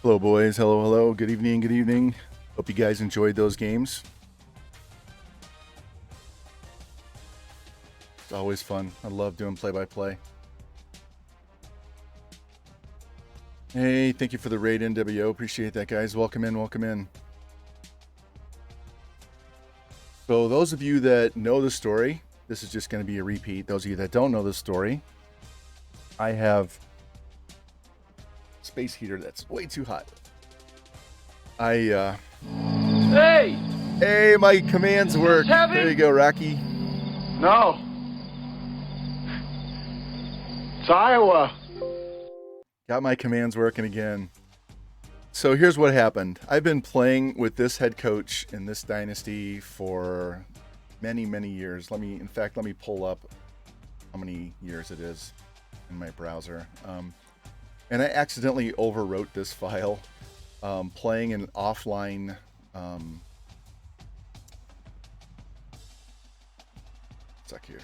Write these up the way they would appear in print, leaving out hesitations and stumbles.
Hello, boys. Hello, hello. Good evening. Good evening. Hope you guys enjoyed those games. It's always fun. I love doing play-by-play. Hey, thank you for the raid, NWO. Appreciate that, guys. Welcome in. Welcome in. So those of you that know the story, this is just going to be a repeat. Those of you that don't know the story, I have space heater that's way too hot. Hey, my commands work. There you go, Rocky. No. It's Iowa. Got my commands working again. So here's what happened. I've been playing with this head coach in this dynasty for many, many years. Let me pull up how many years it is in my browser. And I accidentally overwrote this file, playing an offline. Suck here.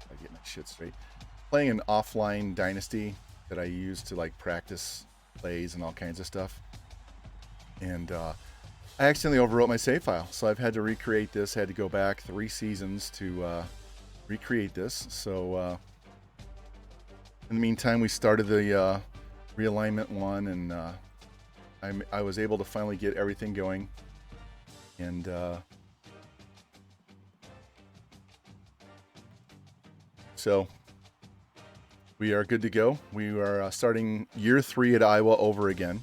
I get my shit straight. Playing an offline dynasty that I use to like practice plays and all kinds of stuff. And I accidentally overwrote my save file. So I've had to recreate this. Had to go back 3 seasons to recreate this. So in the meantime, we started the realignment one, and I was able to finally get everything going. And so we are good to go. We are starting year 3 at Iowa over again.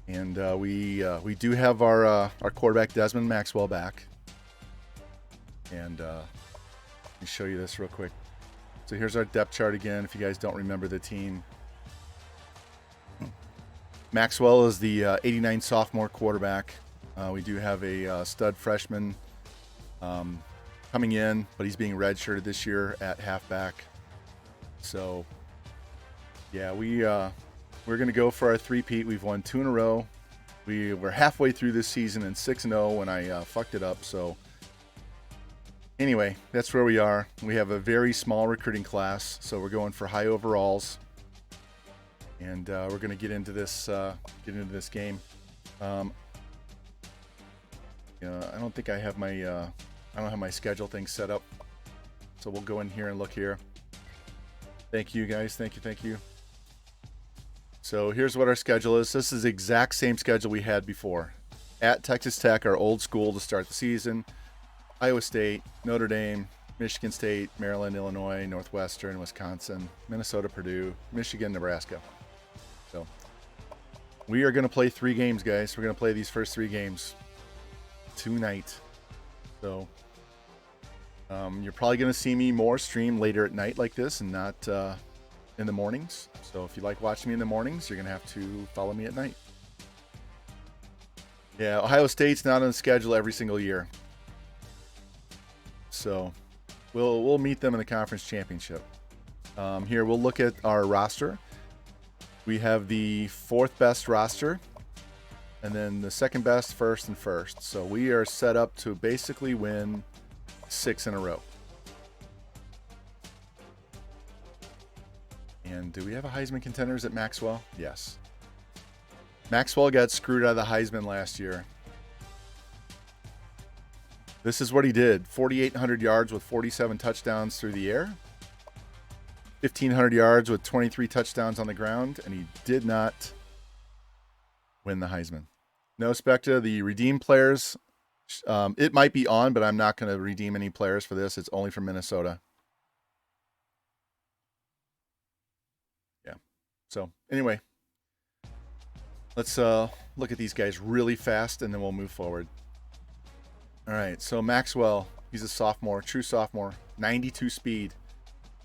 And we do have our quarterback Desmond Maxwell back. And let me show you this real quick. So here's our depth chart again, if you guys don't remember the team. Maxwell is the 89 sophomore quarterback. We do have a stud freshman coming in, but he's being redshirted this year at halfback. So, yeah, we're going to go for our three-peat. We've won 2 in a row. We were halfway through this season and 6-0 when I fucked it up. So, anyway, that's where we are. We have a very small recruiting class, so we're going for high overalls. And we're going to get into this game. I don't think I have my I don't have my schedule thing set up, so we'll go in here and look here. Thank you, guys. Thank you. So here's what our schedule is. This is the exact same schedule we had before. At Texas Tech, our old school to start the season. Iowa State, Notre Dame, Michigan State, Maryland, Illinois, Northwestern, Wisconsin, Minnesota, Purdue, Michigan, Nebraska. So we are going to play 3 games, guys. We're going to play these first 3 games tonight. So you're probably going to see me more stream later at night like this and not in the mornings. So if you like watching me in the mornings, you're going to have to follow me at night. Yeah, Ohio State's not on the schedule every single year. So we'll meet them in the conference championship. Here we'll look at our roster. We have the 4th best roster, and then the 2nd best, 1st, and 1st. So we are set up to basically win 6 in a row. And do we have a Heisman contender? Is it Maxwell? Yes. Maxwell got screwed out of the Heisman last year. This is what he did. 4,800 yards with 47 touchdowns through the air. 1,500 yards with 23 touchdowns on the ground, and he did not win the Heisman. No, Specta, the redeemed players, it might be on, but I'm not going to redeem any players for this. It's only from Minnesota. Yeah. So, anyway, let's look at these guys really fast, and then we'll move forward. All right, so Maxwell, he's a sophomore, true sophomore, 92 speed.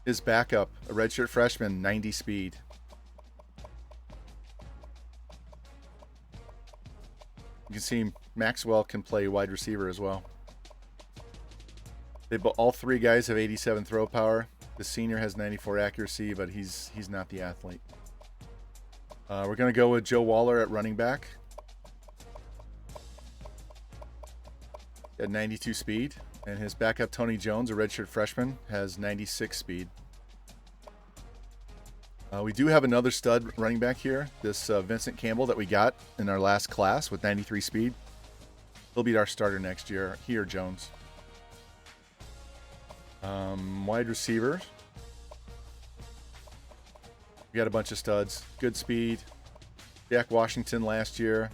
His backup, a redshirt freshman, 90 speed. You can see Maxwell can play wide receiver as well. All 3 guys have 87 throw power. The senior has 94 accuracy, but he's not the athlete. We're going to go with Joe Waller at running back. At 92 speed. And his backup, Tony Jones, a redshirt freshman, has 96 speed. We do have another stud running back here, this Vincent Campbell that we got in our last class with 93 speed. He'll be our starter next year. Here, Jones. Wide receivers. We got a bunch of studs. Good speed. Jack Washington last year.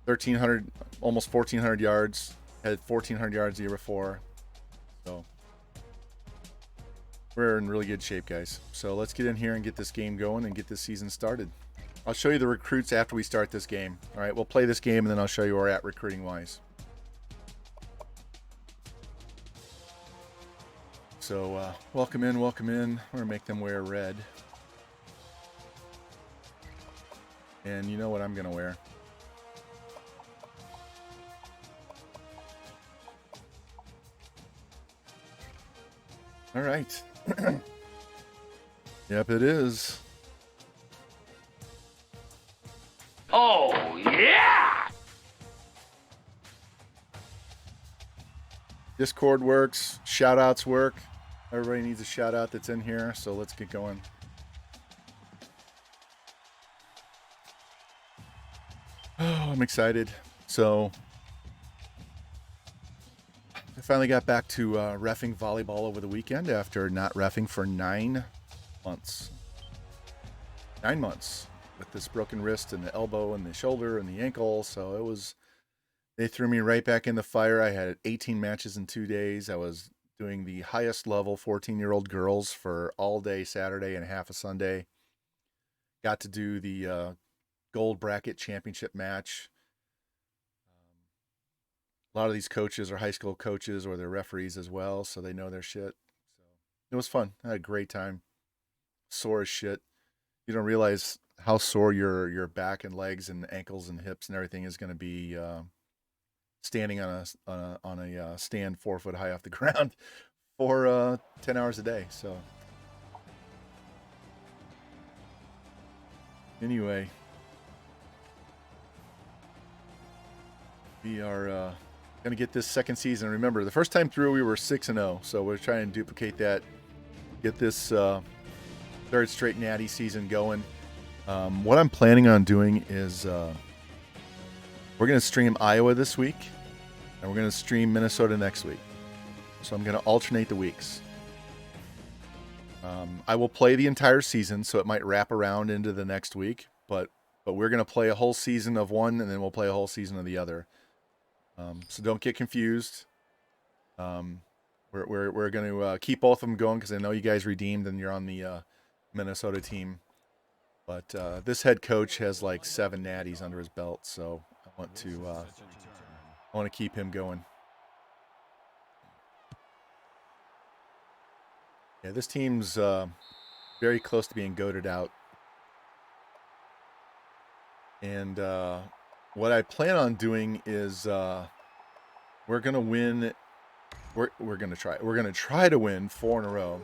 1,300, almost 1,400 yards. Had 1,400 yards the year before. So we're in really good shape, guys. So let's get in here and get this game going and get this season started. I'll show you the recruits after we start this game. All right, we'll play this game, and then I'll show you where we're at recruiting-wise. So welcome in, welcome in. We're going to make them wear red. And you know what I'm going to wear. All right. Yep, it is. Oh, yeah! Discord works. Shout-outs work. Everybody needs a shout-out that's in here, so let's get going. Oh, I'm excited. So I finally got back to reffing volleyball over the weekend after not reffing for 9 months. 9 months with this broken wrist and the elbow and the shoulder and the ankle. So it was, they threw me right back in the fire. I had 18 matches in 2 days. I was doing the highest level 14-year-old girls for all day Saturday and half a Sunday. Got to do the gold bracket championship match. A lot of these coaches are high school coaches or they're referees as well, so they know their shit. So it was fun. I had a great time. Sore as shit. You don't realize how sore your back and legs and ankles and hips and everything is going to be standing on a stand 4 foot high off the ground for 10 hours a day. So anyway, we are going to get this second season. Remember, the first time through we were 6-0, so we're trying to duplicate that, get this third straight Natty season going. What I'm planning on doing is we're going to stream Iowa this week, and we're going to stream Minnesota next week. So I'm going to alternate the weeks. I will play the entire season, so it might wrap around into the next week, but we're going to play a whole season of one, and then we'll play a whole season of the other. So don't get confused. We're going to keep both of them going because I know you guys redeemed and you're on the Minnesota team. But this head coach has like 7 natties under his belt, so I want to keep him going. Yeah, this team's very close to being goated out. And what I plan on doing is we're going to win. We're going to try to win 4 in a row.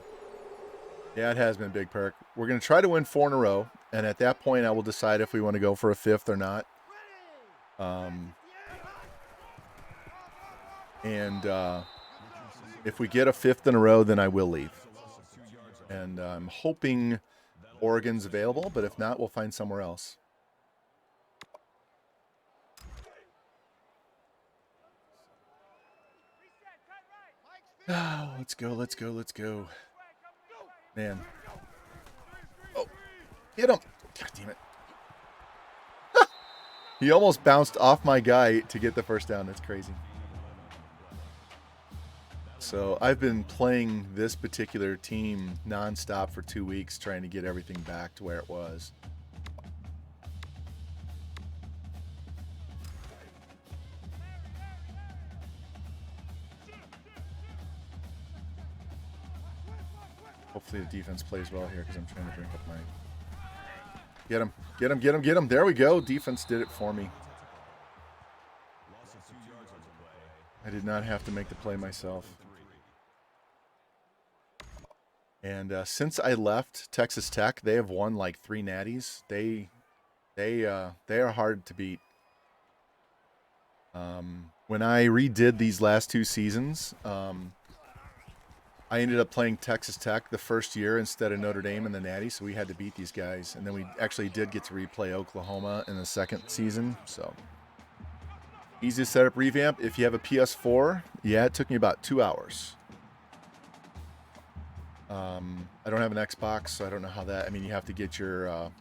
Yeah, it has been a big perk. We're going to try to win 4 in a row. And at that point, I will decide if we want to go for a 5th or not. If we get a 5th in a row, then I will leave. And I'm hoping Oregon's available, but if not, we'll find somewhere else. Oh, let's go. Man. Oh, get him. God damn it. He almost bounced off my guy to get the first down. That's crazy. So I've been playing this particular team nonstop for 2 weeks, trying to get everything back to where it was. Hopefully the defense plays well here because I'm trying to drink up my... Get him. There we go. Defense did it for me. I did not have to make the play myself. And since I left Texas Tech, they have won like 3 natties. They are hard to beat. When I redid these last 2 seasons, I ended up playing Texas Tech the first year instead of Notre Dame in the Natties, so we had to beat these guys. And then we actually did get to replay Oklahoma in the second season. So easy to set up Revamp. If you have a PS4, yeah, it took me about 2 hours. I don't have an Xbox, so I don't know how that. I mean, you have to get your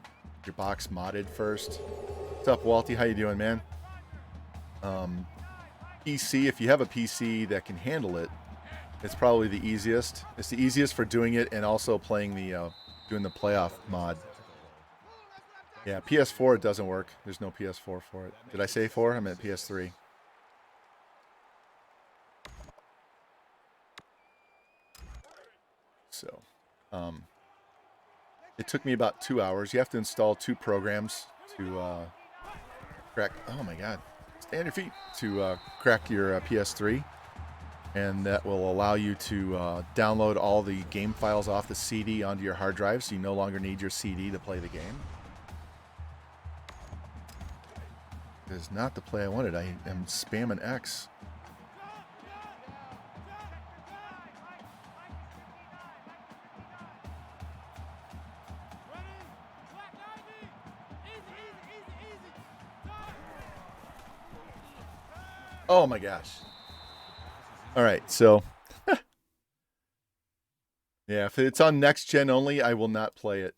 box modded first. What's up, Walty? How you doing, man? PC. If you have a PC that can handle it, it's probably the easiest. It's the easiest for doing it and also playing the doing the playoff mod. Yeah, PS4 it doesn't work. There's no PS4 for it. Did I say 4? I meant PS3. So, it took me about 2 hours. You have to install 2 programs to crack. Oh my God! Stay on your feet to crack your PS3. And that will allow you to download all the game files off the CD onto your hard drive, so you no longer need your CD to play the game. It is not the play I wanted. I am spamming X. Oh my gosh. All right, so yeah, if it's on next gen only, I will not play it.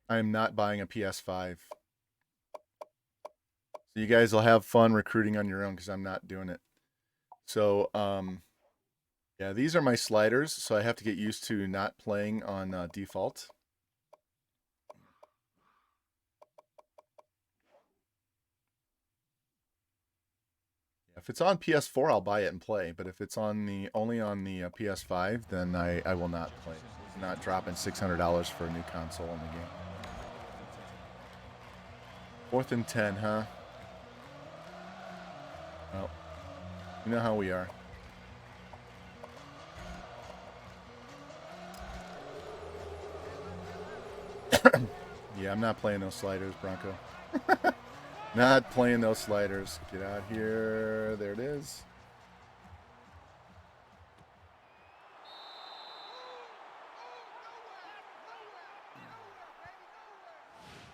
I am not buying a PS5. So you guys will have fun recruiting on your own because I'm not doing it. So yeah, these are my sliders, so I have to get used to not playing on default. If it's on PS4, I'll buy it and play. But if it's on only on the PS5, then I will not play. I'm not dropping $600 for a new console in the game. 4th and 10, huh? Well, you know how we are. Yeah, I'm not playing those sliders, Bronco. Not playing those sliders. Get out here. There it is.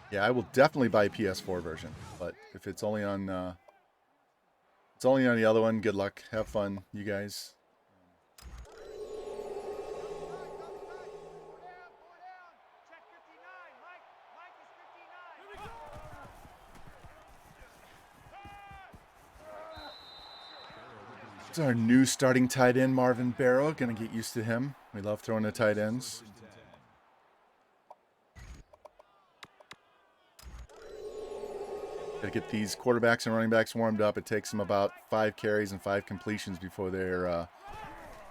Yeah, I will definitely buy a PS4 version, but if it's only on the other one, good luck. Have fun, you guys. It's our new starting tight end, Marvin Barrow. Gonna get used to him. We love throwing the tight ends. Gotta get these quarterbacks and running backs warmed up. It takes them about 5 carries and 5 completions before they're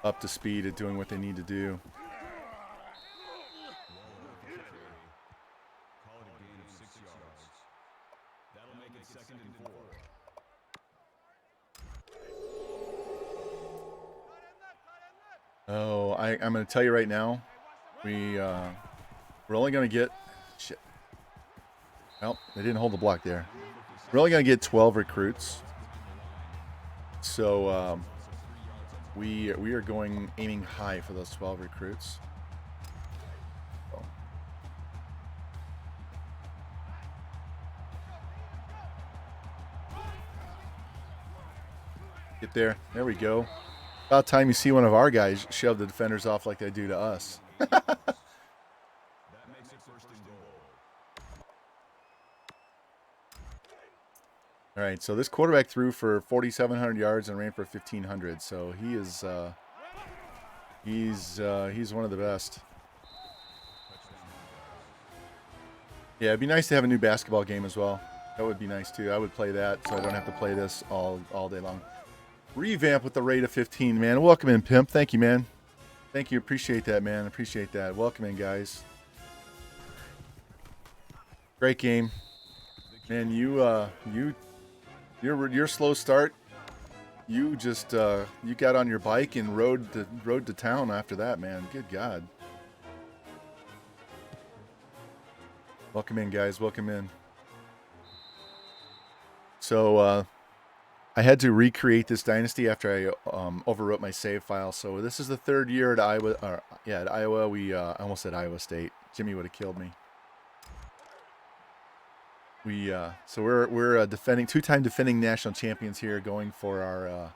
up to speed at doing what they need to do. Oh, I'm going to tell you right now, we're only going to get shit. Well, they didn't hold the block there. We're only going to get 12 recruits. So we are aiming high for those 12 recruits. Oh. Get there. There we go. About time you see one of our guys shove the defenders off like they do to us. All right, so this quarterback threw for 4,700 yards and ran for 1,500. So he is he's one of the best. Yeah, it'd be nice to have a new basketball game as well. That would be nice too. I would play that, so I don't have to play this all day long. Revamp with the rate of 15, man. Welcome in, Pimp. Thank you, man. Thank you. Appreciate that, man. Appreciate that. Welcome in, guys. Great game, man. Your slow start. You just you got on your bike and rode to town after that, man. Good God. Welcome in, guys. Welcome in. So I had to recreate this dynasty after I overwrote my save file. So this is the third year at Iowa. At Iowa, we I almost said Iowa State. Jimmy would have killed me. So we're defending two-time defending national champions here, going for our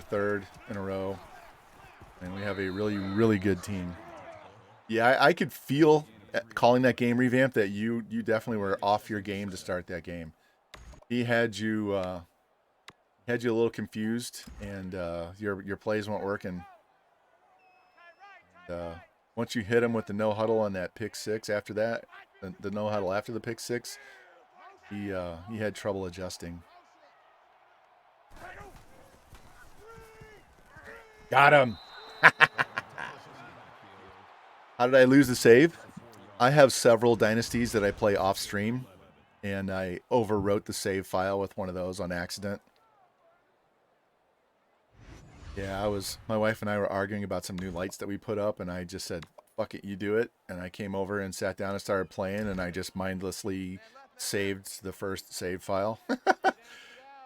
third in a row, and we have a really good team. Yeah, I could feel calling that game Revamped that you definitely were off your game to start that game. He had you a little confused, and your plays weren't working. Once you hit him with the no huddle on that pick six, after that, the no huddle after the pick six, he had trouble adjusting. Got him. How did I lose the save? I have several dynasties that I play off stream, and I overwrote the save file with one of those on accident. Yeah, my wife and I were arguing about some new lights that we put up, and I just said, fuck it, you do it. And I came over and sat down and started playing, and I just mindlessly saved the first save file.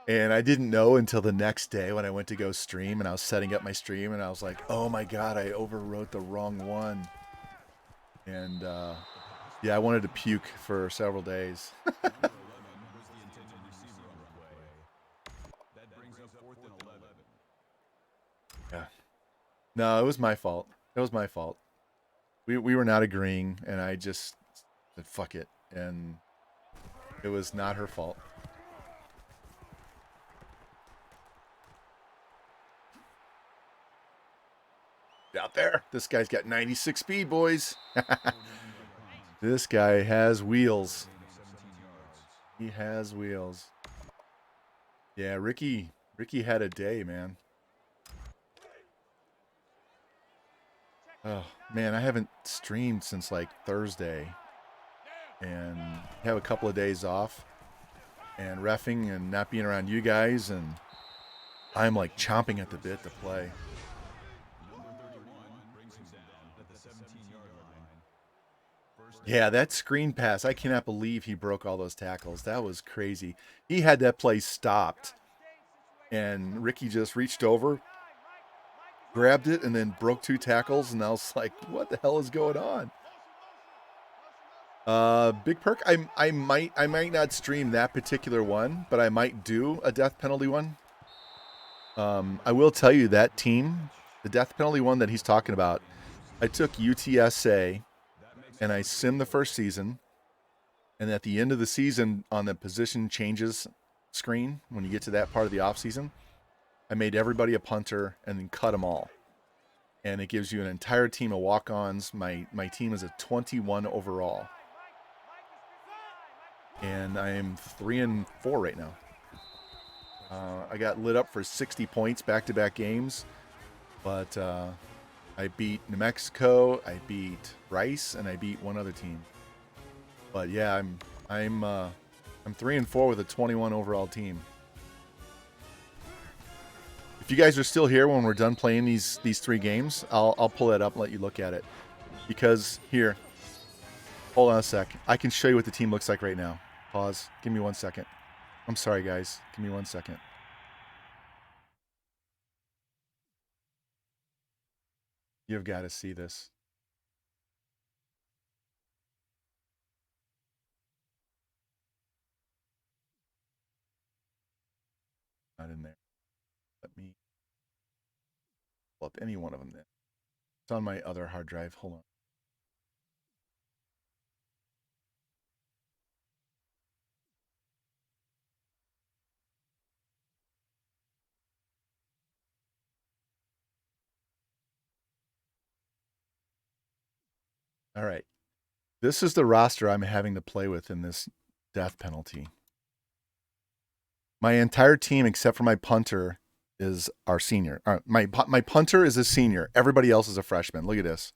And I didn't know until the next day when I went to go stream, and I was setting up my stream, and I was like, oh my God, I overwrote the wrong one. And yeah, I wanted to puke for several days. Yeah. No, it was my fault. It was my fault. We were not agreeing, and I just said, fuck it. And it was not her fault. Out there. This guy's got 96 speed, boys. This guy has wheels. He has wheels. Yeah, Ricky had a day, man. Oh, man, I haven't streamed since like Thursday. And have a couple of days off. And reffing and not being around you guys. And I'm like chomping at the bit to play. Yeah, that screen pass. I cannot believe he broke all those tackles. That was crazy. He had that play stopped. And Ricky just reached over, grabbed it, and then broke 2 tackles. And I was like, what the hell is going on? Big perk. I might not stream that particular one, but I might do a death penalty one. I will tell you that team, the death penalty one that he's talking about, I took UTSA and I simmed the first season. And at the end of the season, on the position changes screen, when you get to that part of the off season, I made everybody a punter and then cut them all. And it gives you an entire team of walk-ons. My team is a 21 overall. And I am 3-4 right now. I got lit up for 60 points back-to-back games. But I beat New Mexico, I beat Rice, and I beat one other team. But yeah, I'm 3-4 with a 21 overall team. If you guys are still here when we're done playing these 3 games, I'll pull that up and let you look at it. Because here, hold on a sec. I can show you what the team looks like right now. Pause. Give me 1 second. I'm sorry, guys. Give me 1 second. You've got to see this. Not in there. Let me pull up any one of them then. It's on my other hard drive. Hold on. All right. This is the roster I'm having to play with in this death penalty. My entire team, except for my punter, is our senior. My punter is a senior. Everybody else is a freshman. Look at this.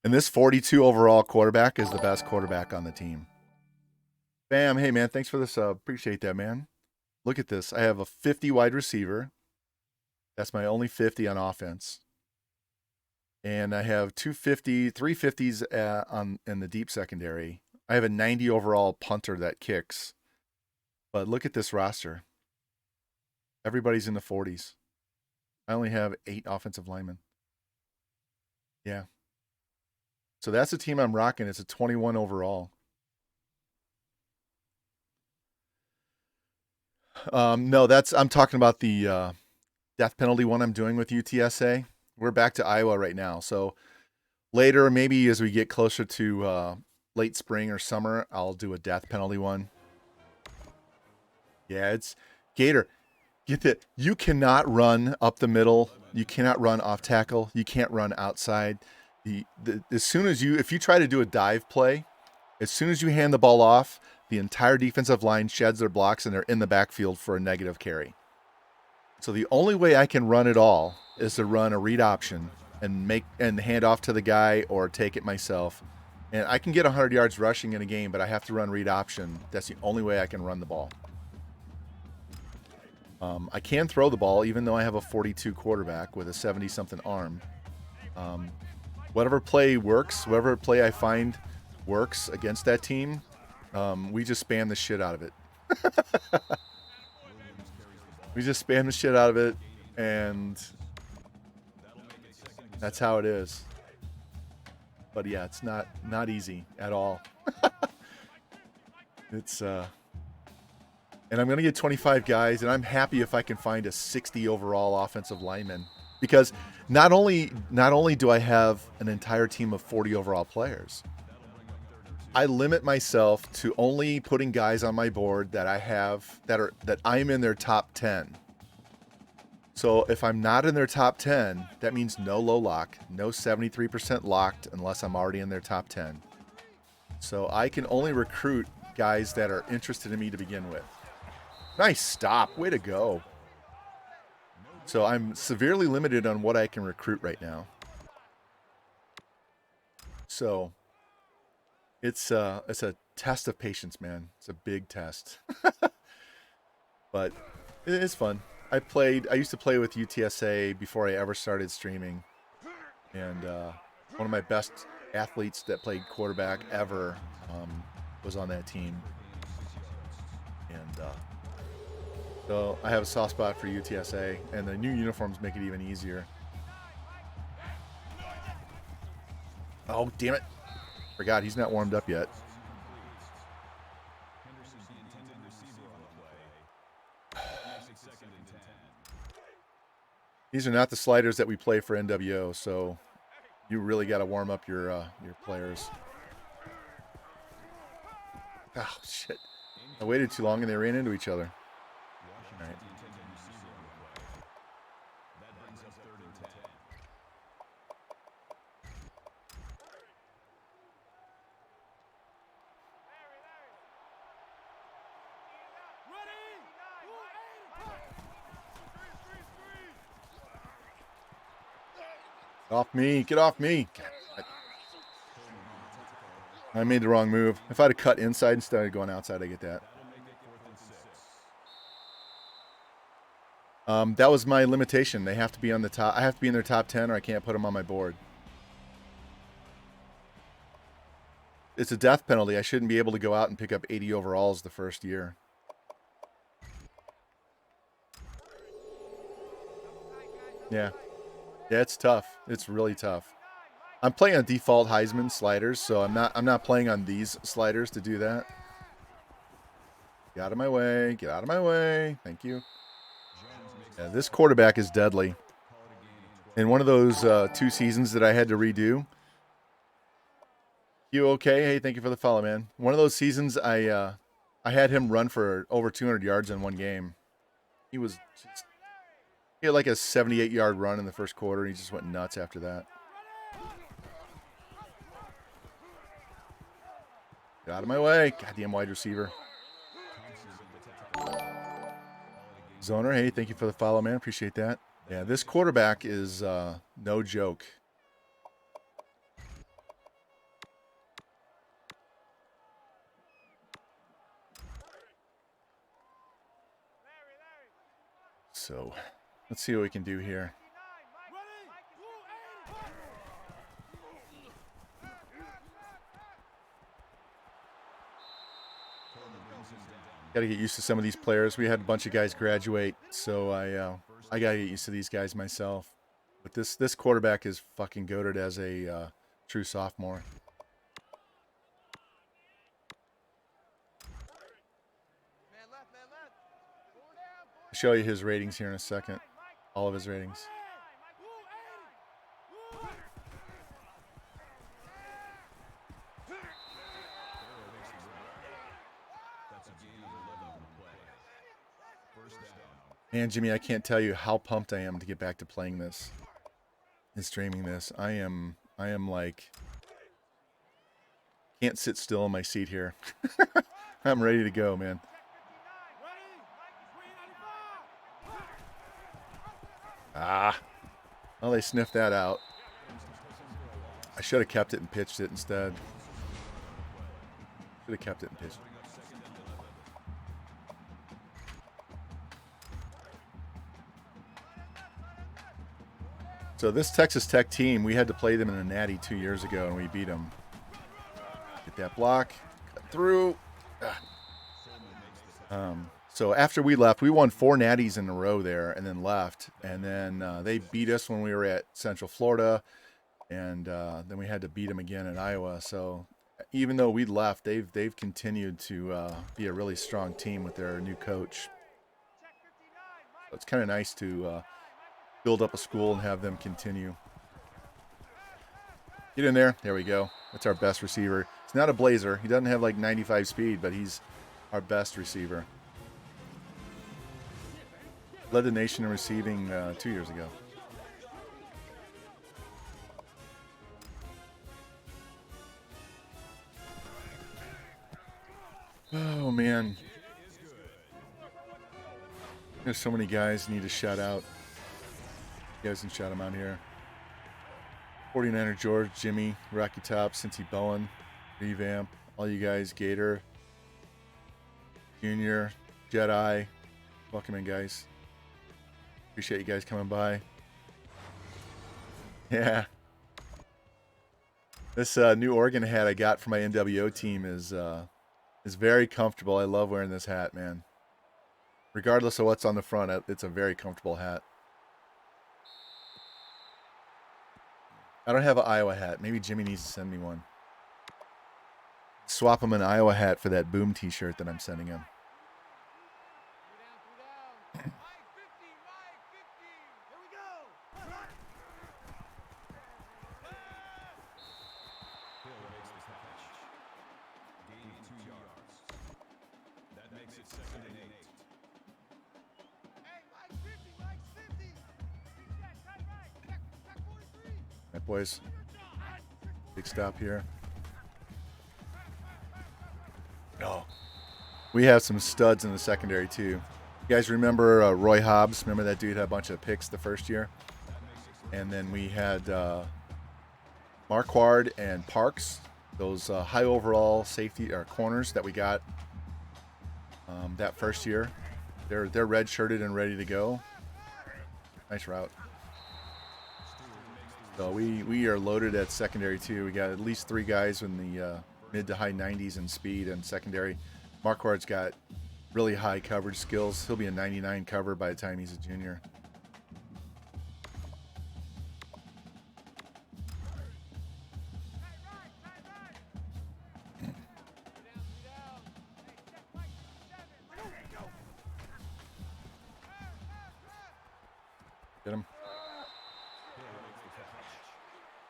And this 42 overall quarterback is the best quarterback on the team. Bam. Hey, man. Thanks for this. Appreciate that, man. Look at this. I have a 50 wide receiver. That's my only 50 on offense. And I have 350s in the deep secondary. I have a 90 overall punter that kicks. But look at this roster. Everybody's in the 40s. I only have 8 offensive linemen. Yeah. So that's the team I'm rocking. It's a 21 overall. No, I'm talking about the death penalty one I'm doing with UTSA. We're back to Iowa right now. So later, maybe as we get closer to late spring or summer, I'll do a death penalty one. Yeah, it's Gator. Get that. You cannot run up the middle. You cannot run off tackle. You can't run outside. As soon as if you try to do a dive play, as soon as you hand the ball off, the entire defensive line sheds their blocks and they're in the backfield for a negative carry. So the only way I can run it all is to run a read option and hand off to the guy or take it myself. And I can get 100 yards rushing in a game, but I have to run read option. That's the only way I can run the ball. I can throw the ball, even though I have a 42 quarterback with a 70-something arm. Whatever play works, whatever play I find works against that team, we just spam the shit out of it. We just spam the shit out of it, and that's how it is. But yeah, it's not easy at all. It's and I'm going to get 25 guys, and I'm happy if I can find a 60 overall offensive lineman, because not only do I have an entire team of 40 overall players, I limit myself to only putting guys on my board that I have that I'm in their top 10. So if I'm not in their top 10, that means no low lock, no 73% locked unless I'm already in their top 10. So I can only recruit guys that are interested in me to begin with. Nice stop. Way to go. So I'm severely limited on what I can recruit right now. So it's a test of patience, man. It's a big test. But it's fun. I used to play with UTSA before I ever started streaming. And one of my best athletes that played quarterback ever was on that team. And so I have a soft spot for UTSA, and the new uniforms make it even easier. Oh, damn it. Forgot he's not warmed up yet. These are not the sliders that we play for NWO, so you really got to warm up your players. Oh, shit. I waited too long and they ran into each other. All right. Get off me. Get off me. I made the wrong move. If I'd have cut inside instead of going outside, I get that. That was my limitation. They have to be on the top. I have to be in their top 10 or I can't put them on my board. It's a death penalty. I shouldn't be able to go out and pick up 80 overalls the first year. Yeah. Yeah, it's tough. It's really tough. I'm playing on default Heisman sliders, so I'm not playing on these sliders to do that. Get out of my way. Get out of my way. Thank you. Yeah, this quarterback is deadly. In one of those 2 seasons that I had to redo. You okay? Hey, thank you for the follow, man. One of those seasons, I had him run for over 200 yards in one game. He had like a 78-yard run in the first quarter, and he just went nuts after that. Get out of my way. Goddamn wide receiver. Zoner, hey, thank you for the follow, man. Appreciate that. Yeah, this quarterback is no joke. So, let's see what we can do here. Got to get used to some of these players. We had a bunch of guys graduate, so I got to get used to these guys myself. But this quarterback is fucking goated as a true sophomore. I'll show you his ratings here in a second. All of his ratings. Man, Jimmy, I can't tell you how pumped I am to get back to playing this and streaming this. I am like, can't sit still in my seat here. I'm ready to go, man. Ah, well, they sniffed that out. I should have kept it and pitched it instead. Should have kept it and pitched it. So this Texas Tech team, we had to play them in a Natty 2 years ago, and we beat them. Get that block, cut through. So after we left, we won 4 Natties in a row there, and then left. And then they beat us when we were at Central Florida, and then we had to beat them again in Iowa. So even though we left, they've continued to be a really strong team with their new coach. So it's kind of nice to build up a school and have them continue. Get in there. There we go. That's our best receiver. He's not a blazer. He doesn't have like 95 speed, but he's our best receiver. Led the nation in receiving 2 years ago. Oh, man. There's so many guys need to shout out. You guys can shout them out here. 49er George, Jimmy, Rocky Top, Cincy Bowen, Revamp, all you guys, Gator, Junior, Jedi. Welcome in, guys. Appreciate you guys coming by. Yeah. This new Oregon hat I got for my NWO team is very comfortable. I love wearing this hat, man. Regardless of what's on the front, it's a very comfortable hat. I don't have an Iowa hat. Maybe Jimmy needs to send me one. Swap him an Iowa hat for that Boom t-shirt that I'm sending him. Right, boys. Big stop here. No. We have some studs in the secondary, too. You guys remember Roy Hobbs? Remember that dude had a bunch of picks the first year? And then we had Marquard and Parks, those high overall safety or corners that we got that first year. They're red-shirted and ready to go. Nice route. So we are loaded at secondary too. We got at least 3 guys in the mid to high 90s in speed and secondary. Marquard's got really high coverage skills. He'll be a 99 cover by the time he's a junior. Get him.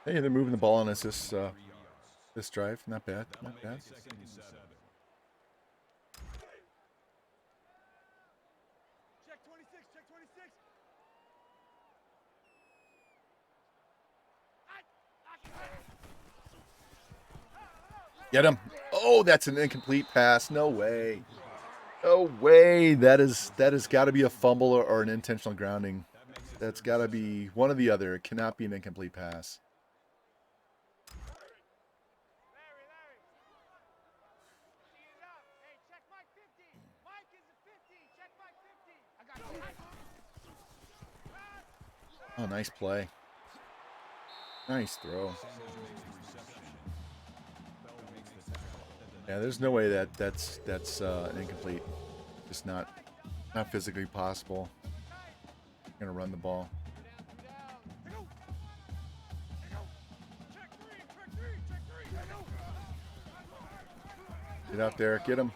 Hey, they're moving the ball on us this drive. Not bad. Not bad. Get him. Oh, that's an incomplete pass. No way. No way. That has got to be a fumble or an intentional grounding. That's got to be one or the other. It cannot be an incomplete pass. Oh, nice play. Nice throw. Yeah, there's no way that's an incomplete. Just not physically possible. I'm gonna run the ball. Get out there, get him.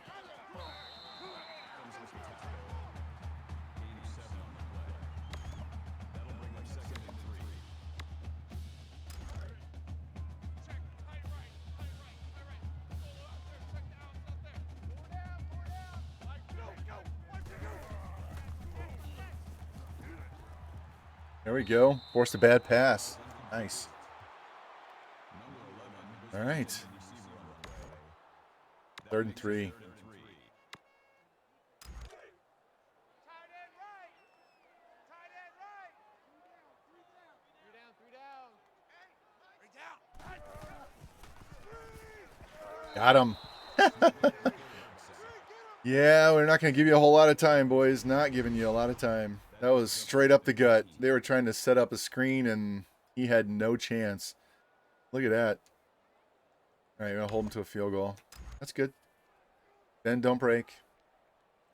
There we go. Forced a bad pass. Nice. All right. 3rd and 3. Got him. Yeah, we're not going to give you a whole lot of time, boys. Not giving you a lot of time. That was straight up the gut. They were trying to set up a screen, and he had no chance. Look at that. All right, we're going to hold him to a field goal. That's good. Then don't break.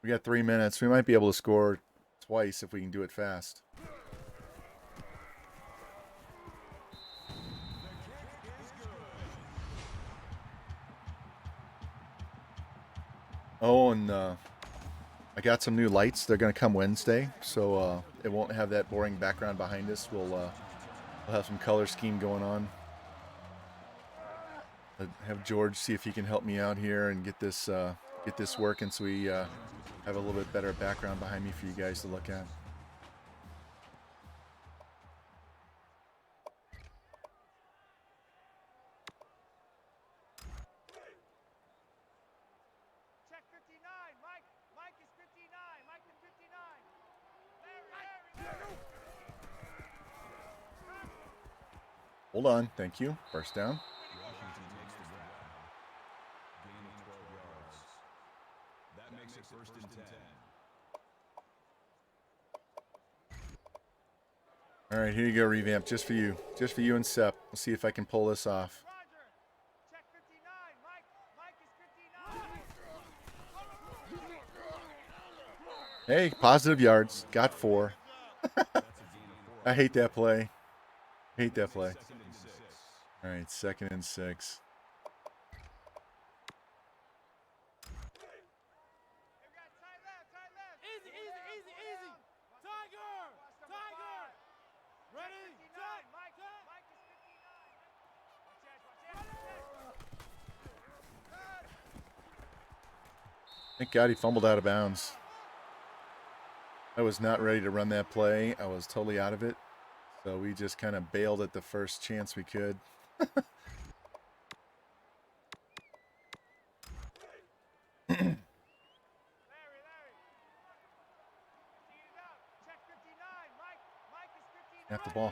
We got 3 minutes. We might be able to score twice if we can do it fast. Oh, and I got some new lights. They're going to come Wednesday, so it won't have that boring background behind us. We'll have some color scheme going on. I'll have George see if he can help me out here and get this working, so we have a little bit better background behind me for you guys to look at. Hold on. Thank you. First down. That makes it 1st and 10. All right, here you go, Revamped. Just for you. Just for you and Sep. We'll see if I can pull this off. Hey, positive yards. Got 4. I hate that play. Hate that play. All right, 2nd and 6. Thank God he fumbled out of bounds. I was not ready to run that play. I was totally out of it. So we just kind of bailed at the first chance we could. Snap the ball.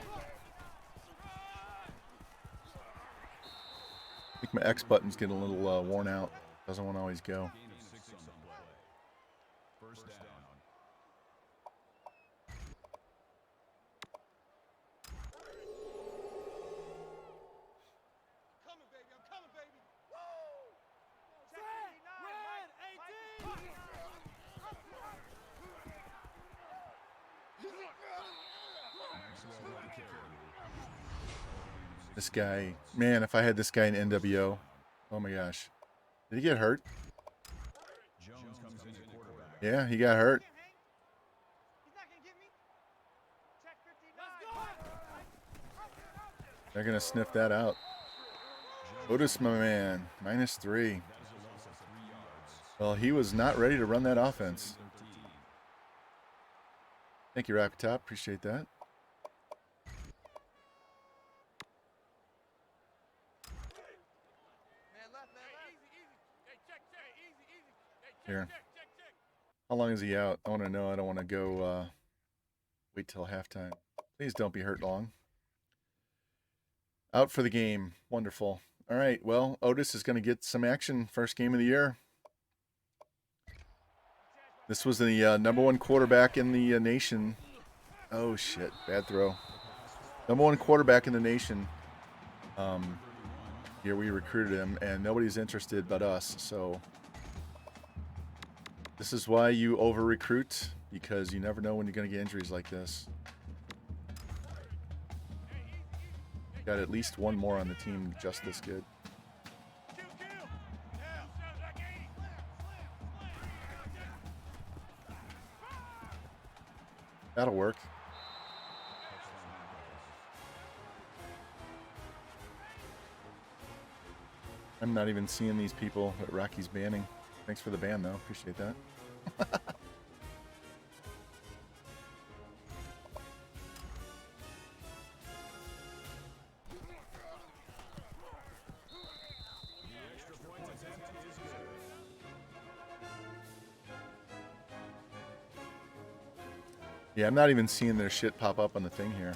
I think my X button's getting a little worn out. Doesn't want to always go. This guy, man, if I had this guy in NWO, oh my gosh. Did he get hurt? Yeah, he got hurt. They're going to sniff that out. Otis, my man, -3. Well, he was not ready to run that offense. Thank you, Rapid Top. Appreciate that. Here. How long is he out? I want to know. I don't want to go wait till halftime. Please don't be hurt long. Out for the game. Wonderful. All right. Well, Otis is going to get some action. First game of the year. This was the #1 quarterback in the nation. Oh, shit. Bad throw. #1 quarterback in the nation. Here we recruited him, and nobody's interested but us. So This is why you over-recruit, because you never know when you're going to get injuries like this. Got at least one more on the team just this good. That'll work. I'm not even seeing these people that Rocky's banning. Thanks for the ban, though. Appreciate that. Yeah, I'm not even seeing their shit pop up on the thing here.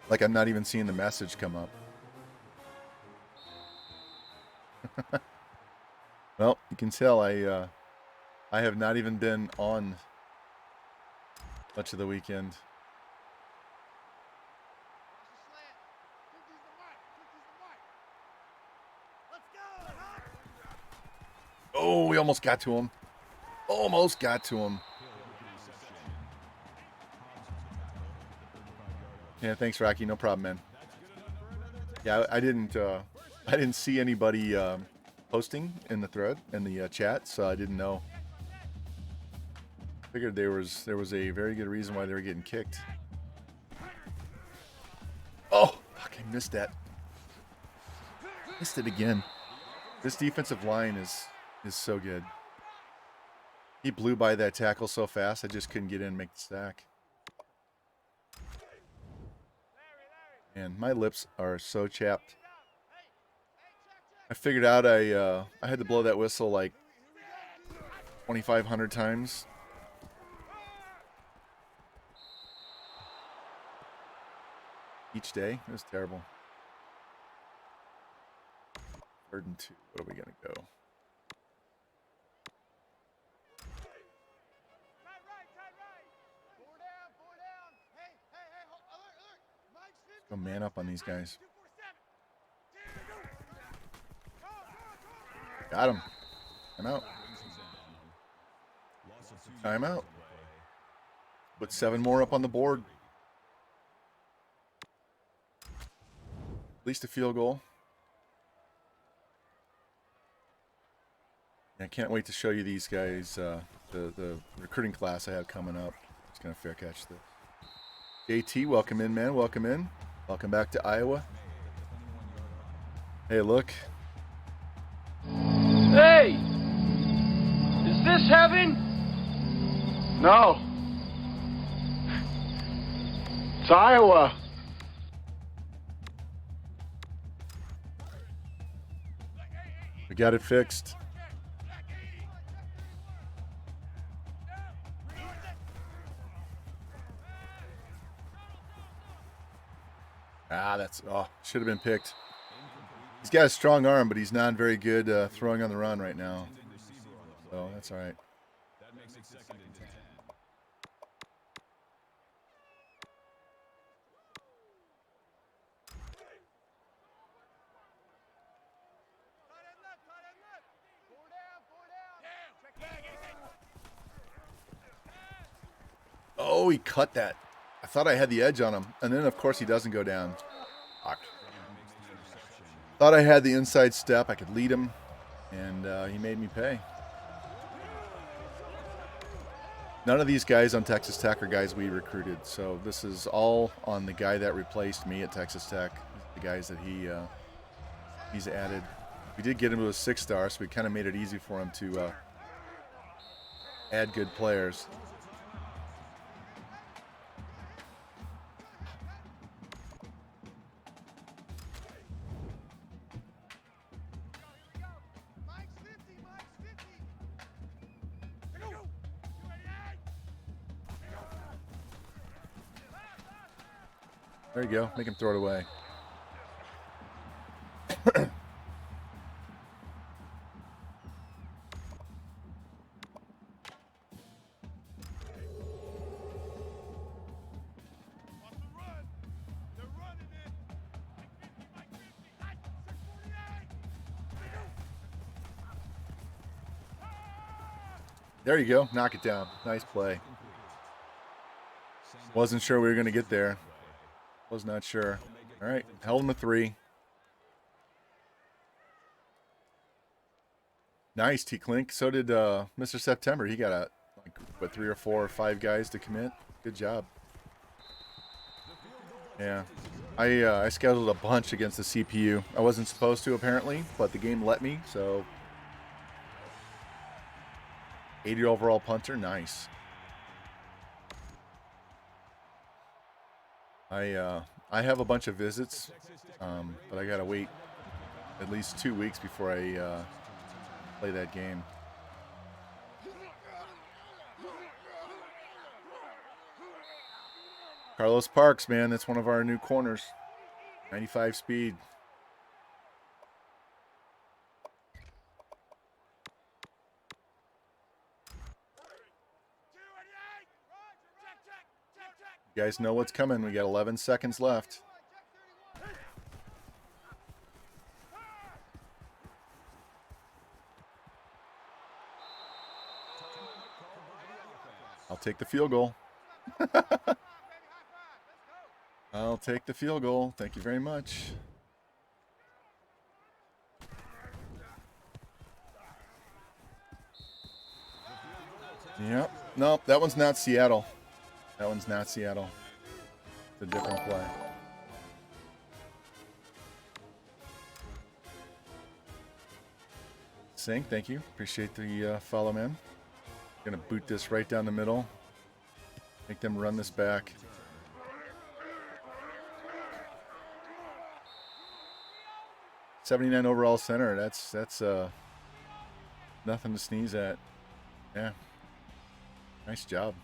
Like, I'm not even seeing the message come up. Well, you can tell I have not even been on much of the weekend. Oh, we almost got to him. Almost got to him. Yeah, thanks, Rocky. No problem, man. Yeah, I didn't see anybody posting in the thread in the chat, so I didn't know. Figured there was a very good reason why they were getting kicked. Oh, fuck! I missed that. Missed it again. This defensive line is so good. He blew by that tackle so fast, I just couldn't get in and make the sack. Man, my lips are so chapped. I figured out I had to blow that whistle like 2,500 times. Each day. It was terrible. 3rd and 2. What are we going to go? Go man up on these guys. Got him. I'm out. Time out. Put 7 more up on the board. At least a field goal. I can't wait to show you these guys, the recruiting class I have coming up. Just gonna fair catch this. JT, welcome in, man. Welcome in. Welcome back to Iowa. Hey, look. Hey! Is this heaven? No. It's Iowa. We got it fixed. Should have been picked. He's got a strong arm, but he's not very good throwing on the run right now. So that's all right. Oh, he cut that. I thought I had the edge on him. And then, of course, he doesn't go down. Fuck. Thought I had the inside step. I could lead him. And he made me pay. None of these guys on Texas Tech are guys we recruited. So this is all on the guy that replaced me at Texas Tech. The guys that he's added. We did get him to a 6-star, so we kind of made it easy for him to add good players. There you go. Make him throw it away. There you go. Knock it down. Nice play. Wasn't sure we were going to get there. Was not sure. All right. Held him a 3. Nice, T-Clink. So did Mr. September. He got what, 3 or 4 or 5 guys to commit. Good job. Yeah. I scheduled a bunch against the CPU. I wasn't supposed to, apparently, but the game let me, so 80 overall punter. Nice. I have a bunch of visits, but I gotta wait at least 2 weeks before I play that game. Carlos Parks, man, that's one of our new corners. 95 speed. You guys know what's coming. We got 11 seconds left. I'll take the field goal. I'll take the field goal. Thank you very much. Yep. Nope, that one's not Seattle. That one's not Seattle. It's a different play. Sink, thank you. Appreciate the follow, man. Gonna boot this right down the middle. Make them run this back. '79 overall center. That's nothing to sneeze at. Yeah. Nice job.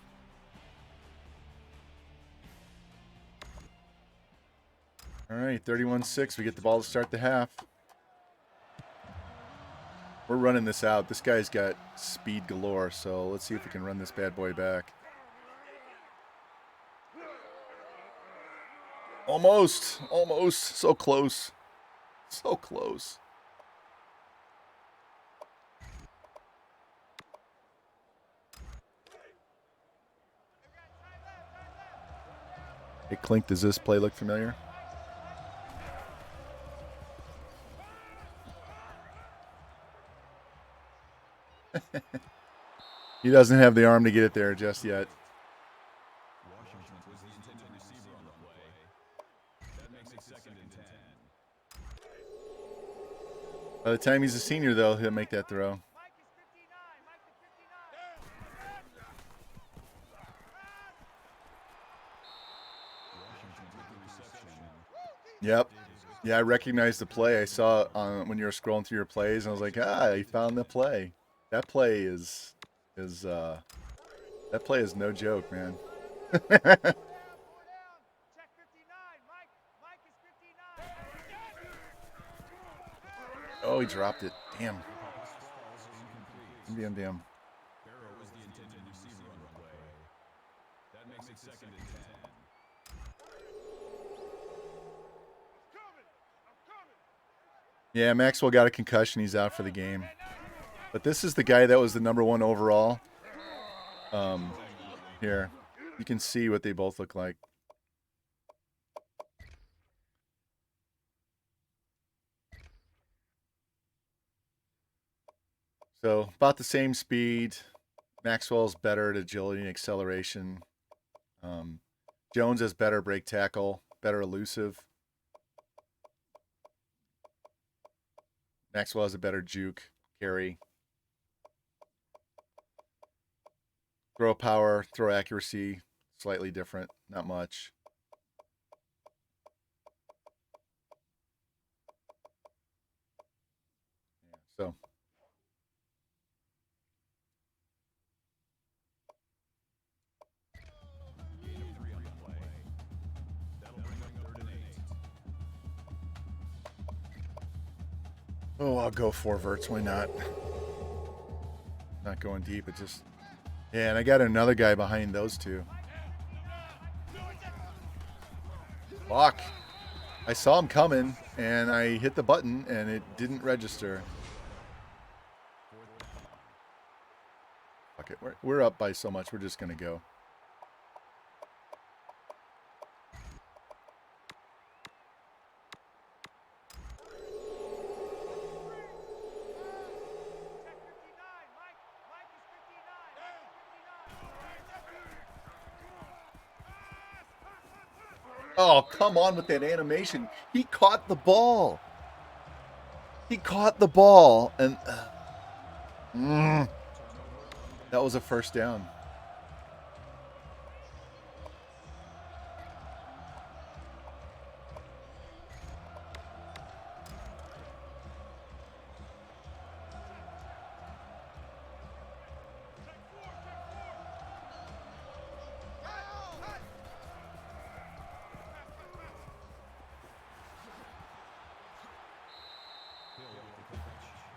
All right, 31-6. We get the ball to start the half. We're running this out. This guy's got speed galore, so let's see if we can run this bad boy back. Almost. Almost. So close. So close. Hey, Clink, does this play look familiar? He doesn't have the arm to get it there just yet. Washington was the intended receiver on the play. That makes it 2nd and 10. By the time he's a senior, though, he'll make that throw. Yep. Yeah, I recognized the play. I saw it when you were scrolling through your plays, and I was like, he found the play. That play is no joke, man. Oh, he dropped it. Damn. Damn. Barrow was the intended receiver on the play. That makes it 2nd and 10. Yeah, Maxwell got a concussion. He's out for the game. But this is the guy that was the #1 overall. Here, you can see what they both look like. So about the same speed. Maxwell's better at agility and acceleration. Jones has better break tackle, better elusive. Maxwell has a better juke, carry. Throw power, throw accuracy, slightly different, not much. Yeah, so. Gain of 3 on the play. That'll bring up 3rd and 8. Oh, I'll go 4 verts. Why not? Not going deep. It just... Yeah, and I got another guy behind those two. Fuck. I saw him coming, and I hit the button, and it didn't register. Fuck it. We're up by so much. We're just going to go. Oh, come on with that animation. He caught the ball. He caught the ball. And that was a first down.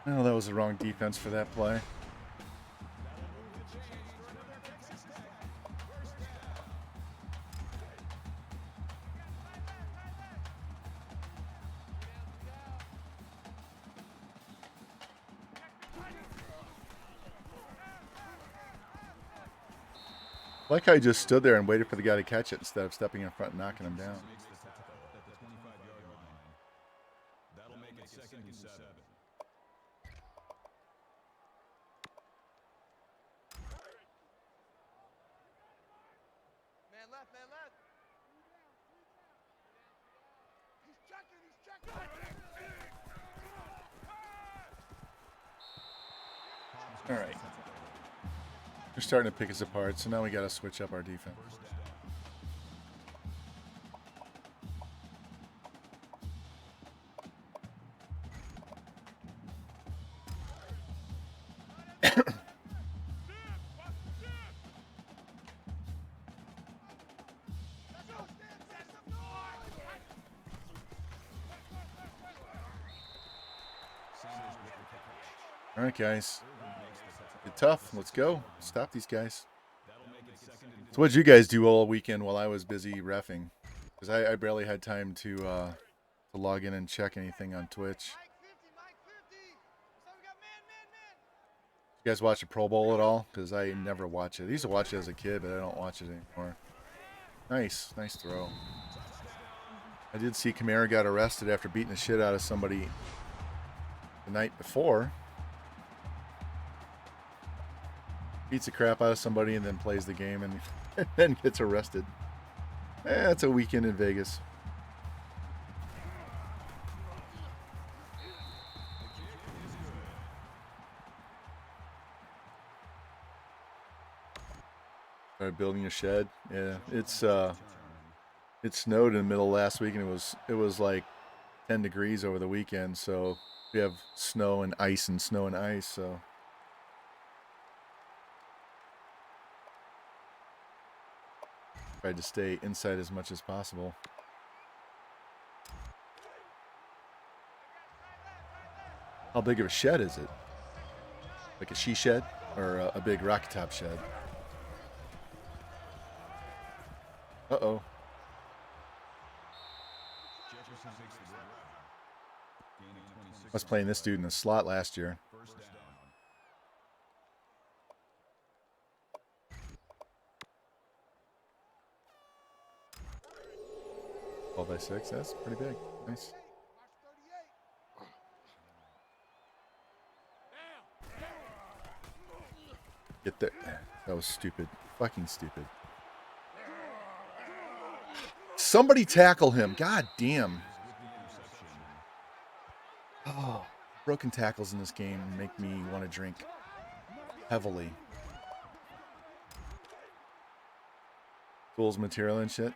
Oh, that was the wrong defense for that play. Like I just stood there and waited for the guy to catch it instead of stepping in front and knocking him down. That'll make it 2nd and 7. Man left, man left. He's checking. All right. They're starting to pick us apart, so now we got to switch up our defense. All right, guys. Get tough. Let's go. Stop these guys. So what did you guys do all weekend while I was busy reffing? Because I barely had time to log in and check anything on Twitch. You guys watch the Pro Bowl at all? Because I never watch it. I used to watch it as a kid, but I don't watch it anymore. Nice throw. I did see Kamara got arrested after beating the shit out of somebody the night before. Beats the crap out of somebody and then plays the game and then gets arrested. It's a weekend in Vegas. Started building a shed. Yeah, it snowed in the middle of last week, and it was like 10 degrees over the weekend. So we have snow and ice and snow and ice. So tried to stay inside as much as possible. How big of a shed is it? Like a she shed or a big rocky top shed? Uh-oh. I was playing this dude in the slot last year. 12x6, that's pretty big. Nice. Get there. That was stupid. Fucking stupid. Somebody tackle him. God damn. Oh, broken tackles in this game make me want to drink heavily. Tools, material, and shit.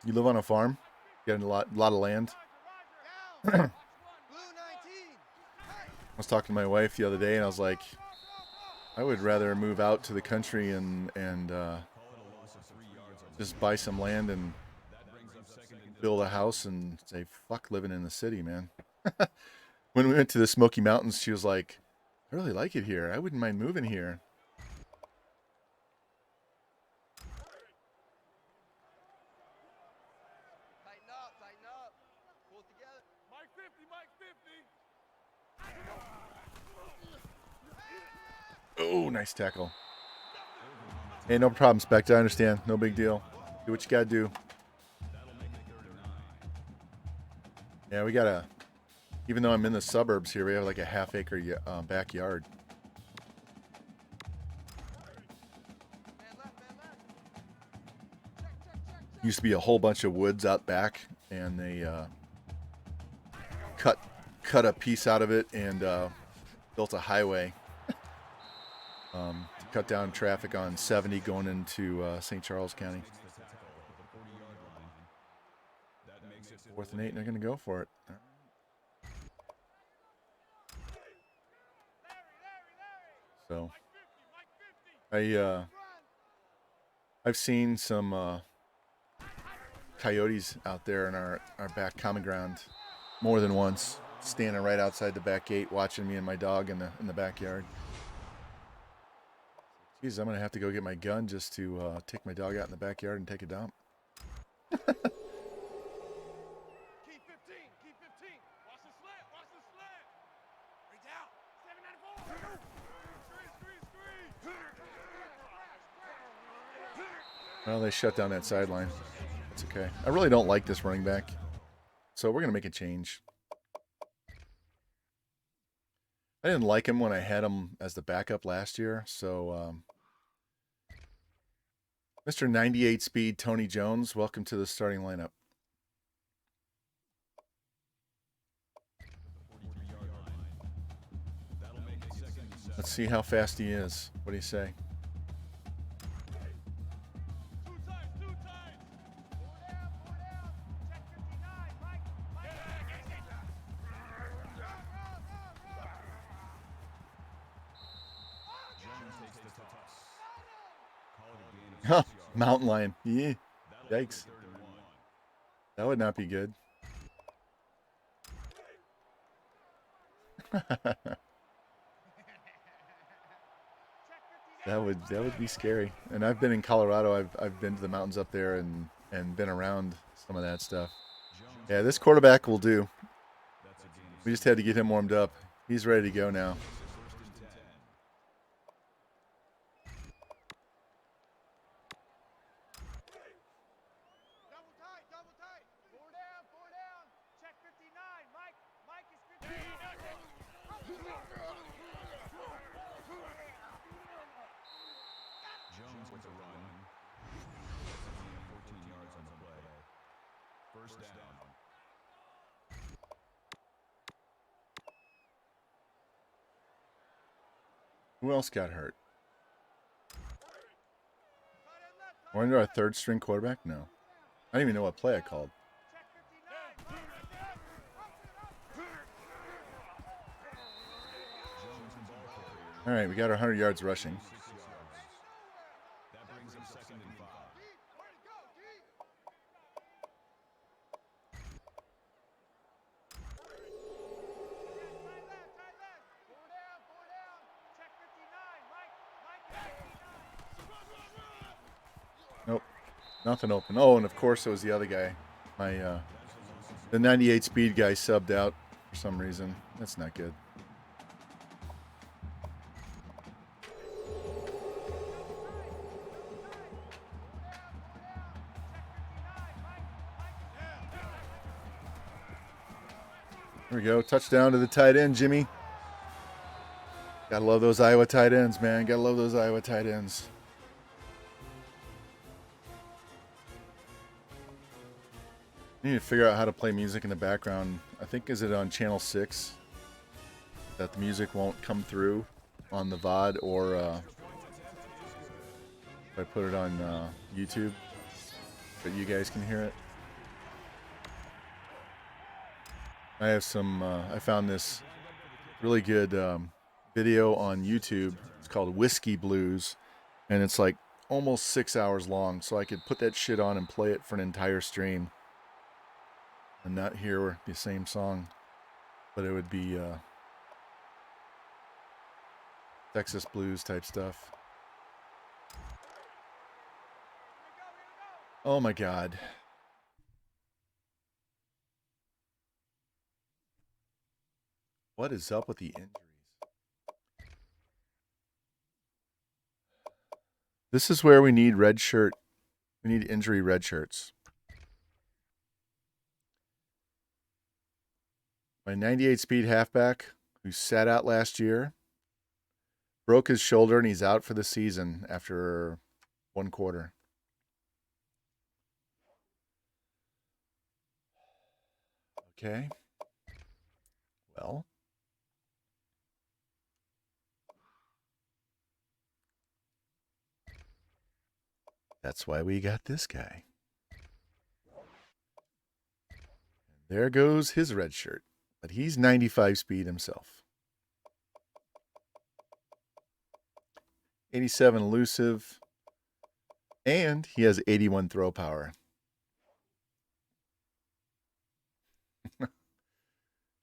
You live on a farm? You got a lot of land? I was talking to my wife the other day, and I was like, I would rather move out to the country and just buy some land and build a house and say, fuck living in the city, man. When we went to the Smoky Mountains, she was like, I really like it here. I wouldn't mind moving here. Tighten up. Pull it together. Mike 50. Oh, nice tackle. Hey, no problem, Spectre. I understand. No big deal. Do what you gotta do. Yeah, we gotta. Even though I'm in the suburbs here, we have like a half-acre backyard. Used to be a whole bunch of woods out back, and they cut a piece out of it and built a highway to cut down traffic on 70 going into St. Charles County. 4th and 8, and they're going to go for it. So I've seen some coyotes out there in our back common ground more than once, standing right outside the back gate watching me and my dog in the backyard. Geez, I'm gonna have to go get my gun just to take my dog out in the backyard and take a dump. Key 15, key 15. Watch the slant, watch the slant. Reach out. 794. Well, they shut down that sideline. That's okay. I really don't like this running back, so we're gonna make a change. I didn't like him when I had him as the backup last year, so Mr. 98 speed Tony Jones, welcome to the starting lineup. Let's see how fast he is. What do you say? Two times. Four down. Check 59, Mike. Huh, mountain lion. Yeah. Yikes. That would not be good. That would be scary. And I've been in Colorado. I've been to the mountains up there and been around some of that stuff. Yeah, this quarterback will do. We just had to get him warmed up. He's ready to go now. Double tight. Four down. Check 59, Mike. Mike is 59. Jones with a run. 14 yards on the play. First down. Who else got hurt? We're under our third string quarterback? No. I don't even know what play I called. All right, we got our 100 yards rushing. That brings him 2nd and 5. Four down. Check 59, Mike. Nope, nothing open. Oh, and of course it was the other guy. The 98 speed guy subbed out for some reason. That's not good. There we go. Touchdown to the tight end, Jimmy. Gotta love those Iowa tight ends, man. Gotta love those Iowa tight ends. I need to figure out how to play music in the background. I think, is it on channel 6 that the music won't come through on the VOD, or if I put it on YouTube, but you guys can hear it. I have some, I found this really good video on YouTube. It's called Whiskey Blues, and it's like almost 6 hours long, so I could put that shit on and play it for an entire stream and not hear the same song, but it would be Texas blues type stuff. Oh my God. What is up with the injuries? This is where we need red shirt. We need injury red shirts. My 98 speed halfback, who sat out last year, broke his shoulder and he's out for the season after 1 quarter. Okay. Well. That's why we got this guy. There goes his red shirt. But he's 95 speed himself. 87 elusive. And he has 81 throw power. All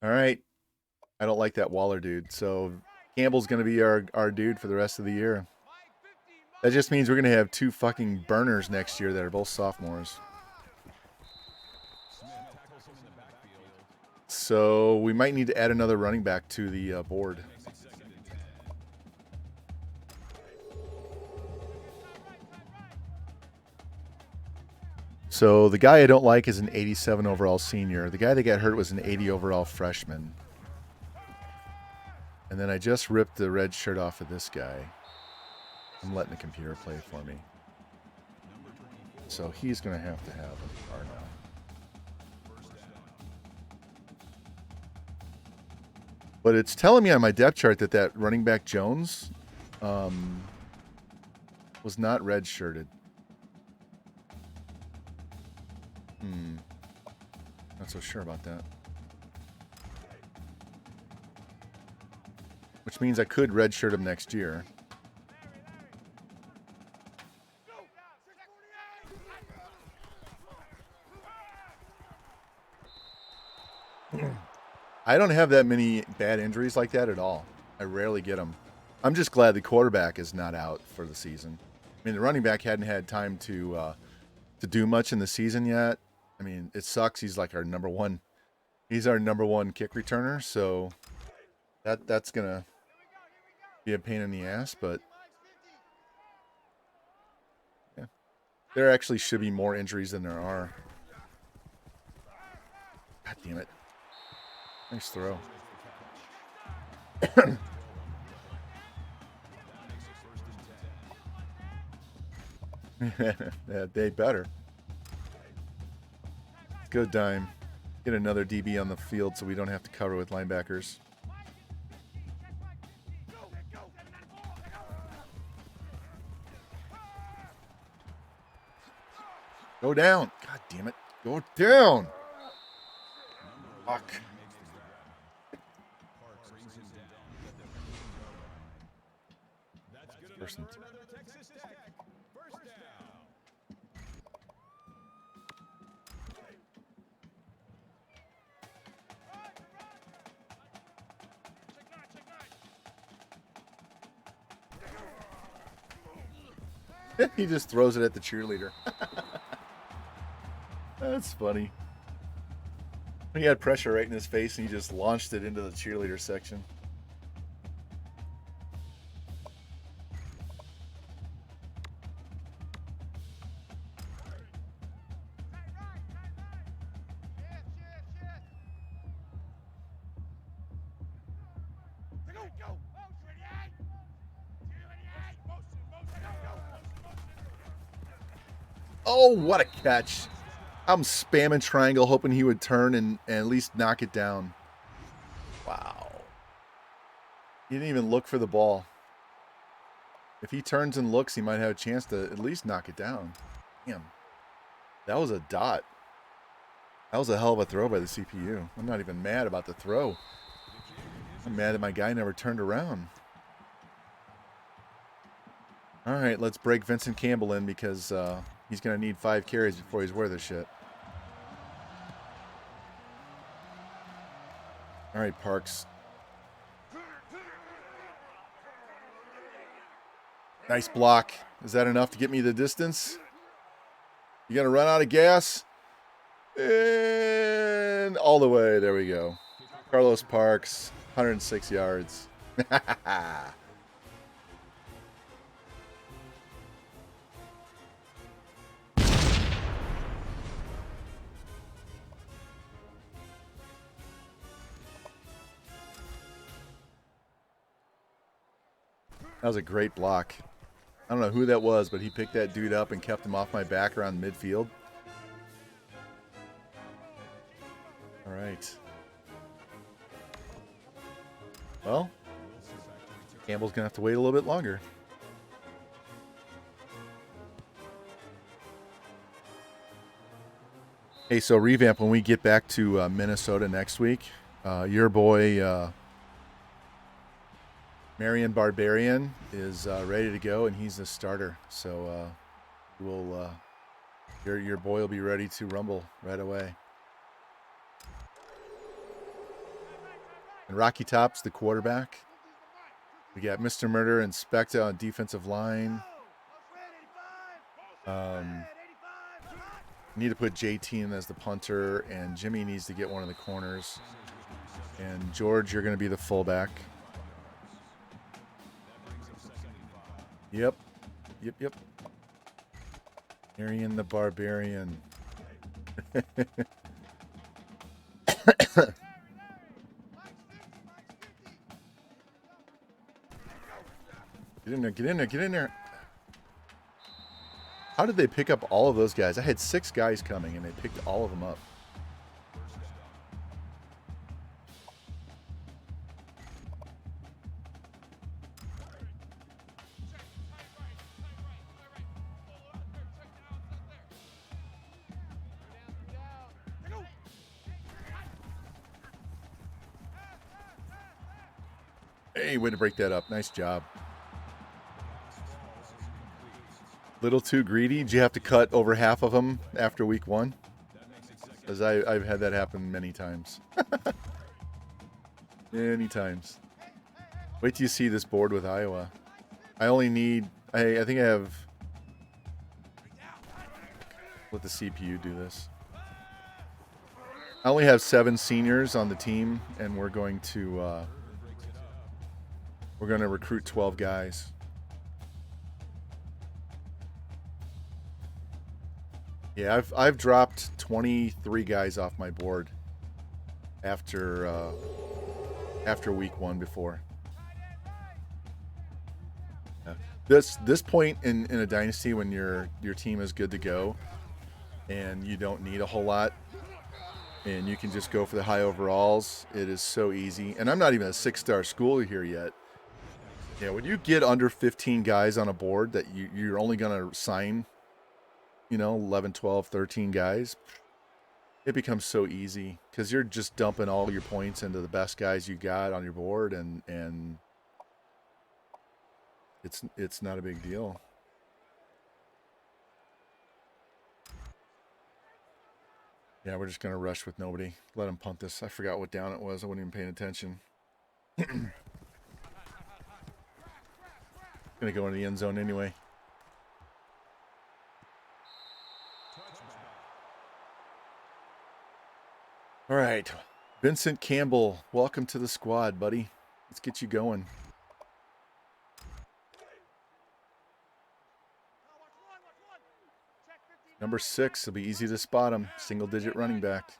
right. I don't like that Waller dude. So Campbell's going to be our dude for the rest of the year. That just means we're going to have 2 fucking burners next year that are both sophomores. So we might need to add another running back to the board. So the guy I don't like is an 87 overall senior. The guy that got hurt was an 80 overall freshman. And then I just ripped the red shirt off of this guy. I'm letting the computer play for me. So he's going to have an R now. But it's telling me on my depth chart that running back Jones was not red shirted. Not so sure about that. Which means I could redshirt him next year. I don't have that many bad injuries like that at all. I rarely get them. I'm just glad the quarterback is not out for the season. I mean, the running back hadn't had time to do much in the season yet. I mean, it sucks. He's like our number one. He's our number one kick returner, so that's gonna be a pain in the ass. But yeah, there actually should be more injuries than there are. God damn it! Nice throw. Yeah, they better. Let's go dime. Get another DB on the field so we don't have to cover with linebackers. Go down. God damn it. Go down. Fuck. First and 10. He just throws it at the cheerleader. That's funny. He had pressure right in his face and he just launched it into the cheerleader section. Oh, what a catch. I'm spamming triangle, hoping he would turn and at least knock it down. Wow. He didn't even look for the ball. If he turns and looks, he might have a chance to at least knock it down. Damn. That was a dot. That was a hell of a throw by the CPU. I'm not even mad about the throw. I'm mad that my guy never turned around. All right, let's break Vincent Campbell in because he's going to need 5 carries before he's worth of shit. All right, Parks. Nice block. Is that enough to get me the distance? You going to run out of gas? And all the way. There we go. Carlos Parks, 106 yards. That was a great block. I don't know who that was, but he picked that dude up and kept him off my back around midfield. All right. Well, Campbell's going to have to wait a little bit longer. Hey, so Revamp, when we get back to Minnesota next week, your boy Marion Barbarian is ready to go, and he's the starter. So your boy will be ready to rumble right away. And Rocky Top's the quarterback. We got Mr. Murder and Specta on defensive line. Need to put JT in as the punter, and Jimmy needs to get one of the corners. And George, you're going to be the fullback. Yep. Marion the Barbarian. Get in there. How did they pick up all of those guys? I had 6 guys coming, and they picked all of them up. Hey, way to break that up. Nice job. Little too greedy. Did you have to cut over half of them after week 1? Because I've had that happen many times. Many times. Wait till you see this board with Iowa. I only need... I think I have... Let the CPU do this. I only have 7 seniors on the team, and we're going to recruit 12 guys. Yeah, I've dropped 23 guys off my board after week 1 before. Yeah. This point in a dynasty, when your team is good to go and you don't need a whole lot and you can just go for the high overalls, it is so easy. And I'm not even a 6-star school here yet. Yeah, when you get under 15 guys on a board that you're only going to sign, 11, 12, 13 guys, it becomes so easy because you're just dumping all your points into the best guys you got on your board, and it's not a big deal. Yeah, we're just going to rush with nobody. Let them punt this. I forgot what down it was. I wasn't even paying attention. Going to go into the end zone anyway. All right, Vincent Campbell, welcome to the squad, buddy. Let's get you going. Number 6, it'll be easy to spot him. Single-digit running back.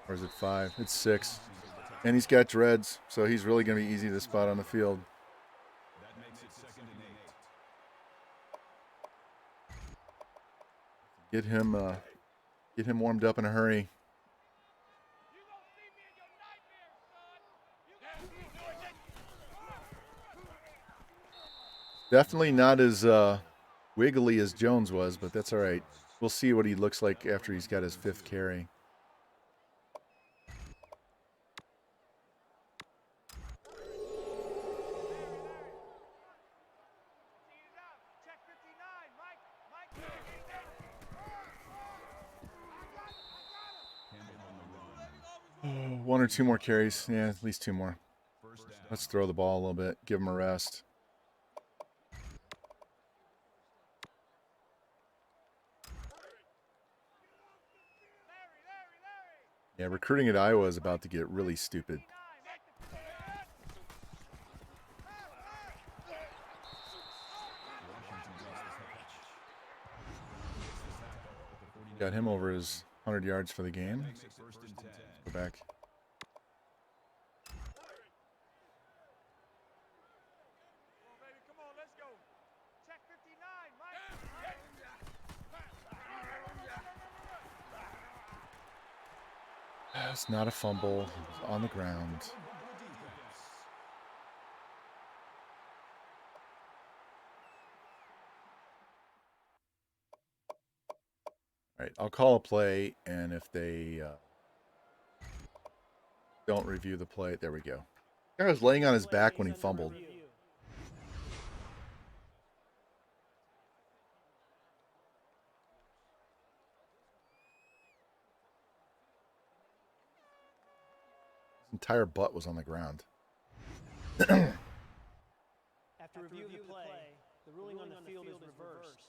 Or is it 5? It's 6. And he's got dreads, so he's really going to be easy to spot on the field. That makes it 2nd and 8. Get him warmed up in a hurry. Definitely not as wiggly as Jones was, but that's all right. We'll see what he looks like after he's got his 5th carry. Oh, 1 or 2 more carries. Yeah, at least 2 more. Let's throw the ball a little bit. Give him a rest. Yeah, recruiting at Iowa is about to get really stupid. Got him over his 100 yards for the game. Go back. It's not a fumble. It was on the ground. All right, I'll call a play, and if they don't review the play, there we go. He was laying on his back when he fumbled. His entire butt was on the ground. After review of the play, the ruling on the field is reversed.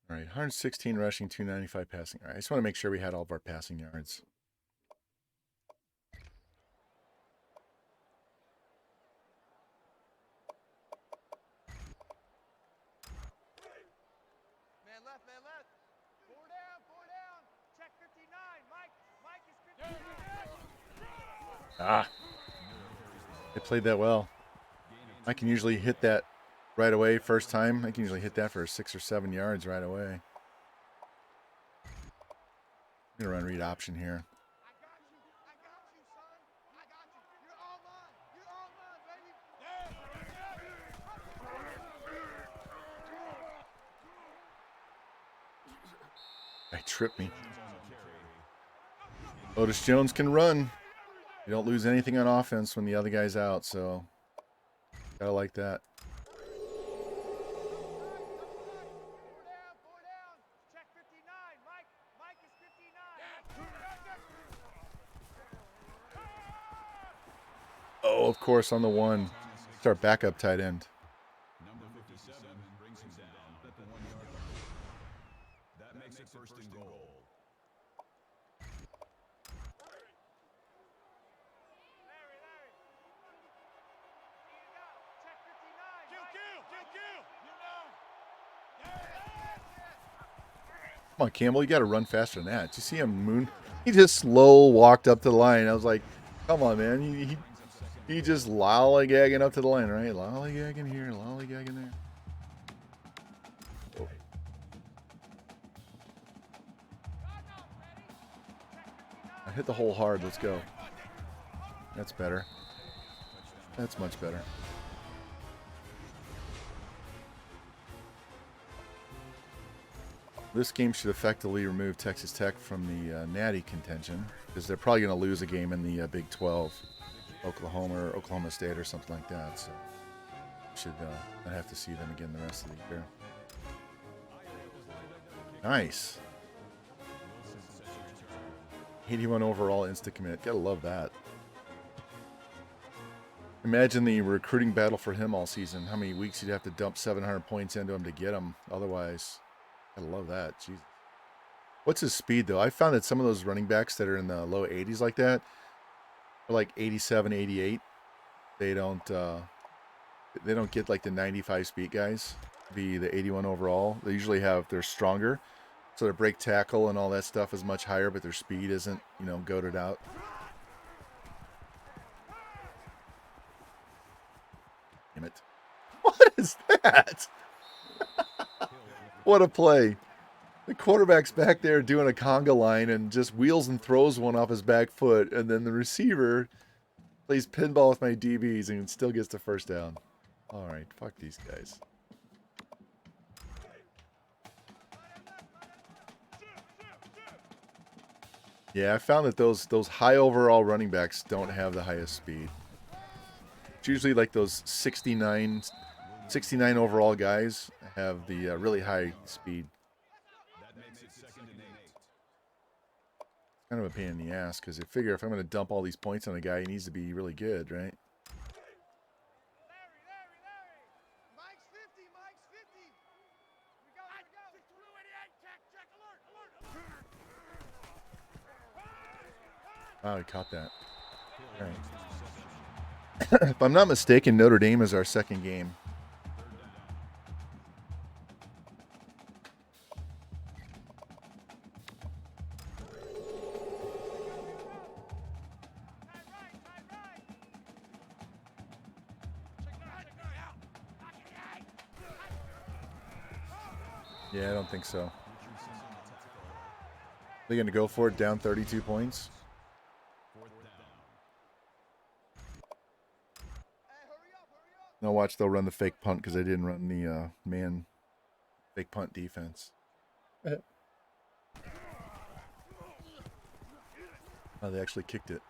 All right, 116 rushing, 295 passing. All right, I just want to make sure we had all of our passing yards. Man left, man left. Four down. Check 59. Mike is 59. Ah, they played that well. I can usually hit that right away first time. I can usually hit that for 6 or 7 yards right away. I'm going to run read option here. I got you, son. I got you. You're all mine. You're all mine, baby. They tripped me. Otis Jones can run. You don't lose anything on offense when the other guy's out, so gotta like that. Four down. Check 59. Mike is 59. Oh, of course, on the one. It's our backup tight end. Number 57 brings him down at the 1 yard line. That makes it first and goal. Larry. Check 59. Kill. Come on, Campbell, you got to run faster than that. Did you see him moon? He just slow walked up to the line. I was like, come on, man. He just lollygagging up to the line, right? Lollygagging here, lollygagging there. Oh. I hit the hole hard. Let's go. That's better. That's much better. This game should effectively remove Texas Tech from the Natty contention because they're probably going to lose a game in the Big 12, Oklahoma or Oklahoma State or something like that. So should not have to see them again the rest of the year. Nice. 81 overall insta commit. Gotta love that. Imagine the recruiting battle for him all season. How many weeks you'd have to dump 700 points into him to get him otherwise. I love that. Jesus. What's his speed, though? I found that some of those running backs that are in the low 80s like that are like 87, 88. They don't get like the 95 speed guys, the 81 overall. They usually they're stronger. So their break tackle and all that stuff is much higher, but their speed isn't, goated out. Damn it. What is that? What a play. The quarterback's back there doing a conga line and just wheels and throws one off his back foot, and then the receiver plays pinball with my DBs and still gets the first down. All right, fuck these guys. Yeah, I found that those high overall running backs don't have the highest speed. It's usually like those 69 overall guys have the really high speed. Kind of a pain in the ass because you figure if I'm going to dump all these points on a guy, he needs to be really good, right? Larry. Mike's 50. We go. 288. Check alert. Oh, he caught that. All right. If I'm not mistaken, Notre Dame is our second game. Yeah, I don't think so. They're going to go for it down 32 points. Now watch, they'll run the fake punt because they didn't run the man fake punt defense. Oh, they actually kicked it.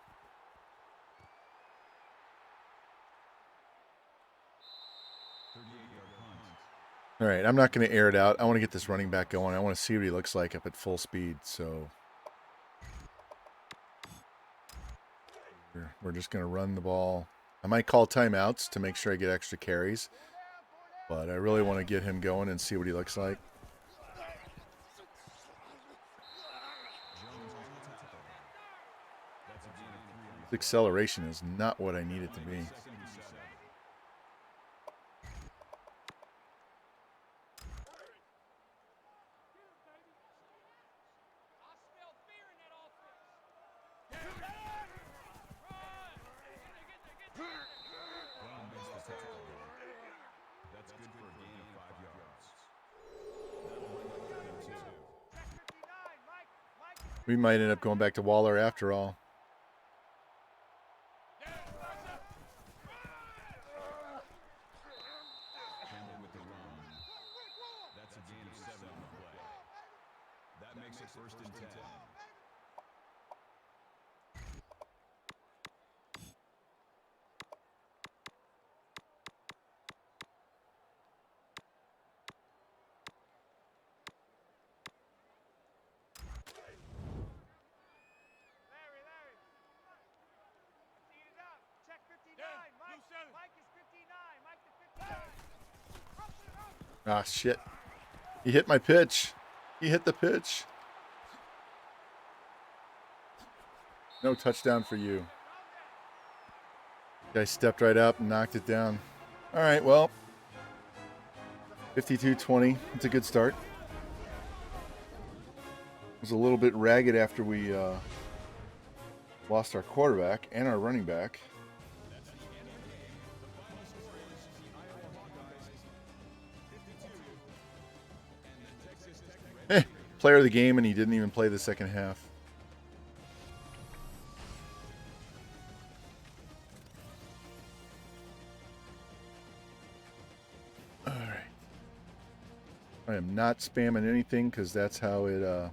All right, I'm not going to air it out. I want to get this running back going. I want to see what he looks like up at full speed. So we're just going to run the ball. I might call timeouts to make sure I get extra carries, but I really want to get him going and see what he looks like. The acceleration is not what I need it to be. We might end up going back to Waller after all. That's a gain of 7 on the play. That makes it 1st and 10. Larry. Let's eat it up. Check 59. Mike is 59. Mike to 59. Ah, shit. He hit my pitch. He hit the pitch. No touchdown for you. Guy stepped right up and knocked it down. All right, well, 52-20. It's a good start. It was a little bit ragged after we lost our quarterback and our running back. Player of the game, and he didn't even play the second half. All right. I am not spamming anything because that's how it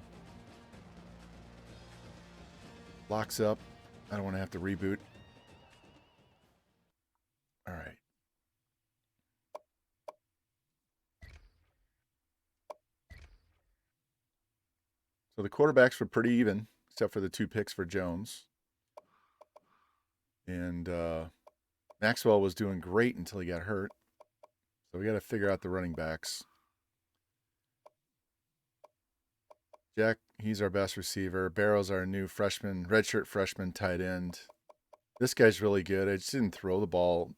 locks up. I don't want to have to reboot. All right. So the quarterbacks were pretty even, except for the 2 picks for Jones. And Maxwell was doing great until he got hurt. So we got to figure out the running backs. Jack, he's our best receiver. Barrow's our new freshman, redshirt freshman tight end. This guy's really good. I just didn't throw the ball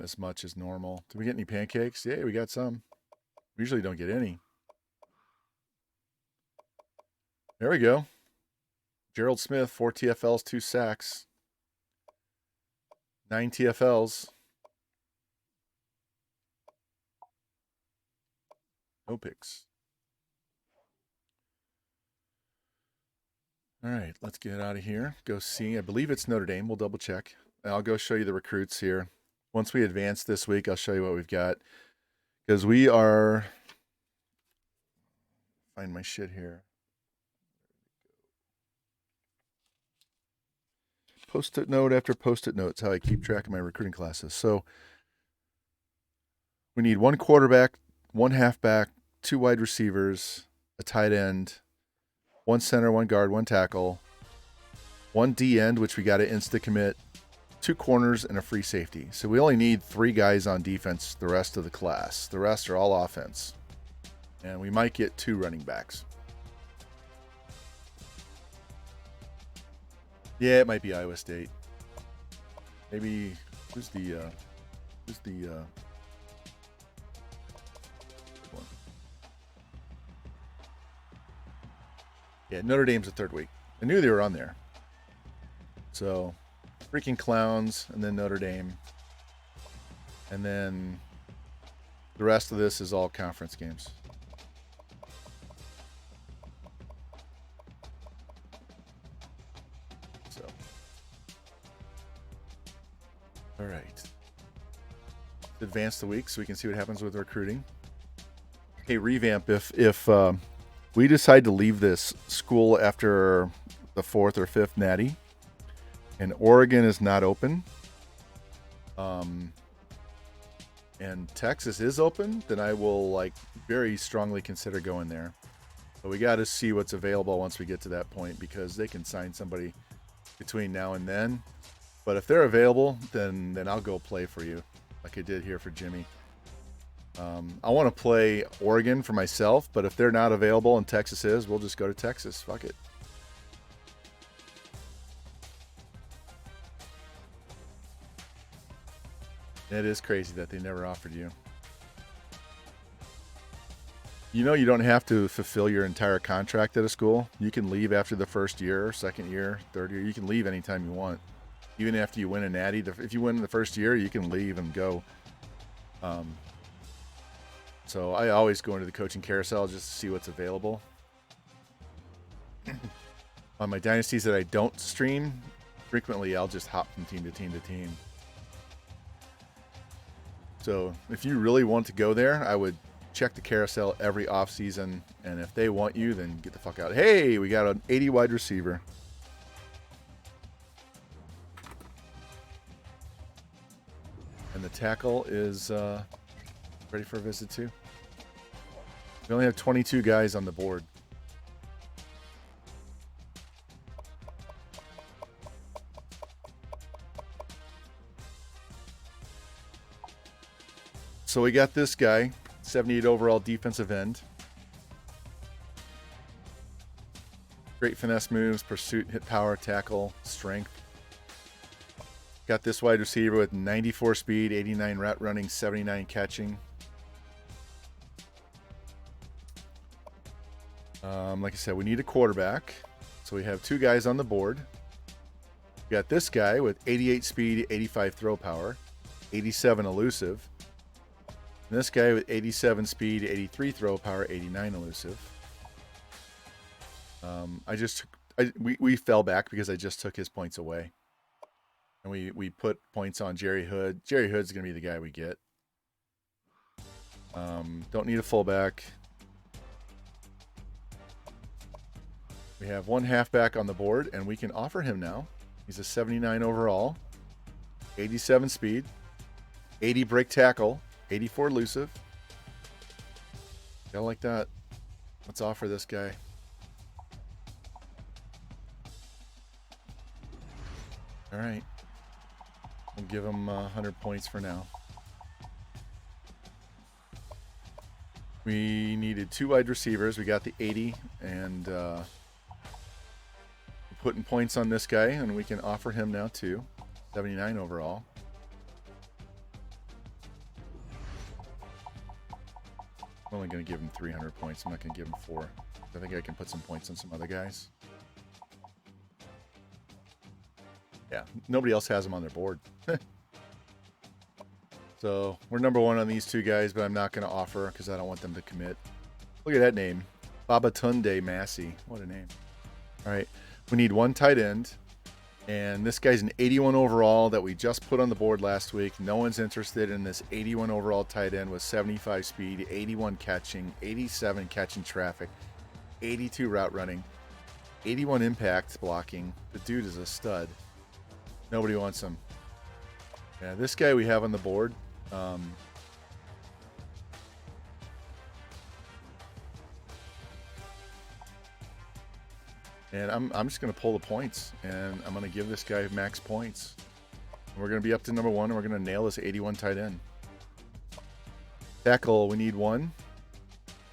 as much as normal. Did we get any pancakes? Yeah, we got some. We usually don't get any. There we go. Gerald Smith, 4 TFLs, 2 sacks. 9 TFLs. No picks. All right, let's get out of here. Go see. I believe it's Notre Dame. We'll double check. I'll go show you the recruits here. Once we advance this week, I'll show you what we've got. Because we are... Find my shit here. Post-it note after post-it note is how I keep track of my recruiting classes. So we need 1 quarterback, 1 halfback, 2 wide receivers, a tight end, 1 center, 1 guard, 1 tackle, 1 D end, which we got to insta-commit, 2 corners, and a free safety. So we only need 3 guys on defense the rest of the class. The rest are all offense. And we might get 2 running backs. Yeah, it might be Iowa State. Maybe who's the one? Yeah, Notre Dame's the 3rd week. I knew they were on there. So, freaking clowns, and then Notre Dame. And then the The rest of this is all conference games. So, all right. Advance the week so we can see what happens with recruiting. Hey, Revamp, if we decide to leave this school after the 4th or 5th natty and Oregon is not open, and Texas is open, then I will like very strongly consider going there. But we got to see what's available once we get to that point, because they can sign somebody between now and then. But if they're available, then I'll go play for you, like I did here for Jimmy. I want to play Oregon for myself, but if they're not available and Texas is, we'll just go to Texas. Fuck it. It is crazy that they never offered you. You know, you don't have to fulfill your entire contract at a school. You can leave after the first year, second year, third year. You can leave anytime you want. Even after you win a natty. If you win the first year, you can leave and go. So I always go into the coaching carousel just to see what's available. On my dynasties that I don't stream, frequently I'll just hop from team to team to team. So if you really want to go there, I would check the carousel every off season, and if they want you, then get the fuck out. Hey, we got an 80 wide receiver. And the tackle is ready for a visit too. We only have 22 guys on the board. So we got this guy, 78 overall defensive end. Great finesse moves, pursuit, hit power, tackle, strength. Got this wide receiver with 94 speed, 89 route running, 79 catching. Like I said, we need a quarterback. So we have two guys on the board. We got this guy with 88 speed, 85 throw power, 87 elusive. And this guy with 87 speed, 83 throw power, 89 elusive. We fell back because I just took his points away. And we put points on Jerry Hood. Jerry Hood's going to be the guy we get. Don't need a fullback. We have one halfback on the board, and we can offer him now. He's a 79 overall, 87 speed, 80 break tackle, 84 elusive. Gotta like that. Let's offer this guy. All right. We'll give him 100 points for now. We needed two wide receivers. We got the 80, and putting points on this guy, and we can offer him now too. 79 overall. I'm only going to give him 300 points. I'm not going to give him 4. I think I can put some points on some other guys. Yeah, nobody else has him on their board. So we're number one on these two guys, but I'm not going to offer because I don't want them to commit. Look at that name. Babatunde Massey. What a name. All right. We need one tight end. And this guy's an 81 overall that we just put on the board last week. No one's interested in this 81 overall tight end with 75 speed, 81 catching, 87 catching traffic, 82 route running, 81 impact blocking. The dude is a stud. Nobody wants him. Yeah, this guy we have on the board. And I'm just going to pull the points, and I'm going to give this guy max points. And we're going to be up to number one, and we're going to nail this 81 tight end. Tackle, we need one.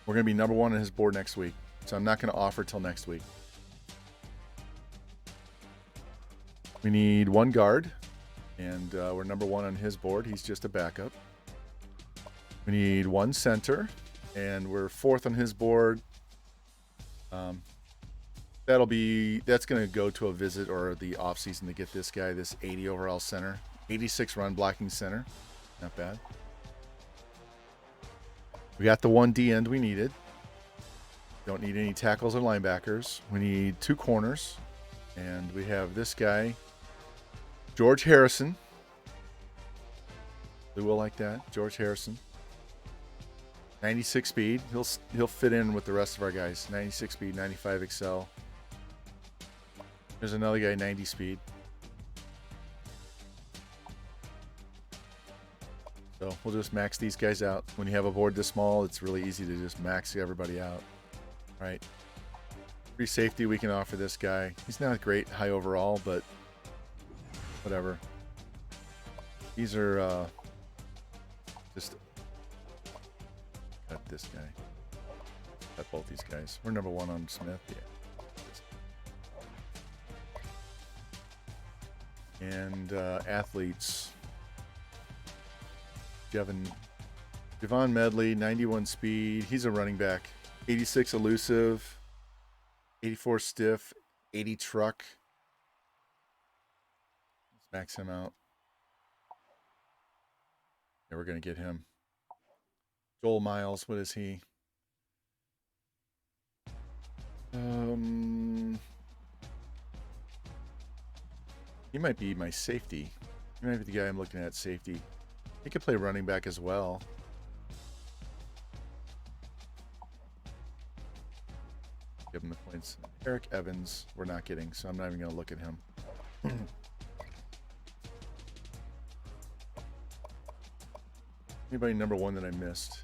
We're going to be number one on his board next week, so I'm not going to offer till next week. We need one guard, and we're number one on his board. He's just a backup. We need one center, and we're fourth on his board. That's going to go to a visit or the offseason to get this guy, this 80 overall center, 86 run blocking center. Not bad. We got the 1 D end we needed. Don't need any tackles or linebackers. We need 2 corners. And we have this guy, George Harrison. We will like that. George Harrison. 96 speed. He'll fit in with the rest of our guys. 96 speed, 95 excel. There's another guy, 90 speed. So we'll just max these guys out. When you have a board this small, it's really easy to just max everybody out. All right. Free safety we can offer this guy. He's not great high overall, but whatever. These are just cut this guy. Cut both these guys. We're number 1 on Smith. Yeah. And athletes. Javon Medley, 91 speed. He's a running back. 86 elusive. 84 stiff. 80 truck. Let's max him out. Yeah, we're going to get him. Joel Miles, what is he? He might be my safety. He might be the guy I'm looking at, safety. He could play running back as well. Give him the points. Eric Evans, we're not getting, so I'm not even going to look at him. Anybody number 1 that I missed?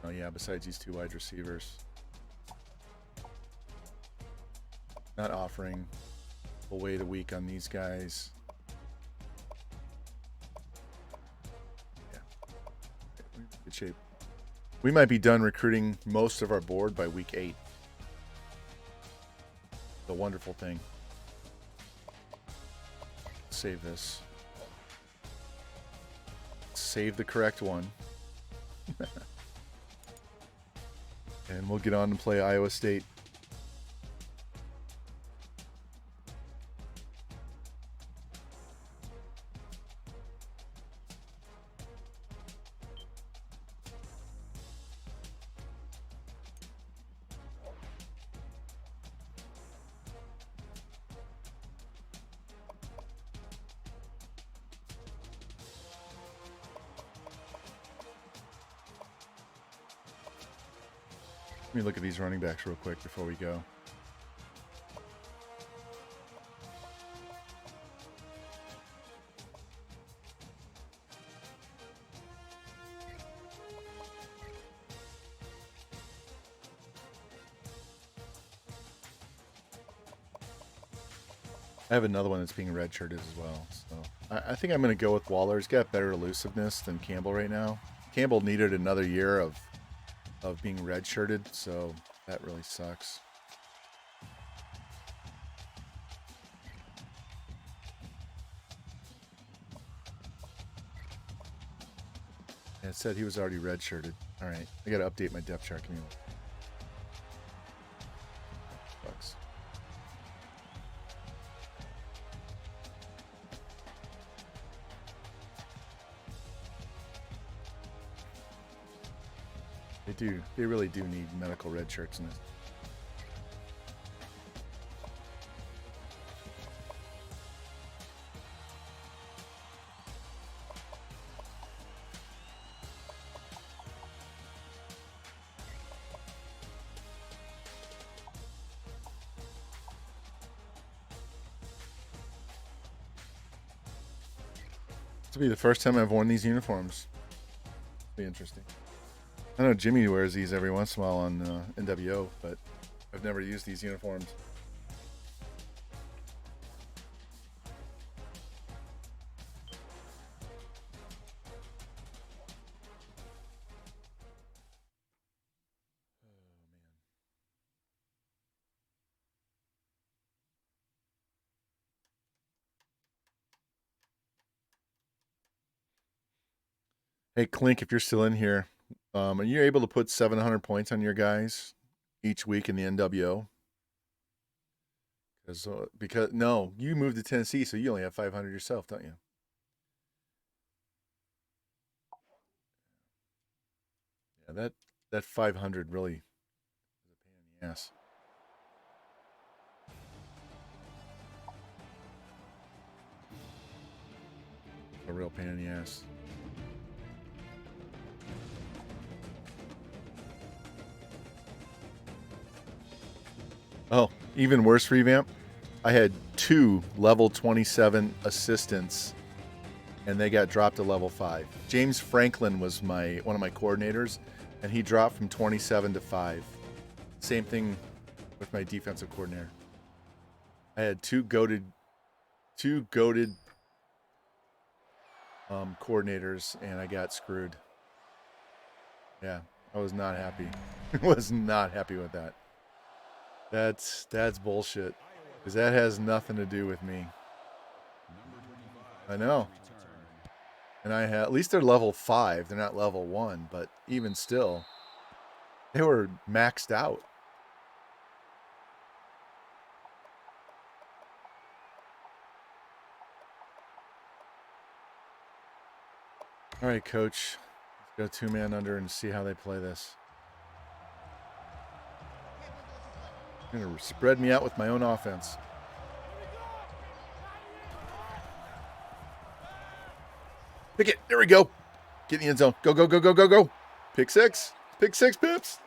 Oh yeah, besides these 2 wide receivers. Not offering. We'll wait a week on these guys. Yeah. Good shape. We might be done recruiting most of our board by week 8. The wonderful thing. Save this. Save the correct one. And we'll get on and play Iowa State. Let me look at these running backs real quick before we go. I have another one that's being redshirted as well. So I think I'm going to go with Waller. He's got better elusiveness than Campbell right now. Campbell needed another year of being redshirted, so that really sucks. Yeah, it said he was already redshirted. All right, I got to update my depth chart. Give me one. Bucks. They really do need medical red shirts in this. This will be the first time I've worn these uniforms. It'll be interesting. I know Jimmy wears these every once in a while on NWO, but I've never used these uniforms. Hey, Clink, if you're still in here, are you able to put 700 points on your guys each week in the NWO? Because no, you moved to Tennessee, so you only have 500 yourself, don't you? Yeah, Yeah, that 500 really is a pain in the ass. A real pain in the ass. Oh, even worse, Revamp. I had 2 level 27 assistants, and they got dropped to level 5. James Franklin was one of my coordinators, and he dropped from 27 to 5. Same thing with my defensive coordinator. I had two goated coordinators, and I got screwed. Yeah, I was not happy. Was not happy with that. That's bullshit, because that has nothing to do with me. I know. And at least they're level 5. They're not level 1, but even still, they were maxed out. All right, coach. Let's go 2-man under and see how they play this. You're going to spread me out with my own offense. Pick it. There we go. Get in the end zone. Go, go, go, go, go, go. Pick 6. Pick 6, Pips.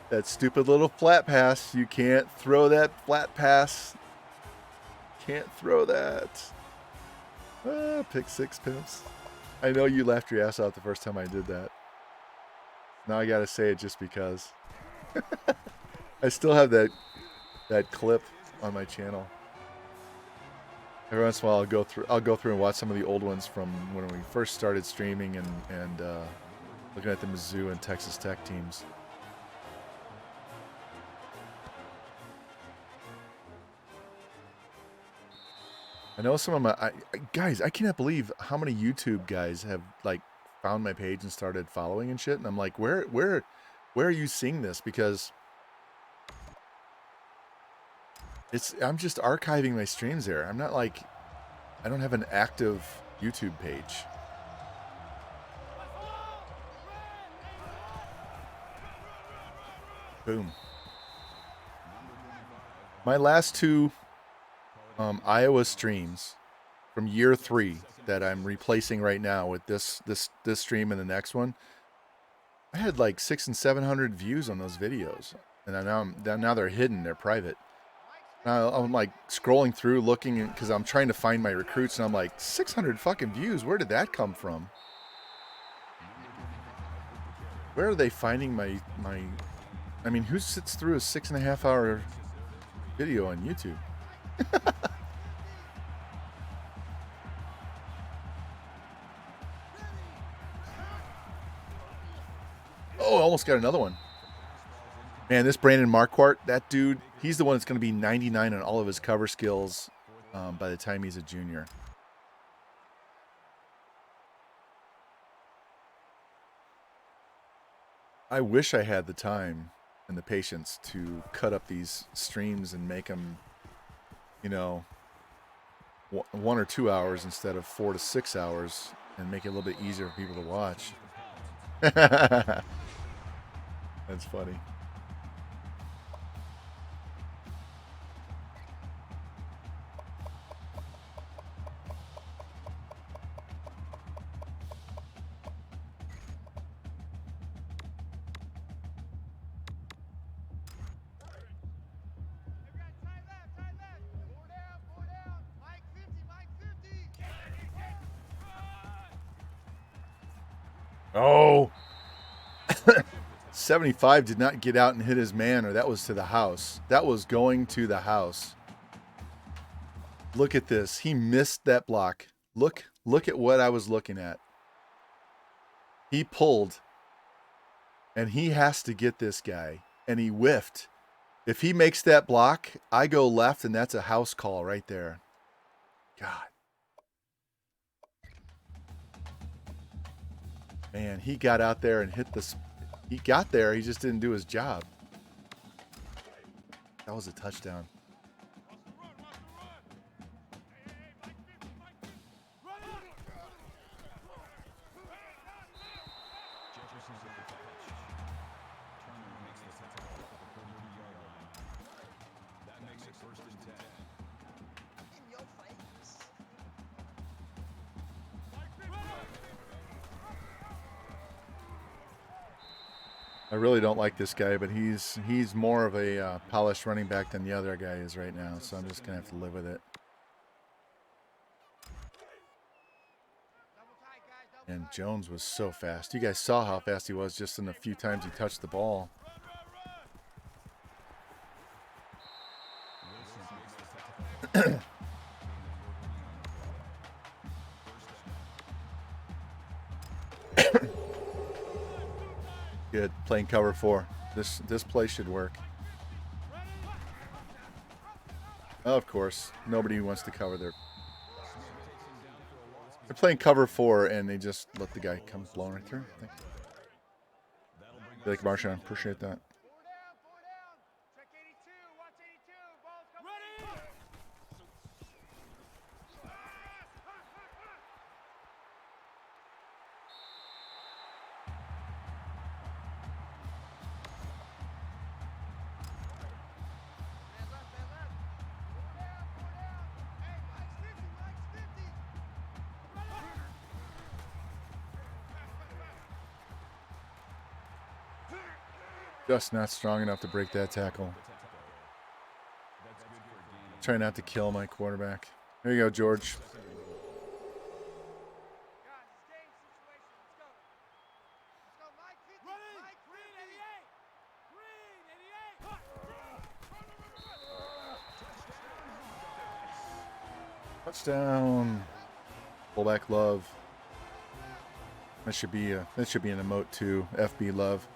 That stupid little flat pass. You can't throw that flat pass. Can't throw that. Pick 6, Pimps. I know you laughed your ass out the first time I did that. Now I gotta say it just because. I still have that clip on my channel. Every once in a while I'll go through and watch some of the old ones from when we first started streaming and looking at the Mizzou and Texas Tech teams. I know some of my guys. I cannot believe how many YouTube guys have like found my page and started following and shit. And I'm like, where are you seeing this? Because I'm just archiving my streams there. I'm not like, I don't have an active YouTube page. Boom. My last 2 Iowa streams from year 3 that I'm replacing right now with this stream and the next one, I had like 600 and 700 views on those videos, and now they're hidden, they're private. Now I'm like scrolling through looking because I'm trying to find my recruits, and I'm like 600 fucking views. Where did that come from? Where are they finding my? I mean, who sits through a 6.5 hour video on YouTube? Oh, I almost got another one. Man, this Brandon Marquardt, that dude, he's the one that's going to be 99 on all of his cover skills by the time he's a junior. I wish I had the time and the patience to cut up these streams and make them, 1 or 2 hours instead of 4 to 6 hours, and make it a little bit easier for people to watch. That's funny. Oh, 75 did not get out and hit his man, or that was to the house. That was going to the house. Look at this. He missed that block. Look at what I was looking at. He pulled, and he has to get this guy, and he whiffed. If he makes that block, I go left, and that's a house call right there. God. Man, he got out there and hit this. He got there. He just didn't do his job. That was a touchdown. I really don't like this guy, but he's more of a polished running back than the other guy is right now, so I'm just going to have to live with it. And Jones was so fast. You guys saw how fast he was just in the few times he touched the ball. Good. Playing cover 4. This play should work. Of course. Nobody wants to cover their... They're playing cover 4 and they just let the guy come blowing right through. Like Marshawn, appreciate that. Check 82, watch 82, ball's coming. Ready! Just not strong enough to break that tackle. Try not to kill my quarterback. Here you go, George. Touchdown. Fullback love. That should be an emote too. FB love.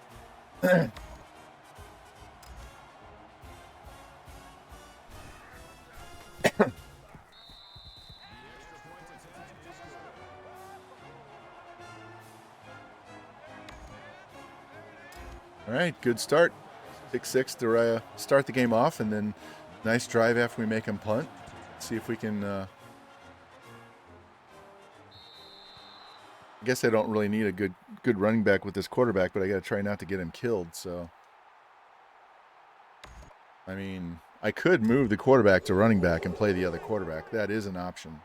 All right, good start. 6-6 to start the game off, and then nice drive after we make him punt. See if we can. I guess I don't really need a good running back with this quarterback, but I got to try not to get him killed. So, I mean, I could move the quarterback to running back and play the other quarterback. That is an option.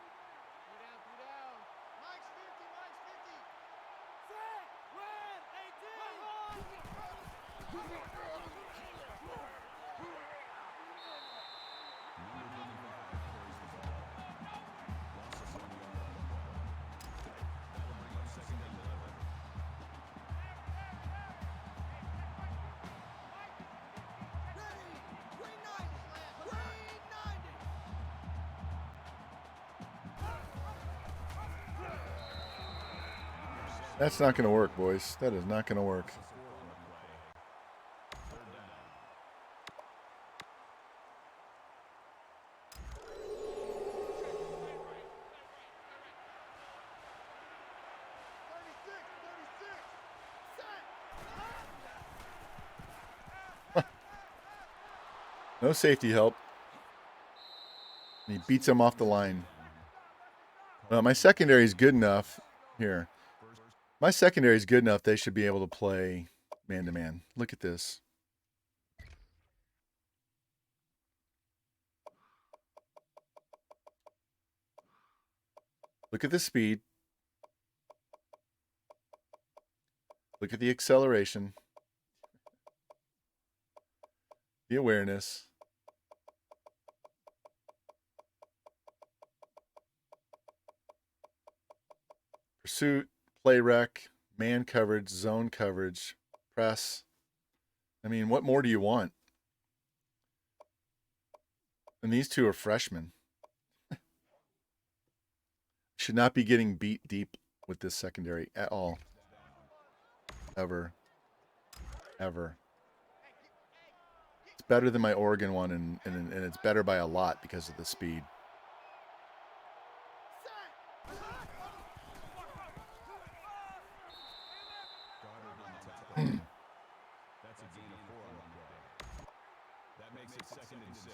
That's not going to work, boys. That is not going to work. No safety help. And he beats him off the line. Well, my secondary is good enough here. My secondary is good enough. They should be able to play man-to-man. Look at this. Look at the speed. Look at the acceleration. The awareness. Pursuit. Play rec, man coverage, zone coverage, press. I mean, what more do you want? And these two are freshmen. Should not be getting beat deep with this secondary at all. Ever. Ever. It's better than my Oregon one, and it's better by a lot because of the speed. That's a gain of 4 on the play. That makes it 2nd and 6.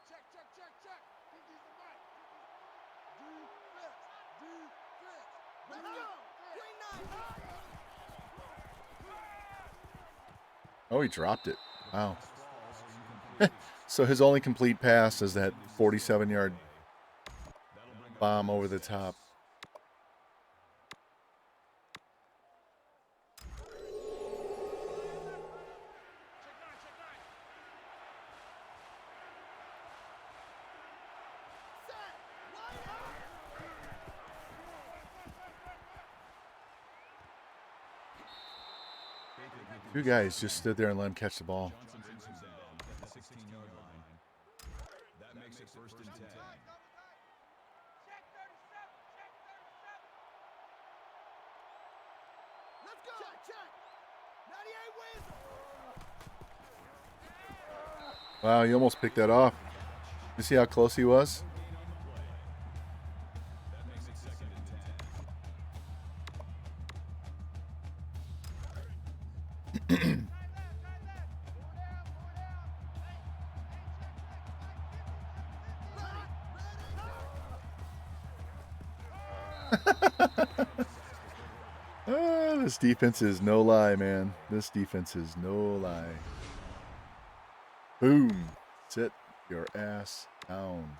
Check. Pinky's the right. Defense. Let's go. Green 9. Oh, he dropped it. Wow. So his only complete pass is that 47-yard bomb over the top. Two guys just stood there and let him catch the ball. Johnson brings him down at the 16-yard line. That makes it first and 10. Check 37. Check 37. Let's go. Check. 98 wins. Wow, he almost picked that off. You see how close he was? That makes it second and 10. This defense is no lie, man. This defense is no lie. Boom. Sit your ass down.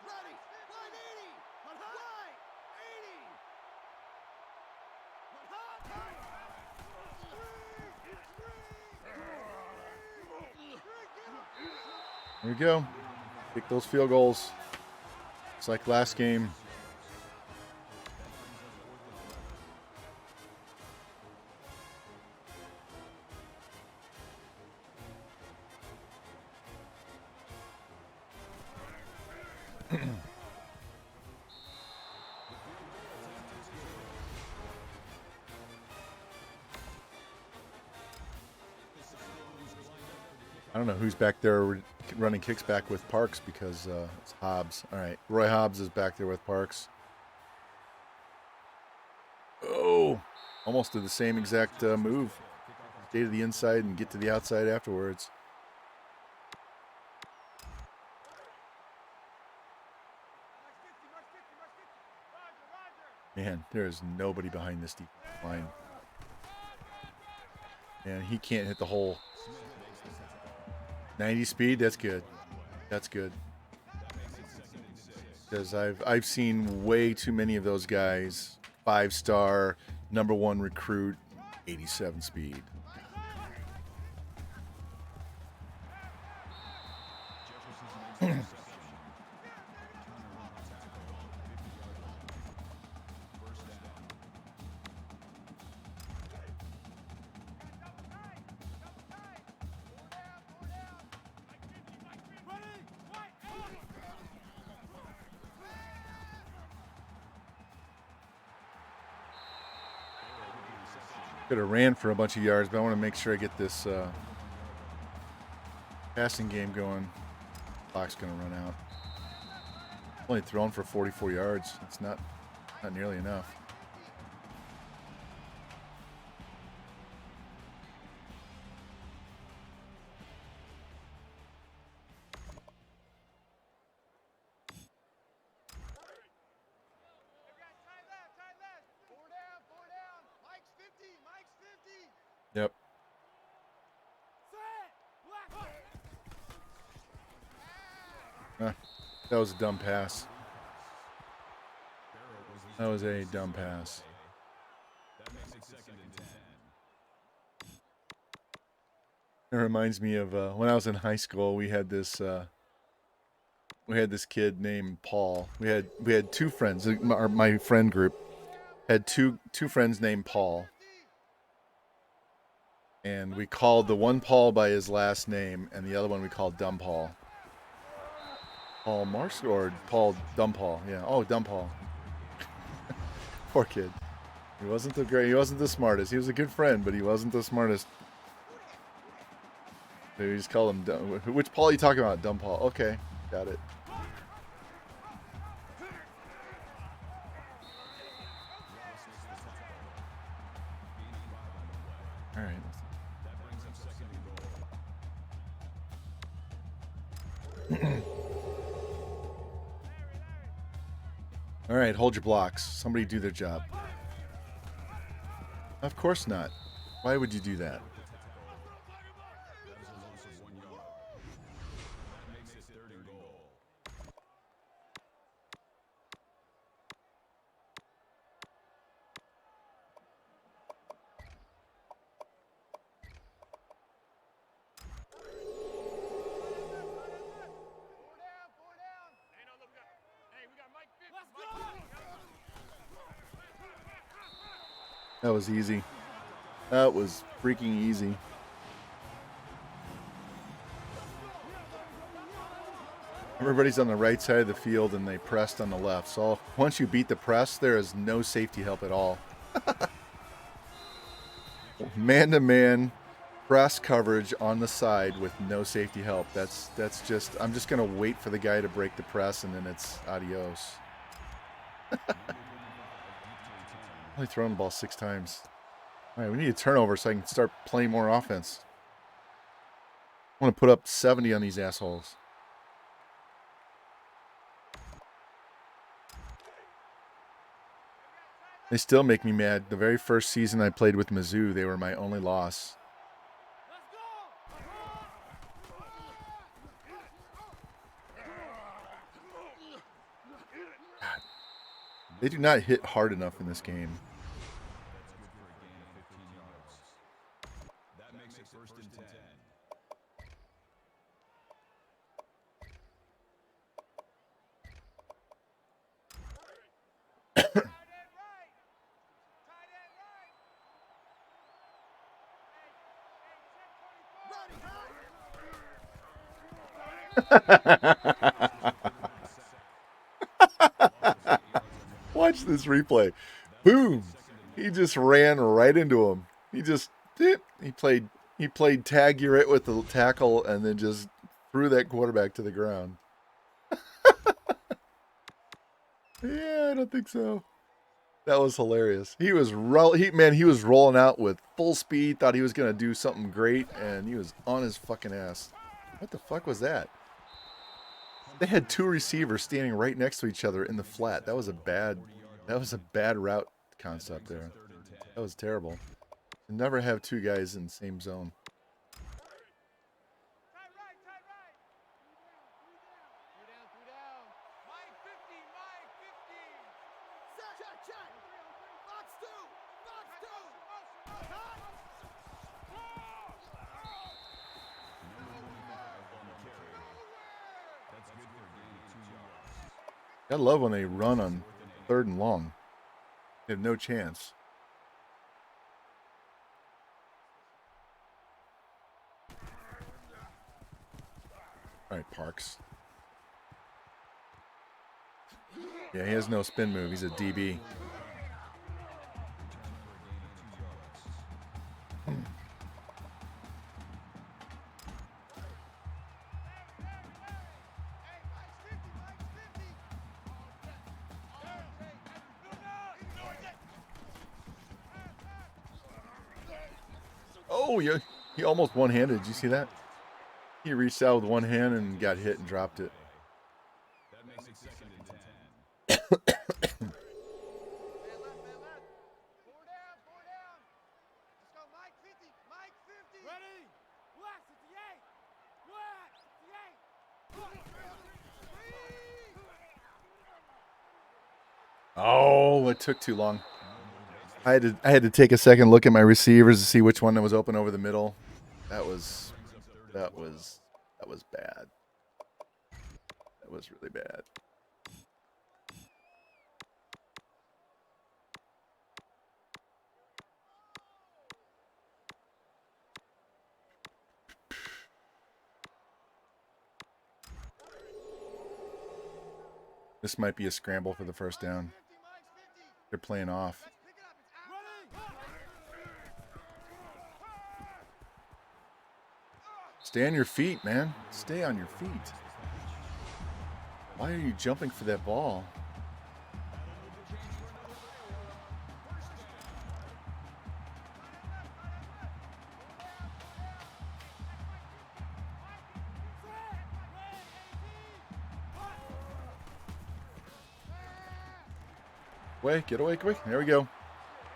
Ready. Line 80. On high. 80. There we go. Kick those field goals. It's like last game. I don't know who's back there running kicks back with Parks because it's Hobbs. All right, Roy Hobbs is back there with Parks. Oh, almost did the same exact move. Stay to the inside and get to the outside afterwards. Man, there is nobody behind this defensive line. And he can't hit the hole. 90 speed, that's good. That's good. Because I've seen way too many of those guys. 5-star, #1 recruit, 87 speed. Could have ran for a bunch of yards, but I want to make sure I get this passing game going. Clock's going to run out. Only thrown for 44 yards. It's not nearly enough. Yep. That was a dumb pass. That was a dumb pass. That makes it second and 10. It reminds me of when I was in high school. We had this kid named Paul. We had two friends. My friend group had two friends named Paul. And we called the one Paul by his last name, and the other one we called Dumb Paul. Paul Marks or Paul Dumb Paul? Yeah. Oh, Dumb Paul. Poor kid. He wasn't the smartest. He was a good friend, but he wasn't the smartest. So we just called him Dumb. Which Paul are you talking about? Dumb Paul. Okay, got it. All right. All right, hold your blocks. Somebody do their job. Of course not. Why would you do that? That makes it third and goal. That was easy. That was freaking easy. Everybody's on the right side of the field and they pressed on the left. So once you beat the press, there is no safety help at all. Man-to-man press coverage on the side with no safety help. That's just, I'm just going to wait for the guy to break the press and then it's adios. Only thrown the ball 6 times. All right, we need a turnover so I can start playing more offense. I want to put up 70 on these assholes. They still make me mad. The very first season I played with Mizzou, they were my only loss. God. They do not hit hard enough in this game. That makes it first and 10. Watch this replay. Boom. He just ran right into him. He just he played tag you right with the tackle and then just threw that quarterback to the ground. Yeah, I don't think so. That was hilarious. He was he was rolling out with full speed, thought he was gonna do something great, and he was on his fucking ass. What the fuck was that? They had 2 receivers standing right next to each other in the flat. That was a bad route concept there. That was terrible. You never have 2 guys in the same zone. I love when they run on 3rd and long. They have no chance. All right, Parks. Yeah, he has no spin move. He's a DB. Oh, yeah. He almost one-handed. Did you see that? He reached out with one hand and got hit and dropped it. That makes it second and 10. Oh, it took too long. I had to take a second look at my receivers to see which one that was open over the middle. That was bad. That was really bad. This might be a scramble for the first down. They're playing off. Stay on your feet, man. Stay on your feet. Why are you jumping for that ball? Wait, get away quick. There we go.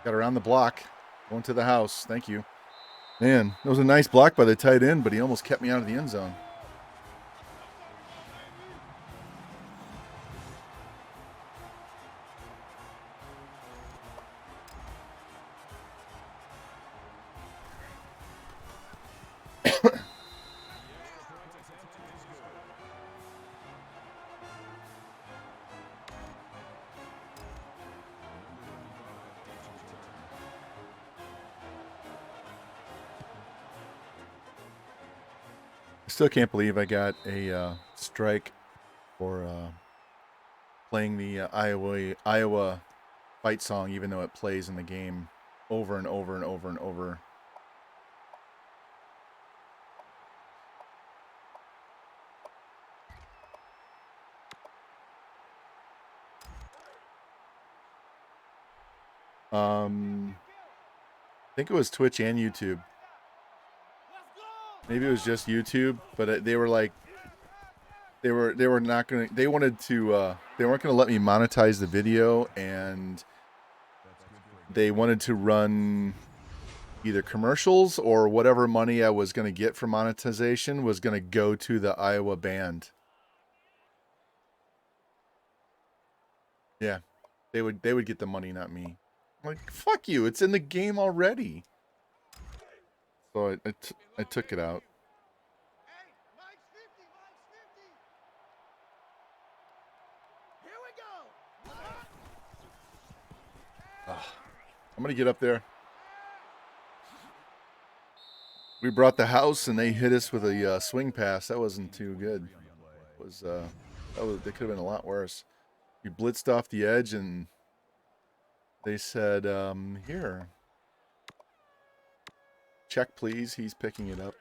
Got around the block. Going to the house. Thank you. Man, that was a nice block by the tight end, but he almost kept me out of the end zone. I still can't believe I got a strike for playing the Iowa fight song, even though it plays in the game over and over and over and over. I think it was Twitch and YouTube. Maybe it was just YouTube, but they were like, they were not gonna. They wanted to. They weren't gonna let me monetize the video, and they wanted to run either commercials or whatever money I was gonna get from monetization was gonna go to the Iowa band. Yeah, they would get the money, not me. I'm like, fuck you! It's in the game already. So I took it out. Hey, Mike's 50, Mike's 50. Here we go. I'm gonna get up there. We brought the house and they hit us with a swing pass. That wasn't too good. It was they could have been a lot worse. We blitzed off the edge and they said, here. Check please, he's picking it up.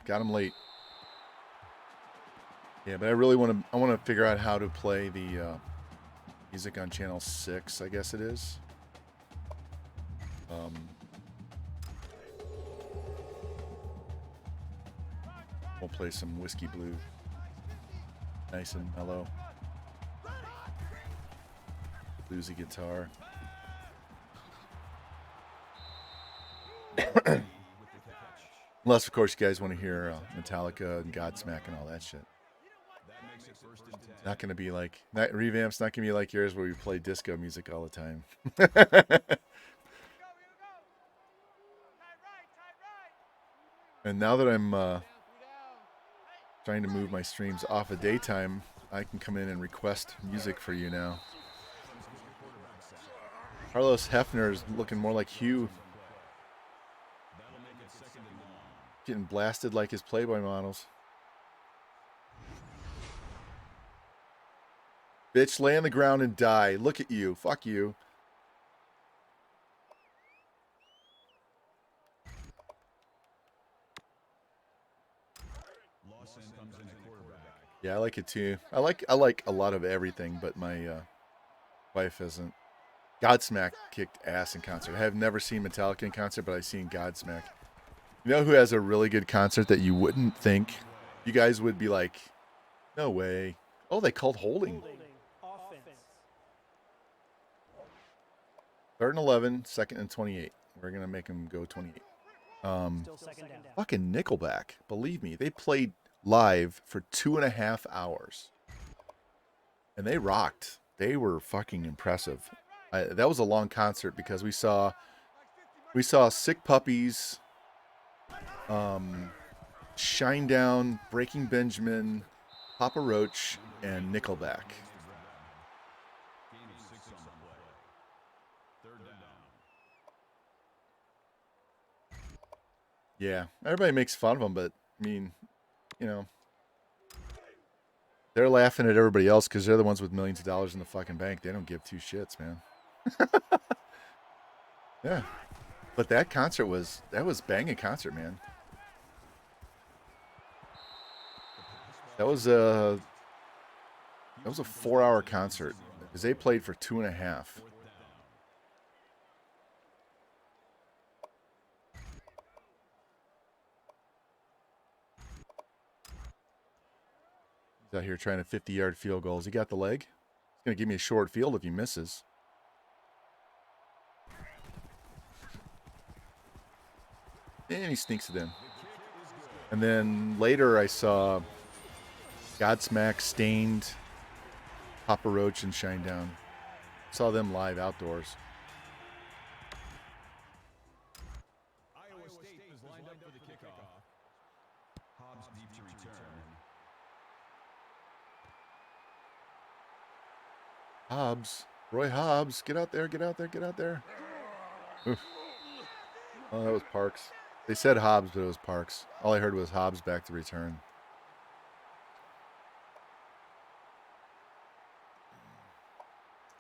Got him late. Yeah, but I really want to figure out how to play the music on channel 6, I guess it is. We'll play some Whiskey Blue. Nice and mellow. Bluesy guitar. Unless, of course, you guys want to hear Metallica and Godsmack and all that shit. Not going to be like... Revamped's not going to be like yours where we play disco music all the time. And now that I'm trying to move my streams off of daytime, I can come in and request music for you now. Carlos Hefner is looking more like Hugh. Getting blasted like his Playboy models. Bitch, lay on the ground and die. Look at you. Fuck you. Yeah, I like it too. I like a lot of everything, but my wife isn't. Godsmack kicked ass in concert. I have never seen Metallica in concert, but I've seen Godsmack. You know who has a really good concert that you wouldn't think? You guys would be like, no way. Oh, they called holding. Third and 11, second and 28. We're going to make them go 28. Fucking Nickelback. Believe me, they played live for 2.5 hours. And they rocked. They were fucking impressive. That was a long concert because we saw Sick Puppies, Shinedown, Breaking Benjamin, Papa Roach, and Nickelback. Yeah, everybody makes fun of them, but I mean, you know, they're laughing at everybody else because they're the ones with millions of dollars in the fucking bank. They don't give two shits, man. Yeah, but that concert was banging concert, man. That was a 4-hour concert because they played for 2.5. He's out here trying a 50-yard field goal. Has he got the leg? He's gonna give me a short field if he misses. And he sneaks it in. And then later I saw Godsmack, Stained, Papa Roach, and Shinedown. Saw them live outdoors. Iowa State is lined up for the kickoff. Hobbs deep to return. Hobbs. Roy Hobbs. Get out there. Get out there. Get out there. Oof. Oh, that was Parks. They said Hobbs, but it was Parks. All I heard was Hobbs back to return.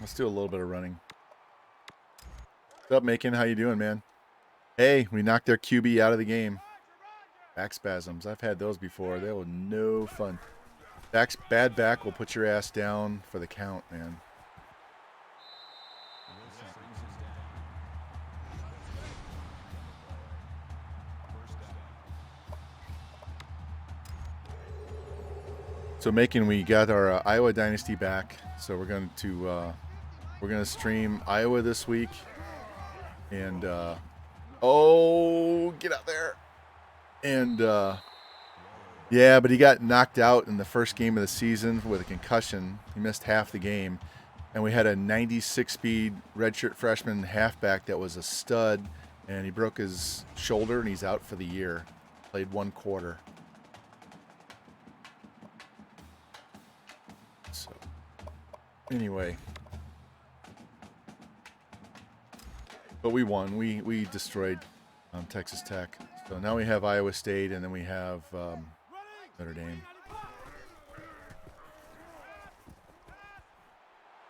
Let's do a little bit of running. What's up, Macon? How you doing, man? Hey, we knocked their QB out of the game. Back spasms. I've had those before. They were no fun. Bad back will put your ass down for the count, man. So, Macon, we got our Iowa Dynasty back. So we're going to stream Iowa this week, and oh, get out there. And yeah, but he got knocked out in the first game of the season with a concussion. He missed half the game, and we had a 96-speed redshirt freshman halfback that was a stud, and he broke his shoulder, and he's out for the year. Played one quarter. So, anyway. But we won. We destroyed Texas Tech. So now we have Iowa State, and then we have Notre Dame.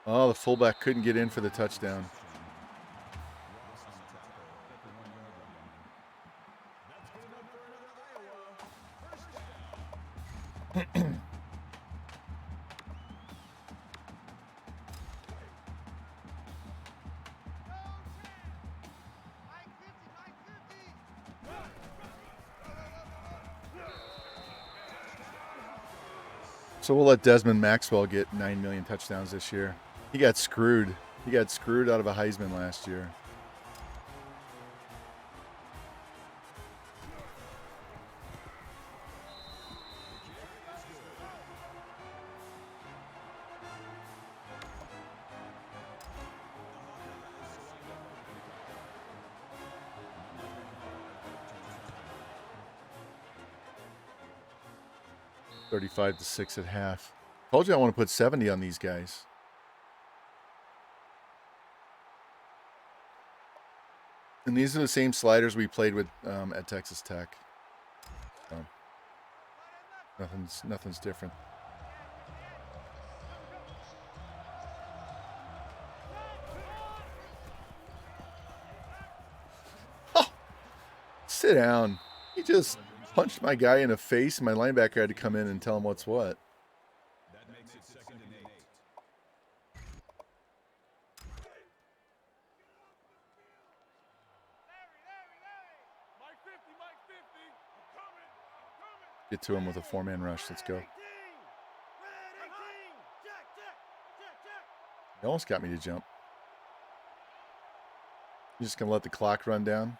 Oh, the fullback couldn't get in for the touchdown. So we'll let Desmond Maxwell get 9 million touchdowns this year. He got screwed. He got screwed out of a Heisman last year. $35-6 at half. Told you I want to put 70 on these guys. And these are the same sliders we played with at Texas Tech. So nothing's different. Oh, sit down. He just punched my guy in the face. My linebacker had to come in and tell him what's what. That makes it 2nd and 8. Mike 50, Mike 50. I'm coming. Get to him with a 4-man rush. Let's go. He almost got me to jump. You just gonna let the clock run down?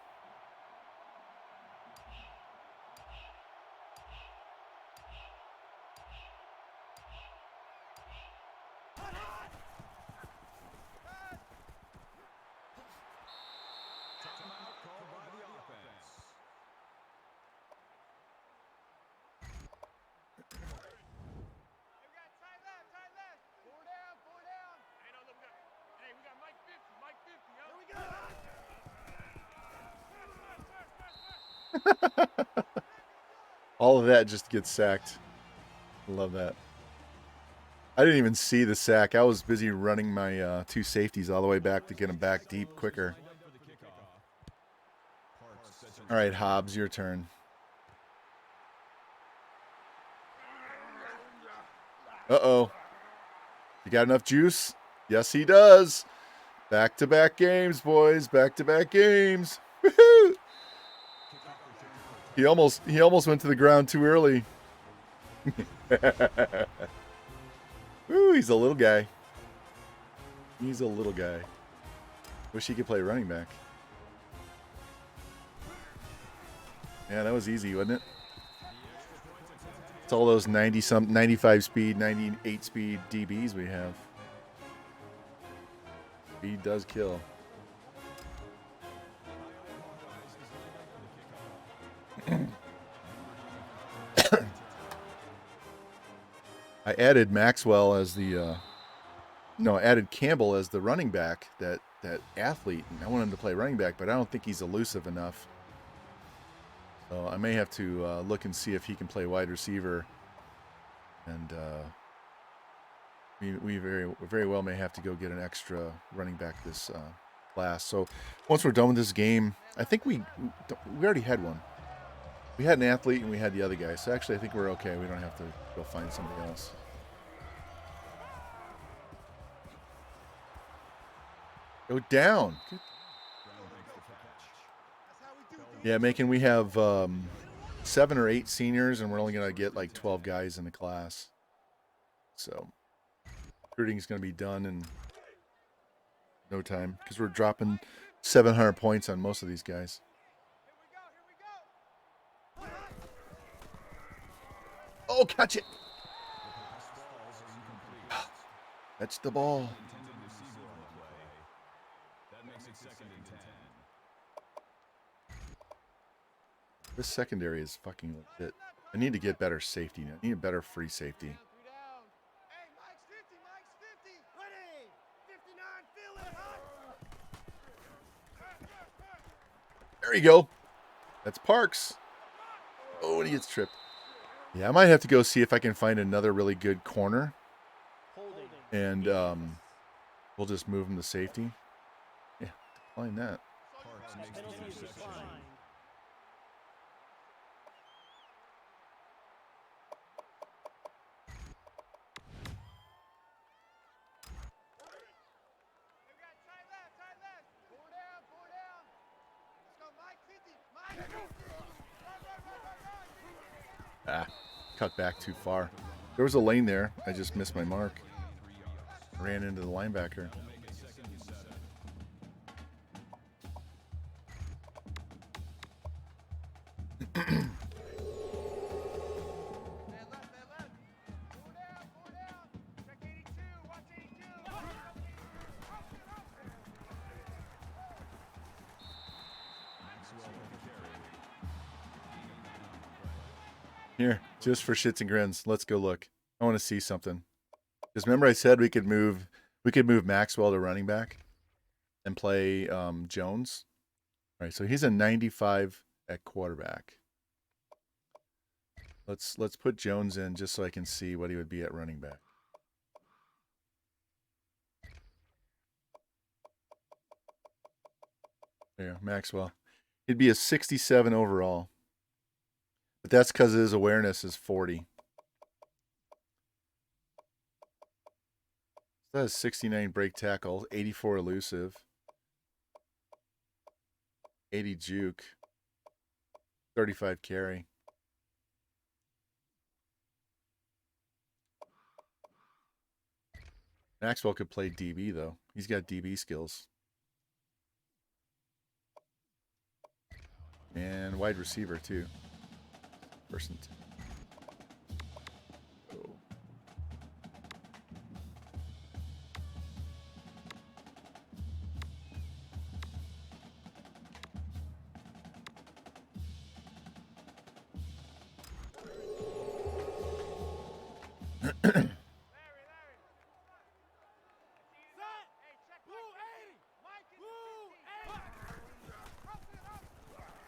All of that just gets sacked. Love that. I didn't even see the sack. I was busy running my 2 safeties all the way back to get them back deep quicker. All right, Hobbs, your turn. Uh-oh. You got enough juice? Yes, he does. Back-to-back games, boys. Back-to-back games. Woohoo! He almost went to the ground too early. Ooh, he's a little guy. He's a little guy. Wish he could play running back. Yeah, that was easy, wasn't it? It's all those 95 speed, 98 speed DBs we have. Speed does kill. I added Maxwell as the no, added Campbell as the running back, that athlete, and I want him to play running back, but I don't think he's elusive enough. So I may have to look and see if he can play wide receiver, and we very well may have to go get an extra running back this class. So once we're done with this game, I think we already had one. We had an athlete and we had the other guy. So actually, I think we're okay. We don't have to go find somebody else. Go down. Good. Yeah, Macon, we have 7 or 8 seniors, and we're only going to get like 12 guys in the class. So recruiting is going to be done in no time because we're dropping 700 points on most of these guys. Oh, catch it. Catch the ball. This secondary is fucking legit. I need to get better safety. I need a better free safety. Hey, Mike's 50, Mike's 50. Ready. 59, feel it, hot. There you go. That's Parks. Oh, and he gets tripped. Yeah, I might have to go see if I can find another really good corner. And we'll just move him to safety. Yeah, decline that. Ah, cut back too far. There was a lane there. I just missed my mark. Ran into the linebacker. Here, just for shits and grins, let's go look. I want to see something. Because remember I said we could move Maxwell to running back and play Jones. All right, so he's a 95 at quarterback. Let's put Jones in just so I can see what he would be at running back. There, Maxwell. He'd be a 67 overall. But that's because his awareness is 40. That is 69 break tackle, 84 elusive, 80 juke, 35 carry. Maxwell could play DB, though. He's got DB skills. And wide receiver, too. Person 2.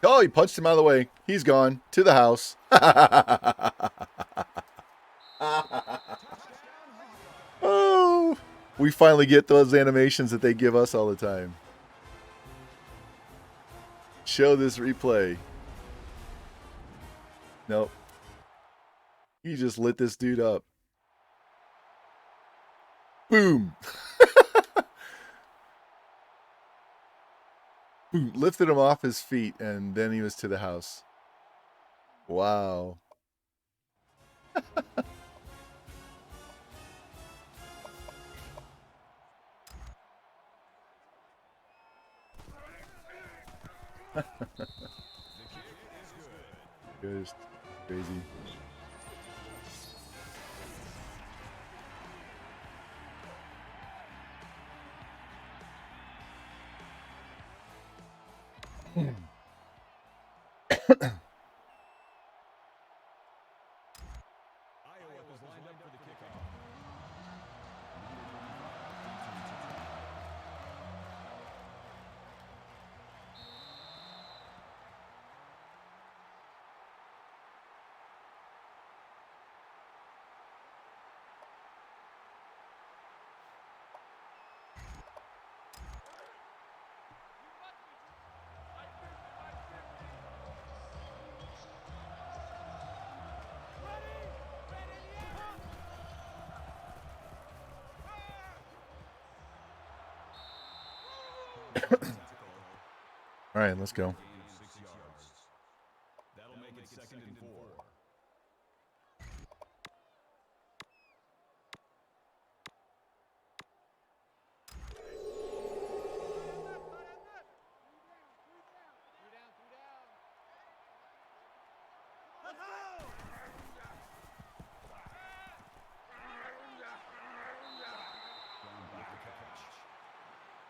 Oh, he punched him out of the way. He's gone to the house. Oh, we finally get those animations that they give us all the time. Show this replay. Nope. He just lit this dude up. Boom. Boom. Lifted him off his feet, and then he was to the house. Wow. Just crazy. All right, let's go. Gain of 6 yards. That'll make it 2nd and 4. Let's go! Brown back to catch.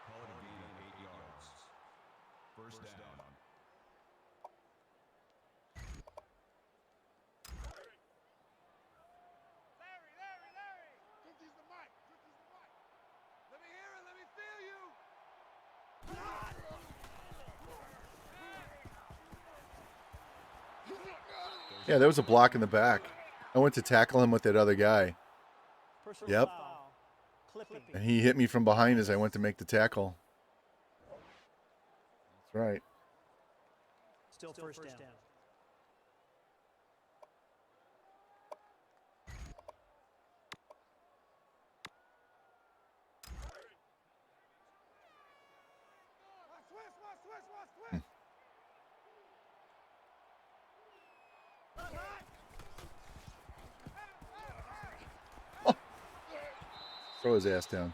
Call it a gain of 8 yards. First down. Larry! 50's the mic. 50's the mic. Let me hear it. Let me feel you. Yeah, there was a block in the back. I went to tackle him with that other guy, Personal Yep. foul. Clipping. and he hit me from behind as I went to make the tackle. That's right. Still first down. Switch. Throw his ass down.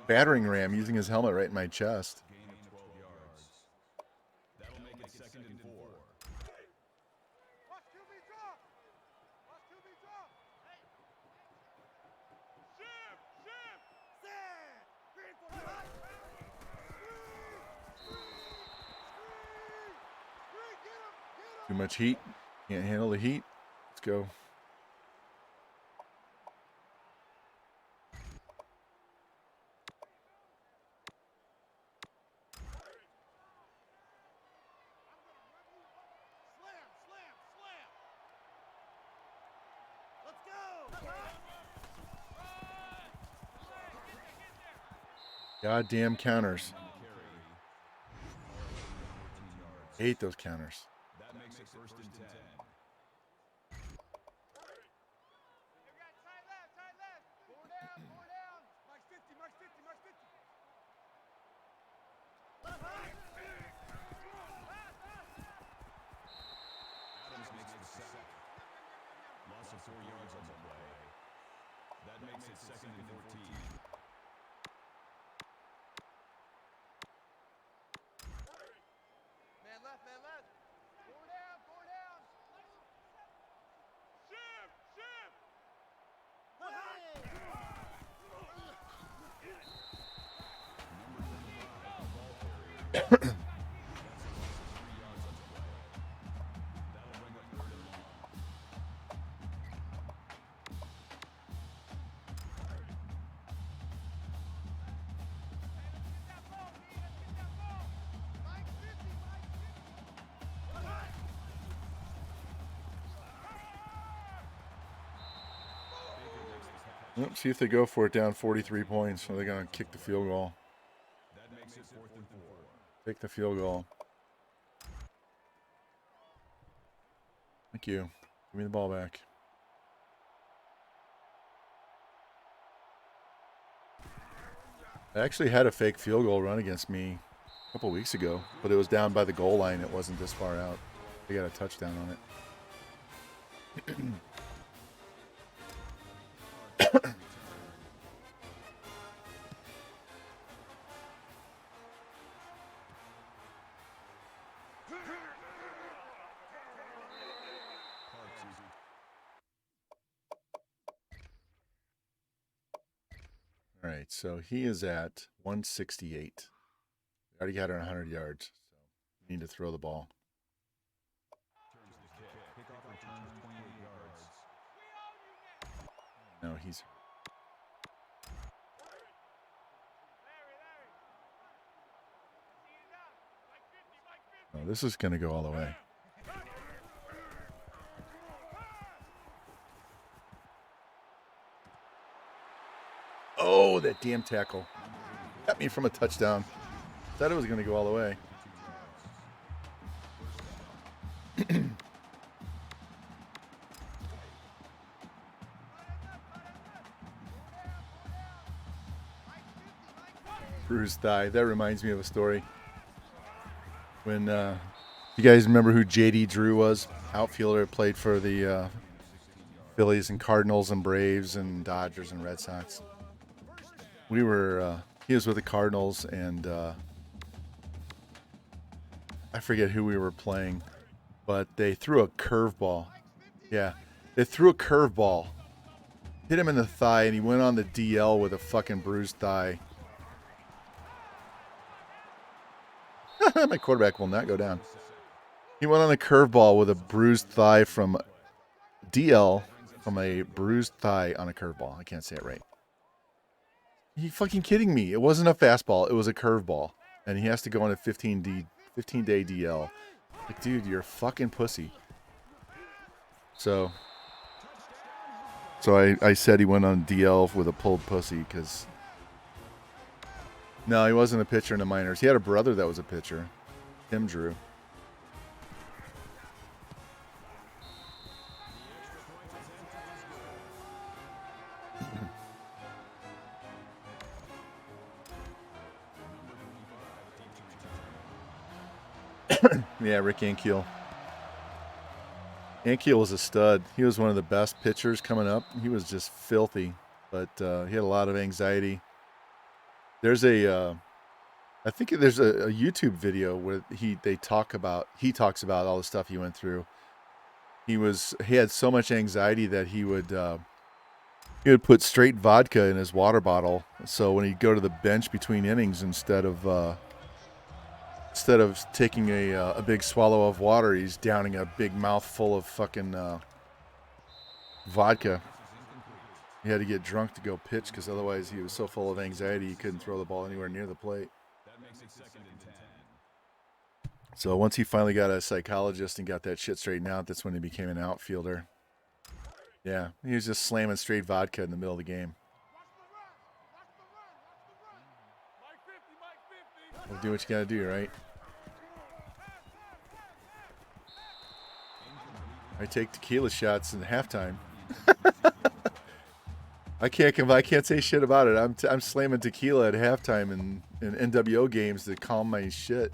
Battering ram using his helmet right in my chest. Gain of 12 yards. That'll make it 2nd and 4. Watch QB drop! Watch QB drop! Hey! Shim! Set. Green for the mic. Screen. Get him. Too much heat. Can't handle the heat. Let's go. Slam. Let's go. Goddamn counters. Carry. Hate those counters. That makes it 1st and 10. You got tight left! Four down! Mike's 50. Adams makes the sack. Loss of 4 yards on the play. That makes it 2nd and 14. Man left. Four down! Shim! That'll bring up 3rd and long. Get that ball, D! Let's get that ball! Mike's 50. Yep, see if they go for it down 43 points. Or they're going to kick the field goal. That makes it 4th and 4. Take the field goal. Thank you. Give me the ball back. I actually had a fake field goal run against me a couple weeks ago, but it was down by the goal line. It wasn't this far out. They got a touchdown on it. All right, so he is at 168. We already got her 100 yards, so we need to throw the ball. Turns the kick. Kickoff returns 28 yards. No, he's no. This is going to go all the way. Oh, that damn tackle got me from a touchdown. Thought it was going to go all the way. Bruised thigh. That reminds me of a story. When you guys remember who J.D. Drew was? Outfielder, played for the Phillies and Cardinals and Braves and Dodgers and Red Sox. He was with the Cardinals, and I forget who we were playing, but they threw a curveball. Yeah, they threw a curveball, hit him in the thigh, and he went on the DL with a fucking bruised thigh. My quarterback will not go down. He went on a curveball with a bruised thigh from DL, from a bruised thigh on a curveball. I can't say it right. Are you fucking kidding me? It wasn't a fastball. It was a curveball. And he has to go on a 15-day DL. Like, dude, you're a fucking pussy. So I said he went on DL with a pulled pussy because... No, he wasn't a pitcher in the minors. He had a brother that was a pitcher. Tim Drew. Yeah, Rick Ankiel. Ankiel was a stud. He was one of the best pitchers coming up. He was just filthy, but he had a lot of anxiety. There's I think there's a YouTube video where he talks about all the stuff he went through. He had so much anxiety that he would put straight vodka in his water bottle. So when he'd go to the bench between innings, instead of taking a big swallow of water, he's downing a big mouthful of fucking vodka. He had to get drunk to go pitch because otherwise he was so full of anxiety he couldn't throw the ball anywhere near the plate. So once he finally got a psychologist and got that shit straightened out, that's when he became an outfielder. Yeah, he was just slamming straight vodka in the middle of the game. Well, do what you gotta do, right? I take tequila shots in halftime. I can't say shit about it. I'm slamming tequila at halftime in NWO games to calm my shit.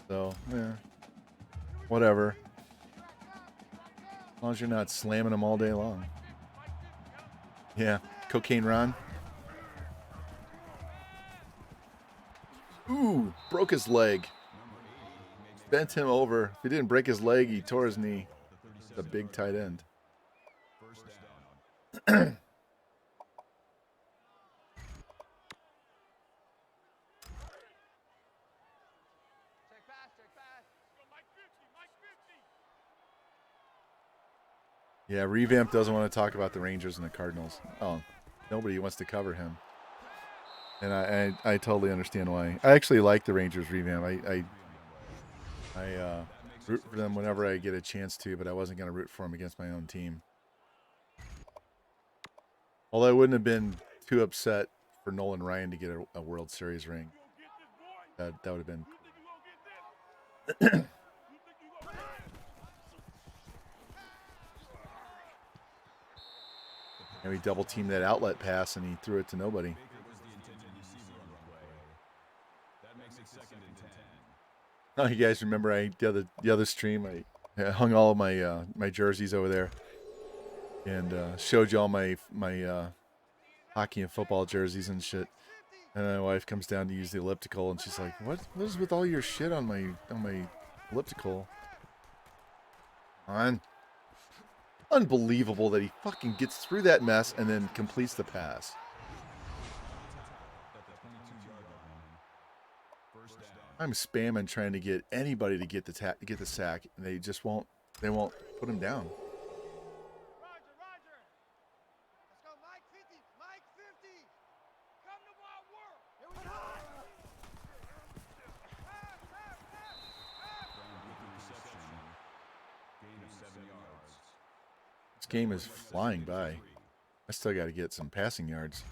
So, yeah, whatever. As long as you're not slamming them all day long. Yeah, Cocaine Ron. Ooh, broke his leg. Bent him over. If he didn't break his leg, he tore his knee. The big tight end. Yeah, Revamped doesn't want to talk about the Rangers and the Cardinals. Oh, nobody wants to cover him. And I totally understand why. I actually like the Rangers Revamp. I root for them whenever I get a chance to, but I wasn't going to root for them against my own team. Although I wouldn't have been too upset for Nolan Ryan to get a World Series ring. That would have been... And we double teamed that outlet pass, and he threw it to nobody. Oh, you guys remember the other stream? I hung all of my my jerseys over there, and showed you all my hockey and football jerseys and shit. And my wife comes down to use the elliptical, and she's like, "What is with all your shit on my elliptical?" Unbelievable that he fucking gets through that mess and then completes the pass. I'm spamming trying to get anybody to get the sack, and they just won't. They won't put him down. Roger, Roger. Let's go, Mike 50. Mike 50. Come to my world. Here we go. This game is flying by. I still got to get some passing yards.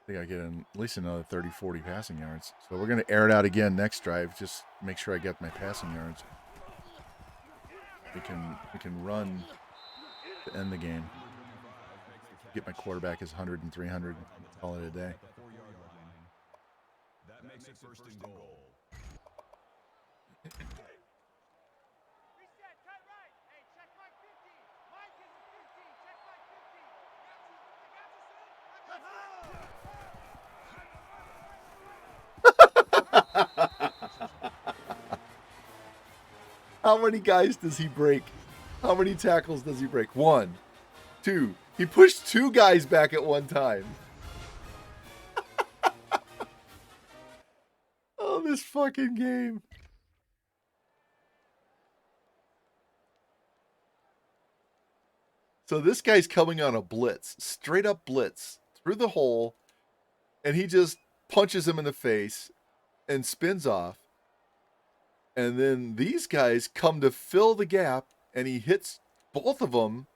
I think I get at least another 30, 40 passing yards. So we're going to air it out again next drive. Just make sure I get my passing yards. We can run to end the game. Get my quarterback his 100 and 300 and call it a day. At the 4-yard line. That makes it first and goal. Reset, cut right. Hey, check Mike 50. Mike is a 50. Check Mike 50. How many guys does he break? How many tackles does he break? 1, 2. He pushed 2 guys back at one time. Oh, this fucking game. So this guy's coming on a blitz, straight up blitz, through the hole, and he just punches him in the face and spins off. And then these guys come to fill the gap, and he hits both of them.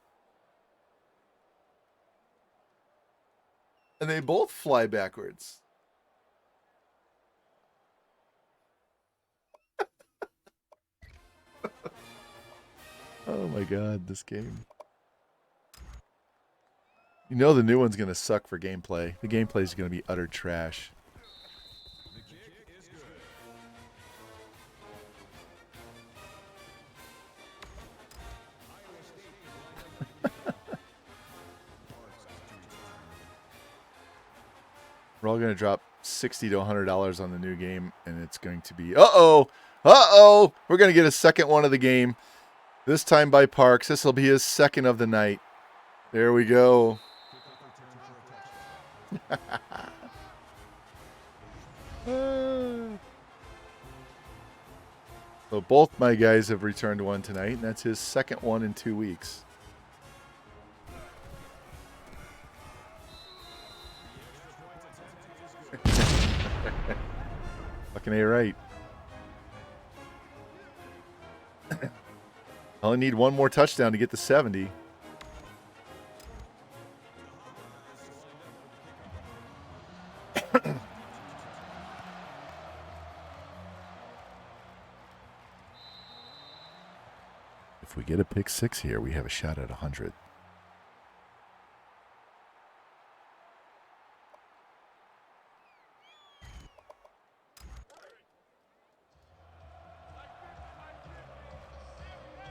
And they both fly backwards. Oh my God, this game. You know the new one's going to suck for gameplay. The gameplay is going to be utter trash. The kick is good. We're all going to drop $60 to $100 on the new game, and it's going to be, uh-oh, we're going to get a second one of the game. This time by Parks. This will be his second of the night. There we go. So both my guys have returned one tonight, and that's his second one in 2 weeks. Fucking A right. I only need one more touchdown to get to 70. If we get a pick 6 here, we have a shot at 100.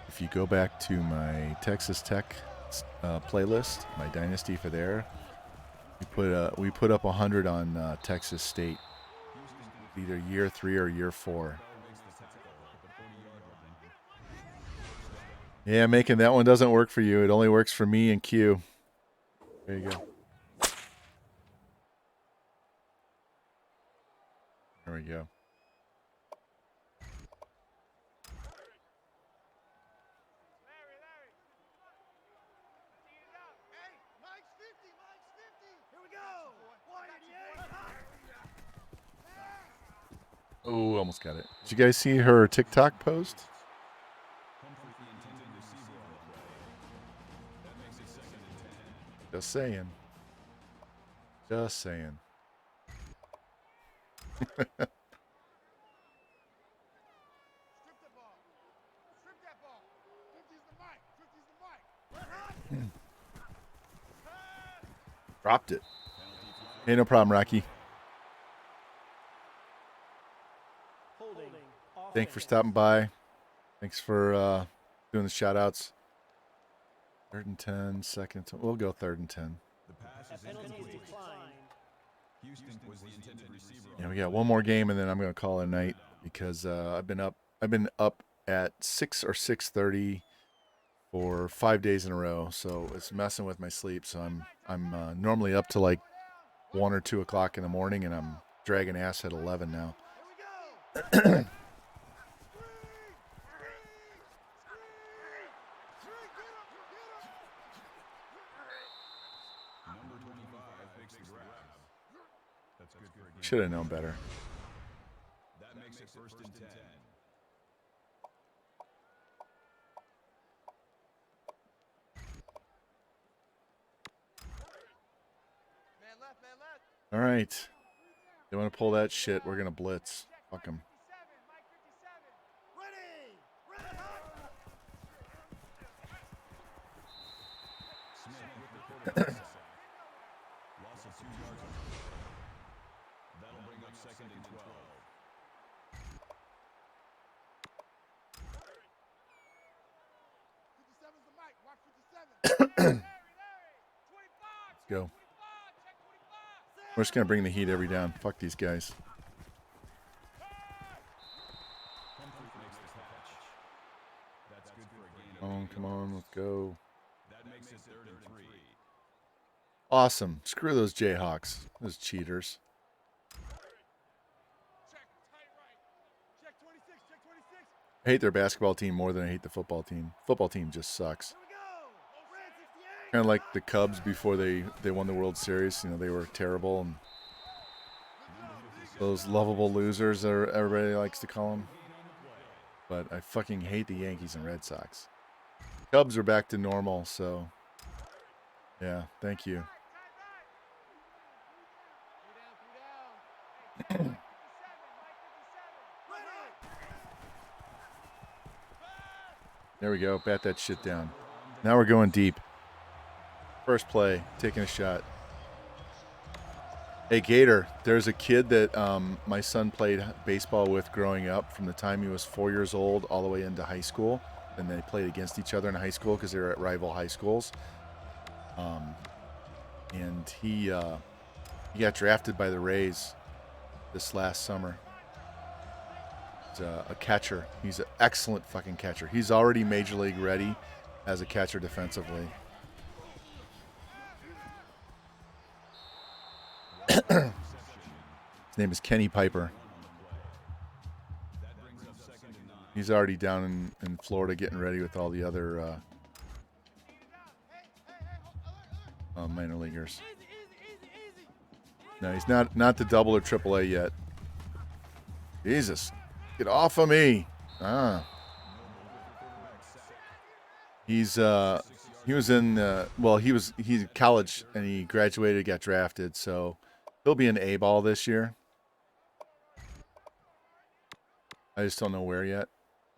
If you go back to my Texas Tech playlist, my Dynasty for there, we put up 100 on Texas State, either year 3 or year 4. Yeah, making that one doesn't work for you. It only works for me and Q. There you go. There we go. Larry. Tee it up. Hey, Mike's 50. Here we go. 188. Oh, almost got it. Did you guys see her TikTok post? Just saying. Just saying. Strip the ball. Strip that ball. 50's the mic. Dropped it. Hey, no problem, Rocky. Thanks for stopping by. Thanks for doing the shout-outs. 3rd and 10, second. We'll go 3rd and 10. The pass is incomplete. Houston was the intended receiver. Yeah, we got one more game, and then I'm going to call it a night because I've been up at 6 or 6:30 for 5 days in a row, so it's messing with my sleep. So I'm normally up to like 1 or 2 o'clock in the morning, and I'm dragging ass at 11 now. Number 25 makes the grab. That's good for a game. Should have known better. That makes it 1st and 10. Man left. All right. They want to pull that shit. We're going to blitz. Fuck them. 57, Mike 57. Ready. Smith with the quarterback sack. Larry, 25. Go. 25. Check 25. We're just gonna bring the heat every down. Fuck these guys. Humphrey makes the catch. That's good for a gain of Come on, let's go. That makes it 3rd and 3. Awesome. Screw those Jayhawks. Those cheaters. Check tight right. Check 26. Check 26. I hate their basketball team more than I hate the football team. Football team just sucks. Here we go. Red 68. Kind of like the Cubs before they won the World Series. You know, they were terrible, and those lovable losers are everybody likes to call them. But I fucking hate the Yankees and Red Sox. Cubs are back to normal, so yeah, thank you. There we go. Bat that shit down. Now we're going deep. First play, taking a shot. Hey, Gator, there's a kid that my son played baseball with growing up from the time he was 4 years old all the way into high school. And they played against each other in high school because they were at rival high schools. And he got drafted by the Rays this last summer. He's a catcher. He's an excellent fucking catcher. He's already major league ready as a catcher defensively. His name is Kenny Piper. He's already down in Florida getting ready with all the other minor leaguers. No, he's not the double or triple A yet. Jesus, get off of me! He's in college and he graduated, got drafted, so he'll be an A-ball this year. I just don't know where yet.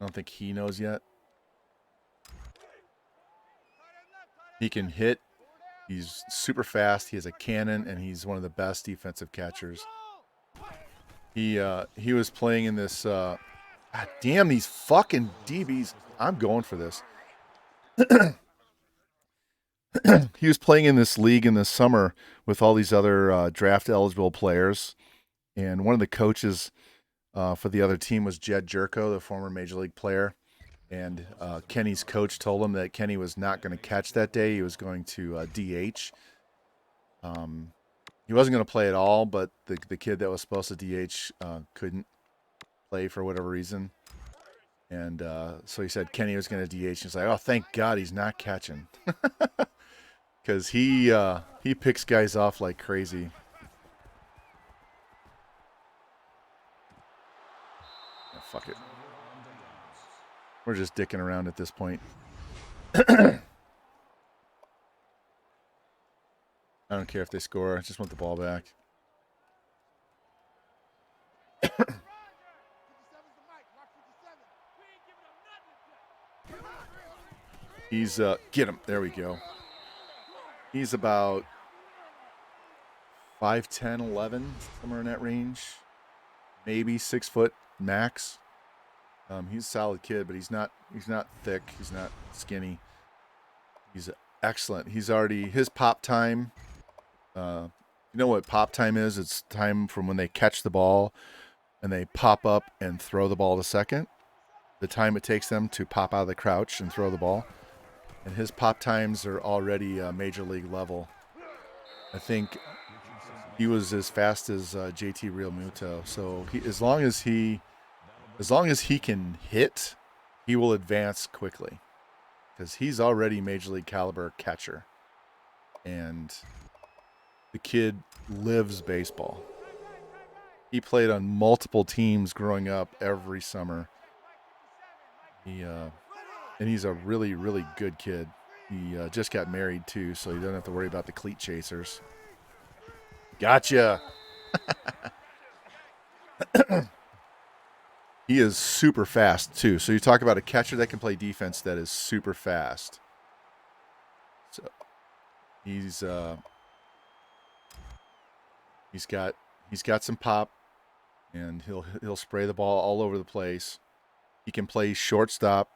I don't think he knows yet. He can hit. He's super fast. He has a cannon, and he's one of the best defensive catchers. He was playing in this. God damn these fucking DBs! I'm going for this. He was playing in this league in the summer with all these other draft eligible players, and one of the coaches for the other team was Jed Jerko, the former major league player. And Kenny's coach told him that Kenny was not going to catch that day. He was going to DH. He wasn't going to play at all, but the kid that was supposed to DH couldn't play for whatever reason. And so he said Kenny was going to DH. He's like, oh, thank God he's not catching. Because he picks guys off like crazy. Oh, fuck it. We're just dicking around at this point. I don't care if they score. I just want the ball back. He's, get him. There we go. He's about 5'10", 11, somewhere in that range. Maybe 6 foot max. He's a solid kid, but he's not thick. He's not skinny. He's excellent. He's already, his pop time, you know what pop time is? It's time from when they catch the ball and they pop up and throw the ball to second. The time it takes them to pop out of the crouch and throw the ball. And his pop times are already major league level. I think he was as fast as JT Realmuto. So as long as he can hit, he will advance quickly because he's already major league caliber catcher. And the kid lives baseball. He played on multiple teams growing up every summer. And he's a really, really good kid. He just got married too, so he doesn't have to worry about the cleat chasers. Gotcha. He is super fast too. So you talk about a catcher that can play defense that is super fast. So he's got some pop, and he'll spray the ball all over the place. He can play shortstop.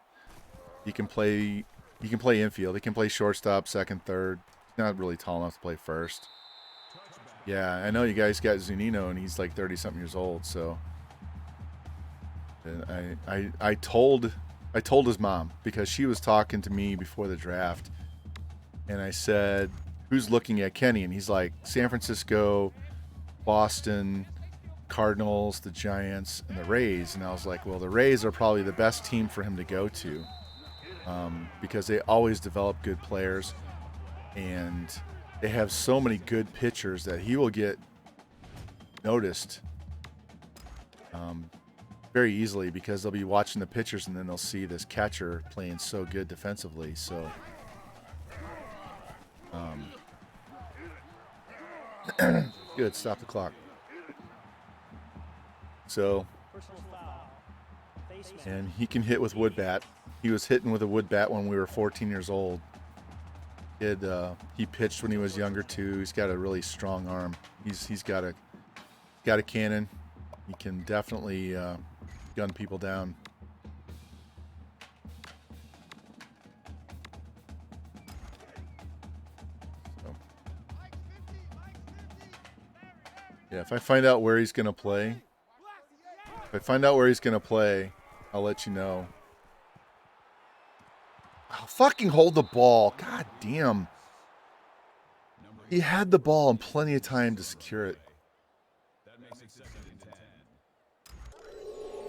He can play He can play infield. He can play shortstop, second, third. He's not really tall enough to play first. Yeah, I know you guys got Zunino, and he's like 30-something years old. So, and I told his mom, because she was talking to me before the draft, and I said, "Who's looking at Kenny?" And he's like, "San Francisco, Boston, Cardinals, the Giants, and the Rays." And I was like, "Well, the Rays are probably the best team for him to go to, because they always develop good players, and they have so many good pitchers that he will get noticed very easily, because they'll be watching the pitchers and then they'll see this catcher playing so good defensively." So good, stop the clock. So, Personal foul. Face mask. and he can hit with wood bat. He was hitting with a wood bat when we were 14 years old. He pitched when he was younger too. He's got a really strong arm. He's got a cannon. He can definitely gun people down. So, yeah, if I find out where he's gonna play, I'll let you know. Oh, fucking hold the ball. God damn. He had the ball and plenty of time to secure it. That makes it 2nd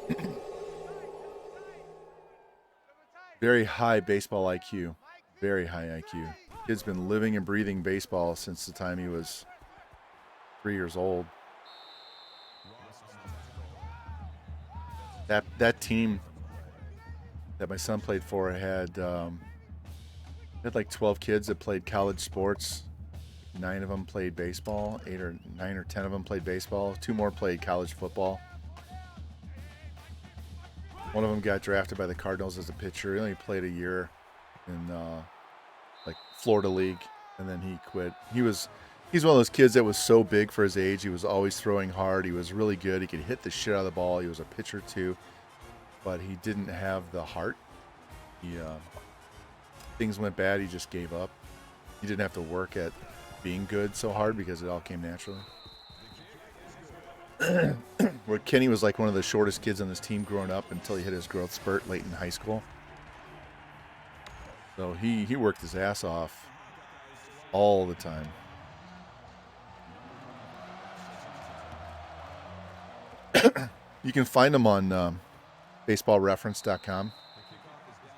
and 10. Very high baseball IQ. Very high IQ. Kid's been living and breathing baseball since the time he was 3 years old. That team that my son played for had like 12 kids that played college sports. 9 of them played baseball. 8 or 9 or 10 of them played baseball. 2 more played college football. One of them got drafted by the Cardinals as a pitcher. He only played a year in like Florida League, and then he quit. He's one of those kids that was so big for his age. He was always throwing hard. He was really good. He could hit the shit out of the ball. He was a pitcher too, but he didn't have the heart. Things went bad. He just gave up. He didn't have to work at being good so hard because it all came naturally. Where Kenny was like one of the shortest kids on this team growing up until he hit his growth spurt late in high school. So he worked his ass off all the time. You can find him on baseballreference.com.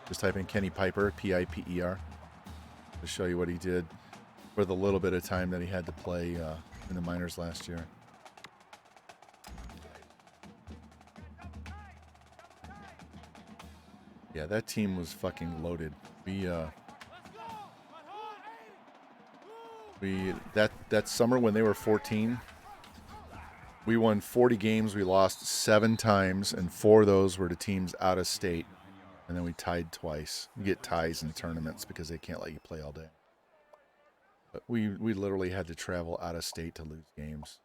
Just type in Kenny Piper, Piper, to show you what he did for the little bit of time that he had to play in the minors last year. Yeah, that team was fucking loaded. That summer when they were 14, we won 40 games. We lost 7 times, and 4 of those were to teams out of state. And then we tied twice. You get ties in tournaments because they can't let you play all day. But we literally had to travel out of state to lose games.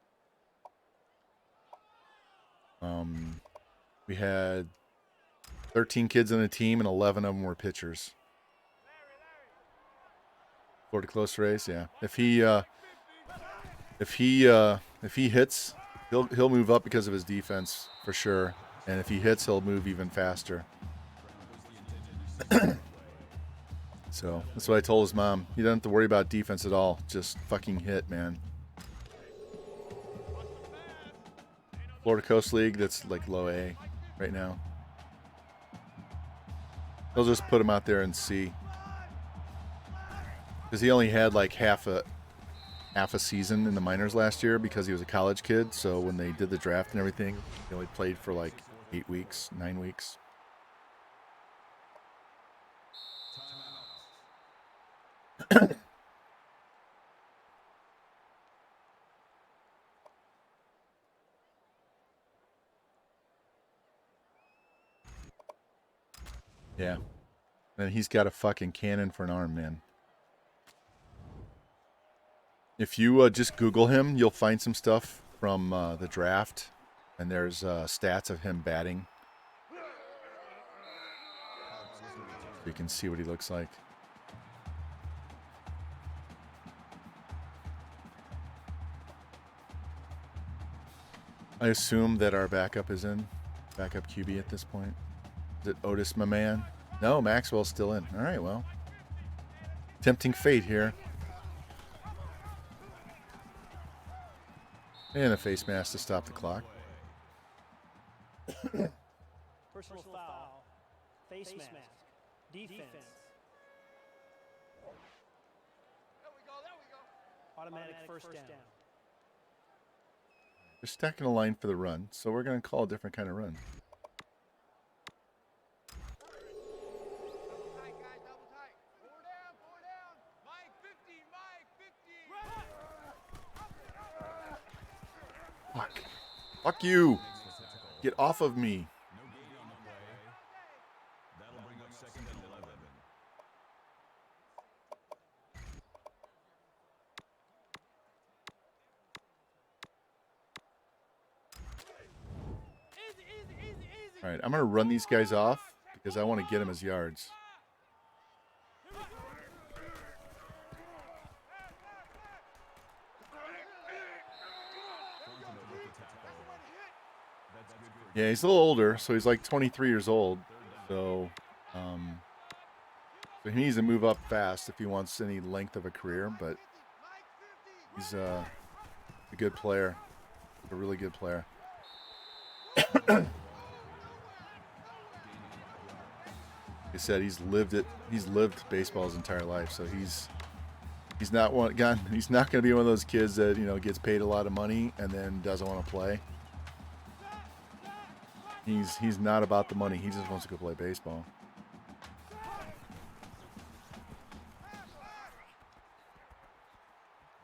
We had 13 kids on the team, and 11 of them were pitchers. Florida close race, yeah. If he hits, he'll move up because of his defense for sure. And if he hits, he'll move even faster. So that's what I told his mom. You don't have to worry about defense at all. Just fucking hit, man. Florida Coast League, that's like low A right now. They'll just put him out there and see. Because he only had like half a season in the minors last year because he was a college kid. So when they did the draft and everything, he only played for like 8 weeks, 9 weeks. Yeah. And he's got a fucking cannon for an arm, man. If you just Google him, you'll find some stuff from the draft. And there's stats of him batting. So you can see what he looks like. I assume that our backup is in. Backup QB at this point. Is it Otis, my man? No, Maxwell's still in. All right, well. Tempting fate here. And a face mask to stop the clock. Personal foul. Face mask. Defense. There we go. Automatic first down. They're stacking a line for the run, so we're going to call a different kind of run. Double tight, guys, double tight. Four down. Mike 50, Mike 50. Fuck. Fuck you. Get off of me. No gain on the play. That'll bring up 2nd and 11. Easy. All right, I'm going to run these guys off because I want to get them as yards. Yeah, he's a little older, so he's like 23 years old. So, so he needs to move up fast if he wants any length of a career. But he's a good player, a really good player. Like I said, he's lived it. He's lived baseball his entire life, so he's not one. He's not going to be one of those kids that gets paid a lot of money and then doesn't want to play. He's not about the money. He just wants to go play baseball.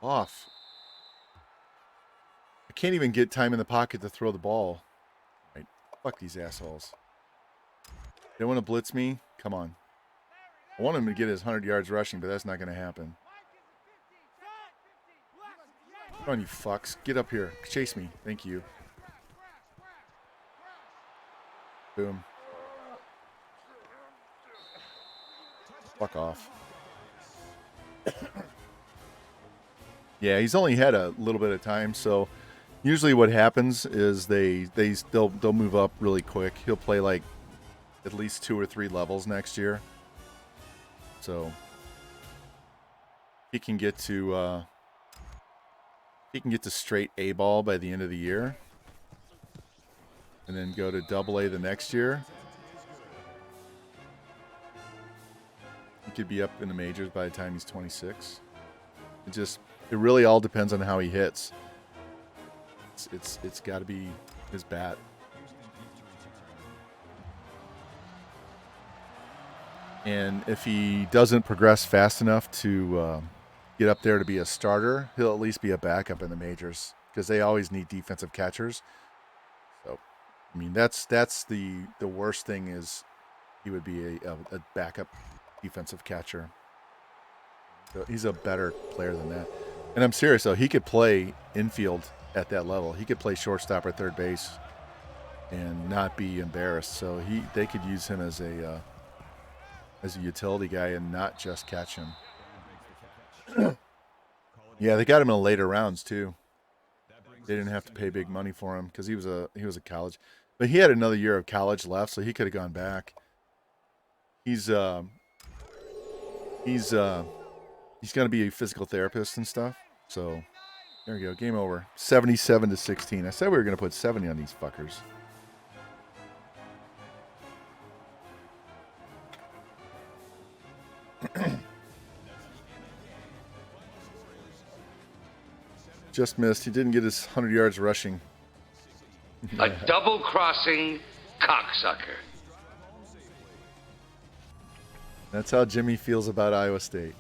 Off. I can't even get time in the pocket to throw the ball. Right. Fuck these assholes. They want to blitz me? Come on. I want him to get his 100 yards rushing, but that's not going to happen. Come on, you fucks. Get up here. Chase me. Thank you. Boom. Fuck off. Yeah, he's only had a little bit of time, so usually what happens is they'll move up really quick. He'll play like at least 2 or 3 levels next year. So he can get to straight A ball by the end of the year. And then go to AA the next year. He could be up in the majors by the time he's 26. It really all depends on how he hits. It's got to be his bat. And if he doesn't progress fast enough to get up there to be a starter, he'll at least be a backup in the majors because they always need defensive catchers. So, I mean, that's the worst thing is he would be a backup defensive catcher. So he's a better player than that. And I'm serious though, he could play infield at that level. He could play shortstop or third base and not be embarrassed. So they could use him as a utility guy and not just catch him. Yeah, they got him in the later rounds too. They didn't have to pay big money for him because he was a college, but he had another year of college left, so he could have gone back. He's going to be a physical therapist and stuff. So there we go, game over. 77-16. I said we were going to put 70 on these fuckers. Just missed. He didn't get his 100 yards rushing. A double-crossing cocksucker. That's how Jimmy feels about Iowa State.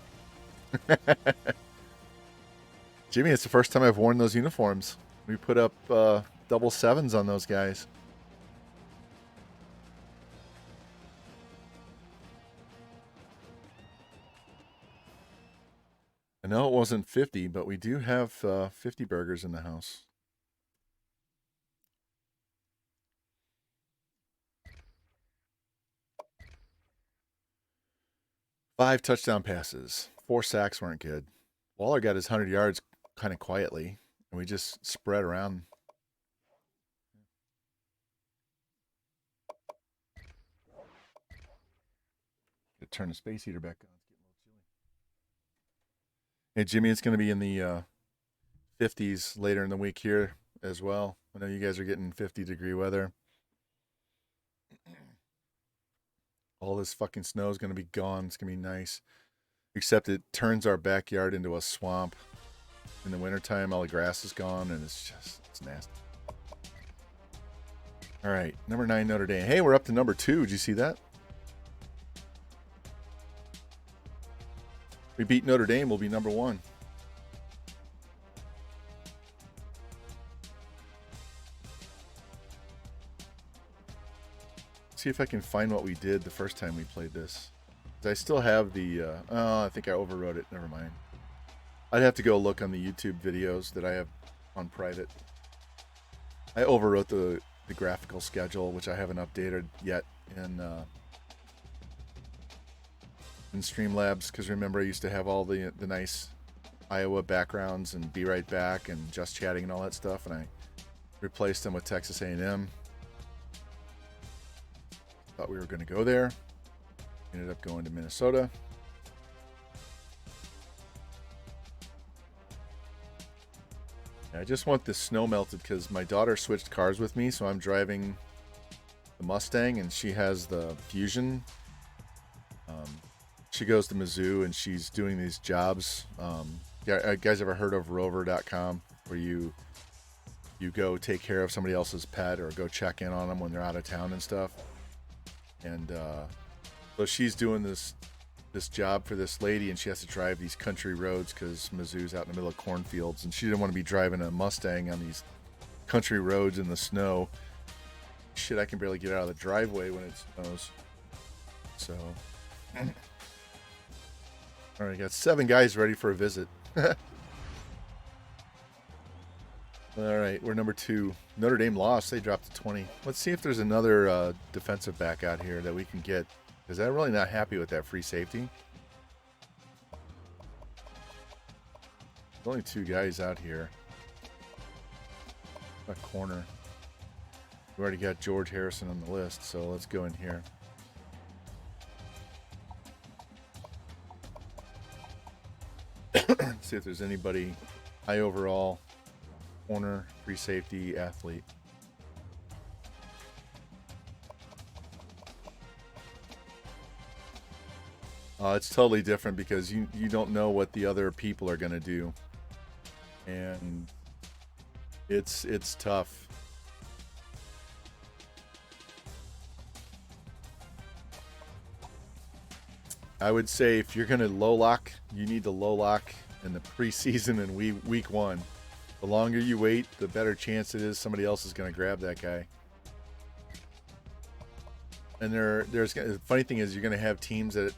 Jimmy, it's the first time I've worn those uniforms. We put up double sevens on those guys. I know it wasn't 50, but we do have 50 burgers in the house. Five touchdown passes. 4 sacks weren't good. Waller got his 100 yards kind of quietly, and we just spread around. turn the space heater back on. It's getting a little chilly. Hey, Jimmy, it's going to be in the 50s later in the week here as well. I know you guys are getting 50-degree weather. All this fucking snow is going to be gone. It's going to be nice. Except it turns our backyard into a swamp. In the wintertime, all the grass is gone, and it's nasty. All right, number 9, Notre Dame. Hey, we're up to number 2. Did you see that? We beat Notre Dame, we'll be number 1. See if I can find what we did the first time we played this. I still have the, I think I overwrote it. Never mind. I'd have to go look on the YouTube videos that I have on private. I overwrote the graphical schedule, which I haven't updated yet in Streamlabs, because remember I used to have all the nice Iowa backgrounds and Be Right Back and Just Chatting and all that stuff, and I replaced them with Texas A&M. Thought we were going to go there. Ended up going to Minnesota. I just want this snow melted because my daughter switched cars with me, so I'm driving the Mustang and she has the Fusion. She goes to Mizzou and she's doing these jobs. You guys ever heard of rover.com, where you go take care of somebody else's pet or go check in on them when they're out of town and stuff? And so she's doing this job for this lady, and she has to drive these country roads because Mizzou's out in the middle of cornfields, and she didn't want to be driving a Mustang on these country roads in the snow. Shit, I can barely get out of the driveway when it snows. So, all right, got 7 guys ready for a visit. All right, we're number 2. Notre Dame lost. They dropped to 20. Let's see if there's another defensive back out here that we can get, because I'm really not happy with that free safety. There's only 2 guys out here. A corner. We already got George Harrison on the list, so let's go in here. See if there's anybody high overall, corner, free safety, athlete. It's totally different because you don't know what the other people are going to do, and it's tough. I would say if you're going to low lock, you need to low lock in the preseason and week 1. The longer you wait, the better chance it is somebody else is going to grab that guy. And the funny thing is, you're going to have teams that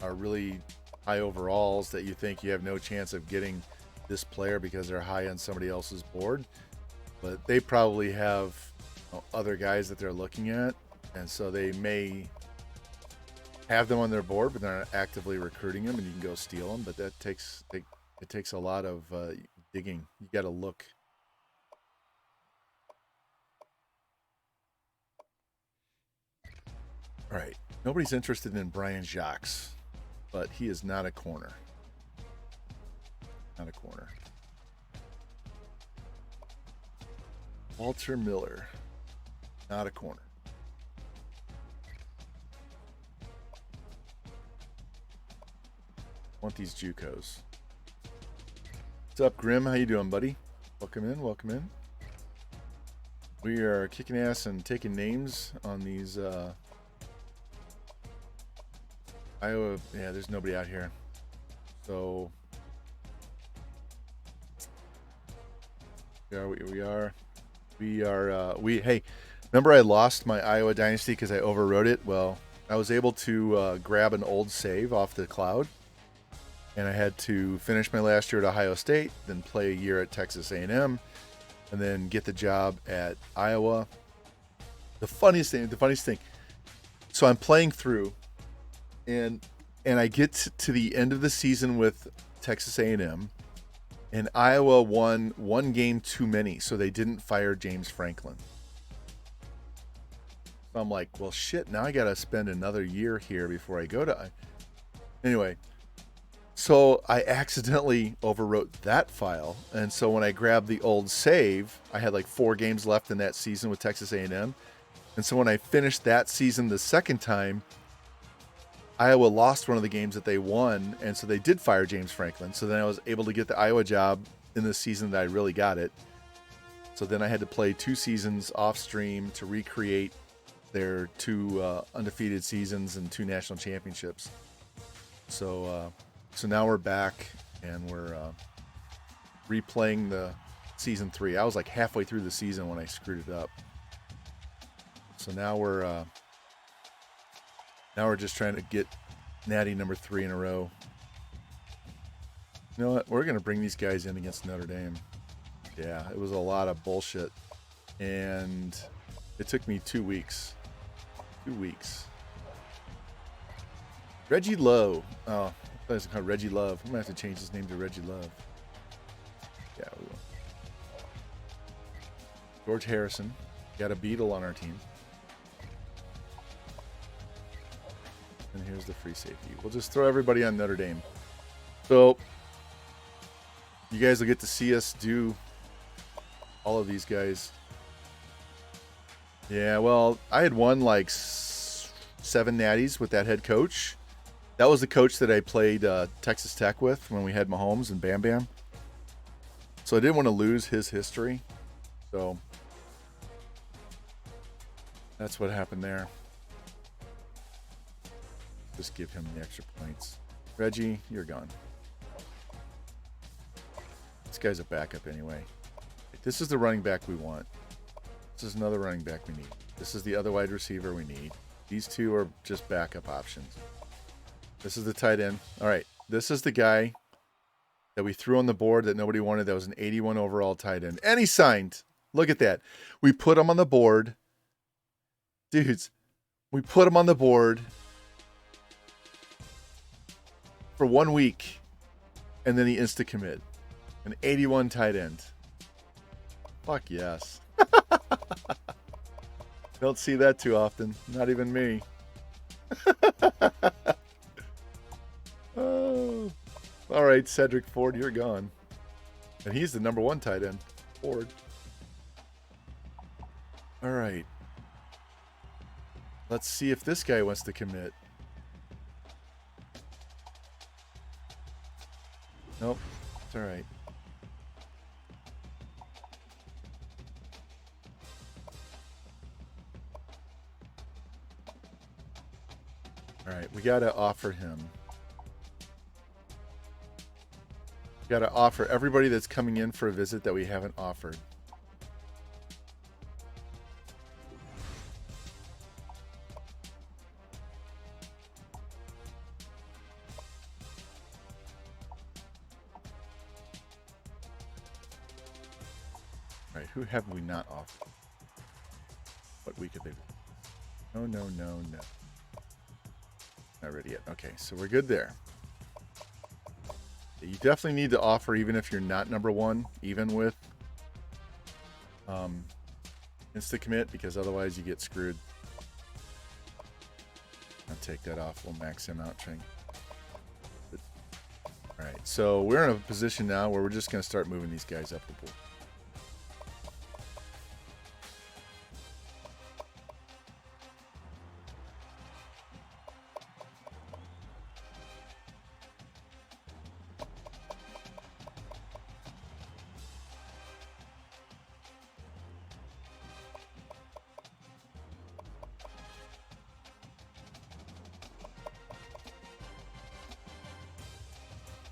are really high overalls that you think you have no chance of getting this player because they're high on somebody else's board, but they probably have other guys that they're looking at, and so they may have them on their board, but they're not actively recruiting them, and you can go steal them. But that takes a lot of digging. You got to look. All right, nobody's interested in Brian Jacques, but he is not a corner. Not a corner. Walter Miller, not a corner. Want these JUCOs. What's up, Grim? How you doing, buddy? Welcome in, welcome in. We are kicking ass and taking names on these Iowa. Yeah, there's nobody out here. So hey, remember I lost my Iowa Dynasty because I overwrote it? Well, I was able to grab an old save off the cloud, and I had to finish my last year at Ohio State, then play a year at Texas A&M, and then get the job at Iowa. The funniest thing, so I'm playing through, and I get to the end of the season with Texas A&M, and Iowa won one game too many, so they didn't fire James Franklin. So I'm like, well, shit, now I got to spend another year here before I go to... Anyway, so I accidentally overwrote that file. And so when I grabbed the old save, I had like 4 games left in that season with Texas A&M. And so when I finished that season the second time, Iowa lost one of the games that they won. And so they did fire James Franklin. So then I was able to get the Iowa job in the season that I really got it. So then I had to play 2 seasons off stream to recreate their 2 undefeated seasons and 2 national championships. So now we're back and we're replaying the season 3. I was like halfway through the season when I screwed it up. So now we're just trying to get Natty number 3 in a row. You know what? We're gonna bring these guys in against Notre Dame. Yeah, it was a lot of bullshit, and it took me 2 weeks. 2 weeks. Reggie Lowe. Oh, I thought it was called Reggie Love. I'm gonna have to change his name to Reggie Love. Yeah, we will. George Harrison. Got a Beetle on our team. And here's the free safety. We'll just throw everybody on Notre Dame. So you guys will get to see us do all of these guys. Yeah, well, I had won like 7 natties with that head coach. That was the coach that I played Texas Tech with when we had Mahomes and Bam Bam. So I didn't want to lose his history. So that's what happened there. Just give him the extra points. Reggie, you're gone. This guy's a backup anyway. This is the running back we want. This is another running back we need. This is the other wide receiver we need. These 2 are just backup options. This is the tight end. All right. This is the guy that we threw on the board that nobody wanted. That was an 81 overall tight end. And he signed. Look at that. We put him on the board. Dudes, we put him on the board for 1 week. And then he insta-commit. An 81 tight end. Fuck yes. Don't see that too often. Not even me. Oh. All right, Cedric Ford, you're gone. And he's the number 1 tight end. Ford. All right. Let's see if this guy wants to commit. Nope. It's all right. All right, we got to offer him. We got to offer everybody that's coming in for a visit that we haven't offered. All right, who have we not offered? What week have they been? No. Not ready yet. Okay, so we're good there. You definitely need to offer even if you're not number 1, even with insta-commit, because otherwise you get screwed. I'll take that off. We'll max him out. All right, so we're in a position now where we're just going to start moving these guys up the board.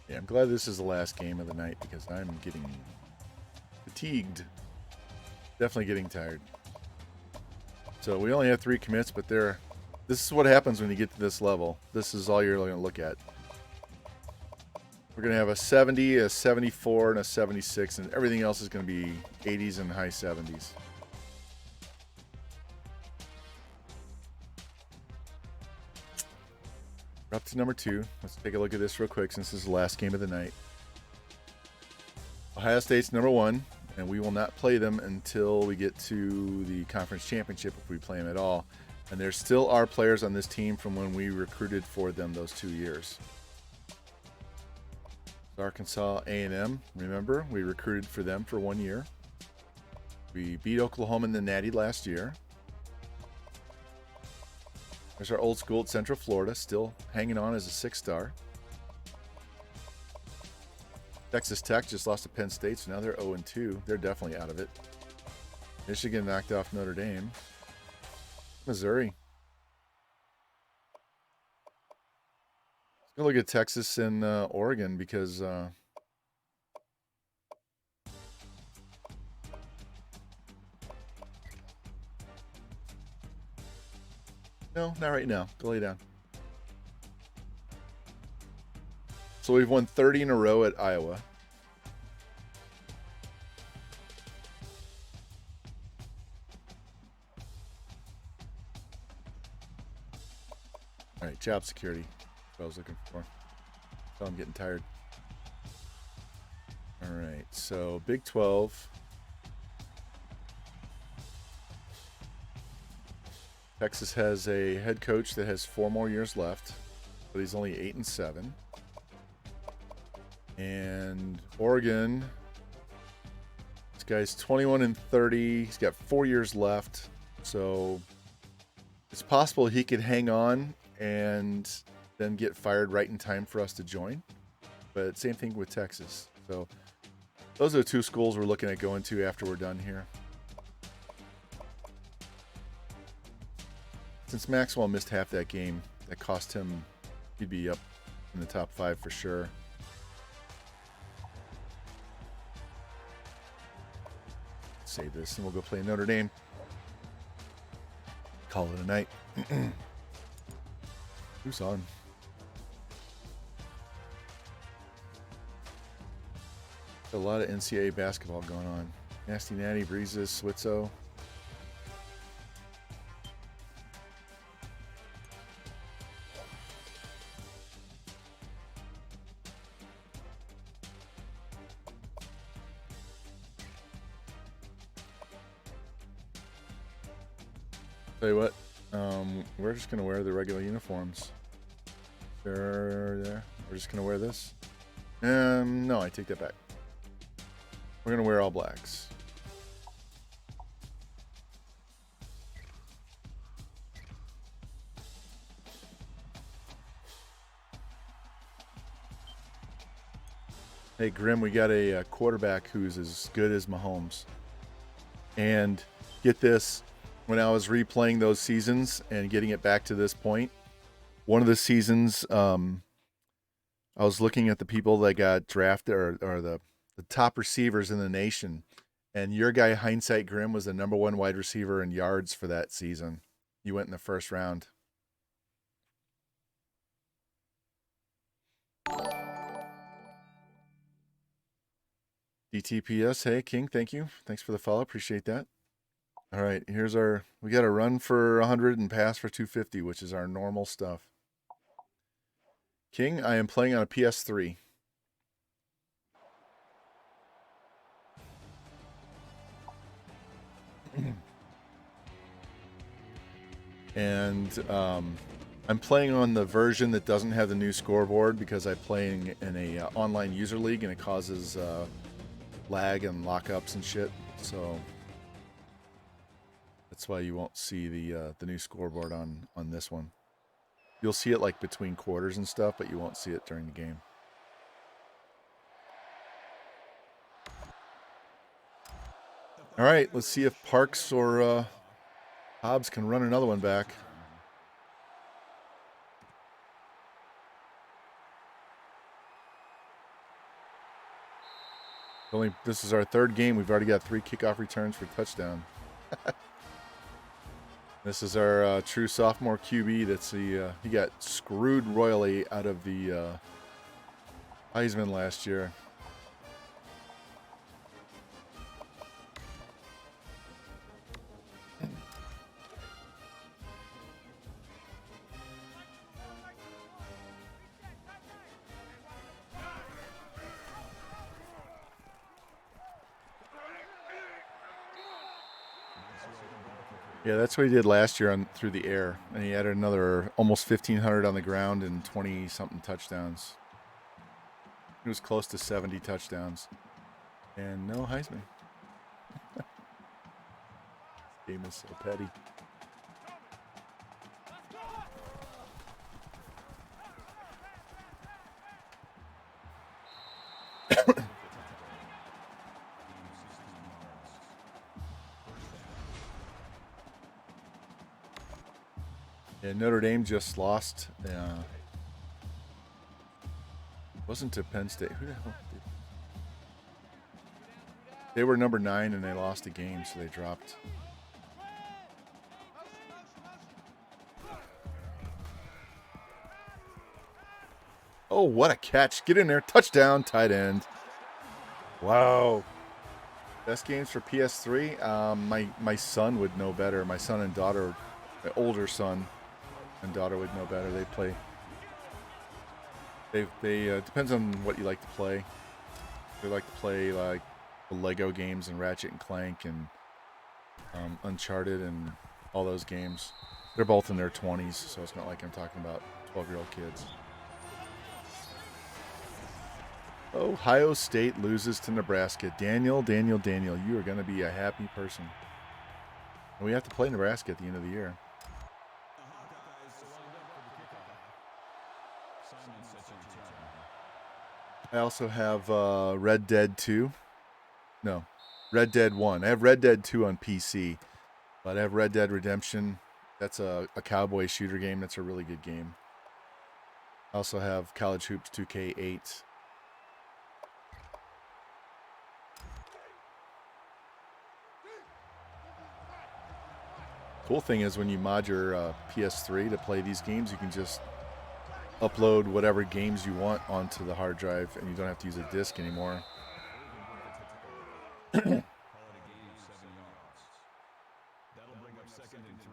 Yeah, I'm glad this is the last game of the night because I'm getting fatigued. Definitely getting tired. So we only have 3 commits, but this is what happens when you get to this level. This is all you're going to look at. We're going to have a 70, a 74, and a 76, and everything else is going to be 80s and high 70s. We're up to number 2. Let's take a look at this real quick since this is the last game of the night. Ohio State's number 1, and we will not play them until we get to the conference championship if we play them at all. And there still are players on this team from when we recruited for them those 2 years. Arkansas A&M, remember, we recruited for them for 1 year. We beat Oklahoma in the Natty last year. There's our old school at Central Florida, still hanging on as a 6-star. Texas Tech just lost to Penn State, so now they're 0-2. They're definitely out of it. Michigan knocked off Notre Dame. Missouri. Let's go look at Texas and Oregon because no, not right now. Go lay down. So we've won 30 in a row at Iowa. All right, job security. That's what I was looking for. So I'm getting tired. All right, so Big 12. Texas has a head coach that has 4 more years left, but he's only 8-7. And Oregon, this guy's 21-30. He's got 4 years left, so it's possible he could hang on and then get fired right in time for us to join. But same thing with Texas. So those are the 2 schools we're looking at going to after we're done here. Since Maxwell missed half that game, that cost him, he'd be up in the top 5 for sure. Save this and we'll go play Notre Dame. Call it a night. Who's on? A lot of NCAA basketball going on. Nasty Natty, Breezes, Switzo. Tell you what, we're just gonna wear the regular uniforms. There. We're just gonna wear this. No, I take that back. We're gonna wear all blacks. Hey Grim, we got a quarterback who's as good as Mahomes. And get this. When I was replaying those seasons and getting it back to this point, one of the seasons, I was looking at the people that got drafted or the top receivers in the nation, and your guy Hindsight Grim was the number 1 wide receiver in yards for that season. You went in the first round. DTPS, hey King, thank you. Thanks for the follow, appreciate that. All right, here's we got a run for 100 and pass for 250, which is our normal stuff. King, I am playing on a PS3. And I'm playing on the version that doesn't have the new scoreboard because I'm playing in a online user league and it causes lag and lockups and shit. So that's why you won't see the new scoreboard on this one. You'll see it like between quarters and stuff, but you won't see it during the game. All right, let's see if Parks or Hobbs can run another one back. This is our 3rd game. We've already got 3 kickoff returns for touchdown. This is our true sophomore QB. That's he got screwed royally out of the Heisman last year. Yeah, that's what he did last year on through the air, and he added another almost 1,500 on the ground and 20 something touchdowns. He was close to 70 touchdowns, and no Heisman. Game is so petty. Yeah, Notre Dame just lost. Wasn't to Penn State. Who the hell did? They were number 9 and they lost a game, so they dropped. Oh, what a catch. Get in there. Touchdown, tight end. Wow. Best games for PS3? My son would know better. My son and daughter, my older son and daughter would know better. They play. They depends on what you like to play. They like to play like the Lego games and Ratchet and Clank and Uncharted and all those games. They're both in their 20s, so it's not like I'm talking about 12-year-old kids. Ohio State loses to Nebraska. Daniel, you are going to be a happy person. And we have to play Nebraska at the end of the year. I also have Red Dead 2. No, Red Dead 1. I have Red Dead 2 on PC, but I have Red Dead Redemption. That's a cowboy shooter game. That's a really good game. I also have College Hoops 2K8. Cool thing is when you mod your PS3 to play these games, you can just upload whatever games you want onto the hard drive, and you don't have to use a disc anymore.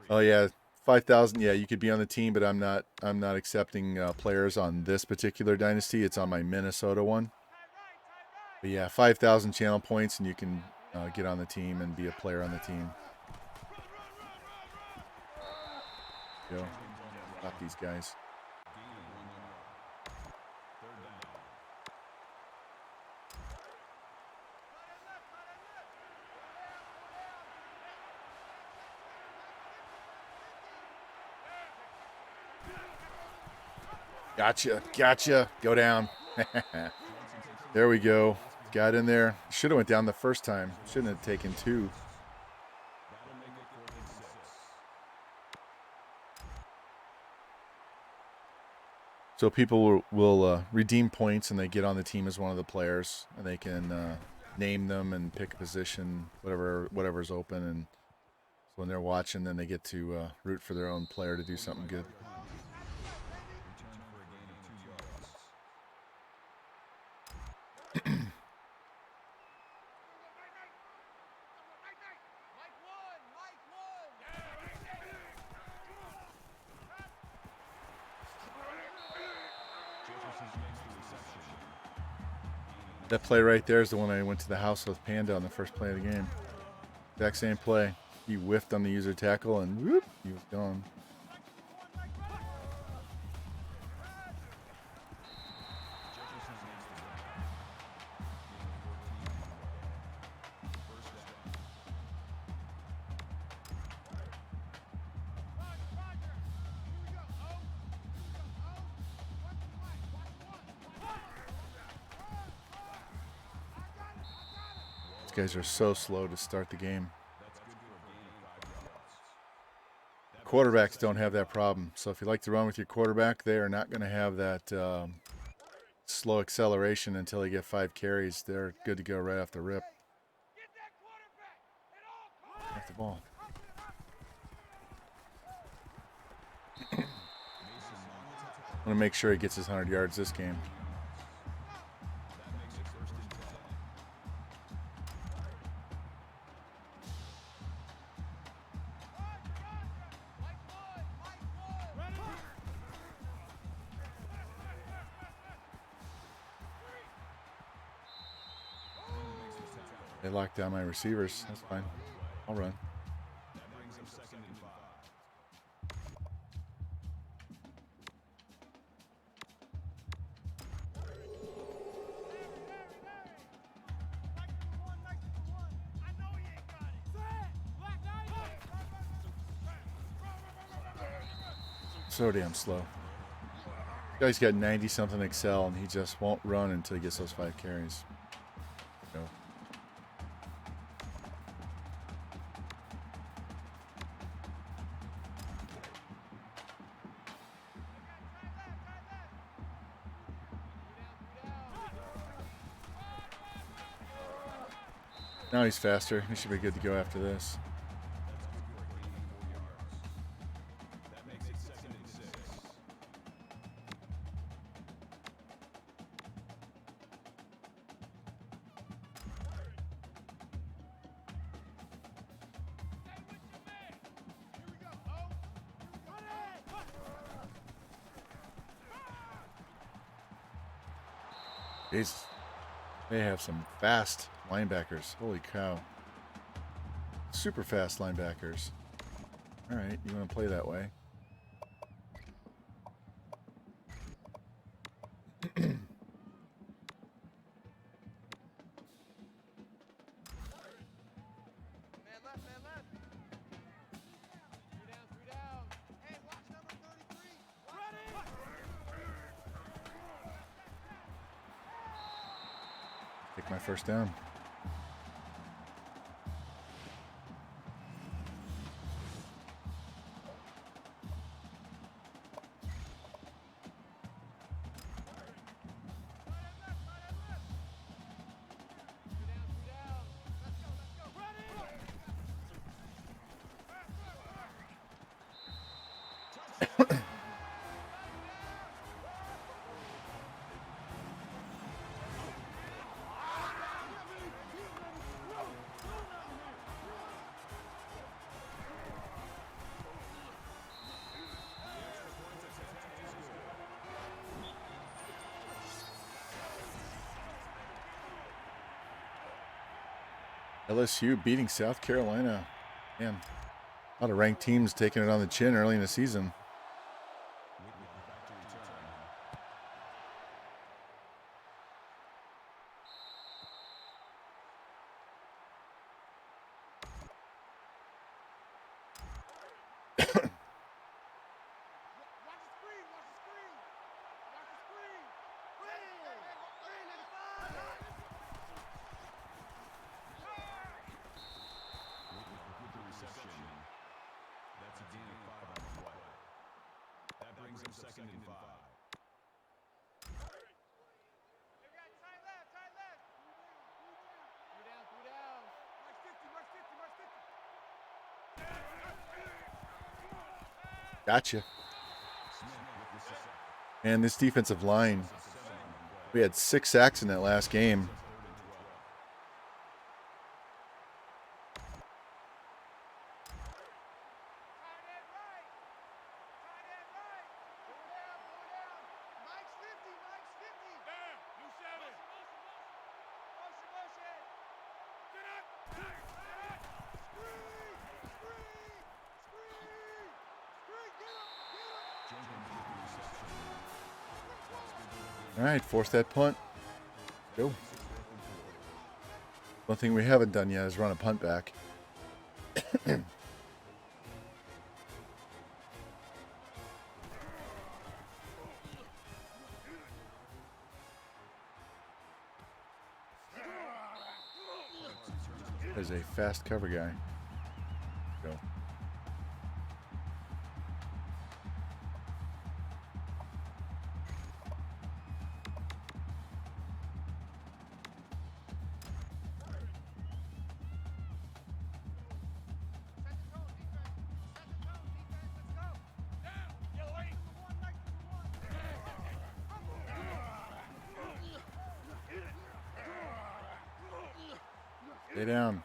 Oh yeah, 5,000. Yeah, you could be on the team, but I'm not accepting players on this particular dynasty. It's on my Minnesota one. But yeah, 5,000 channel points, and you can get on the team and be a player on the team. Go. Got these guys. Gotcha. Go down. There we go. Got in there. Should have went down the first time. Shouldn't have taken 2. So people will redeem points and they get on the team as one of the players, and they can name them and pick a position, whatever's open. And so when they're watching, then they get to root for their own player to do something good. That play right there is the one I went to the house with Panda on the first play of the game. Exact same play. He whiffed on the user tackle and whoop, he was gone. These guys are so slow to start the game. Quarterbacks don't have that problem. So if you like to run with your quarterback, they are not going to have that slow acceleration until they get 5 carries. They're good to go right off the rip. Off the ball. I want to make sure he gets his 100 yards this game. They locked down my receivers. That's fine. I'll run. So damn slow. Guy's got 90 something Excel and he just won't run until he gets those 5 carries. No. Now he's faster. He should be good to go after this. That makes it 2nd and 6. Jeez. They have some fast linebackers. Holy cow. Super fast linebackers. All right, you want to play that way. Man left, man left. 3 down, 3 down. Hey, watch number 33. Take my first down. LSU beating South Carolina. Man, a lot of ranked teams taking it on the chin early in the season. That's a gain of 5 on the play. That brings him 2nd and 5. Tight left, tight left. 3 down, 3 down. March 50, march 50, march 50. Gotcha. And this defensive line, we had 6 sacks in that last game. All right, force that punt. Go. One thing we haven't done yet is run a punt back. There's a fast cover guy. Go. Stay down.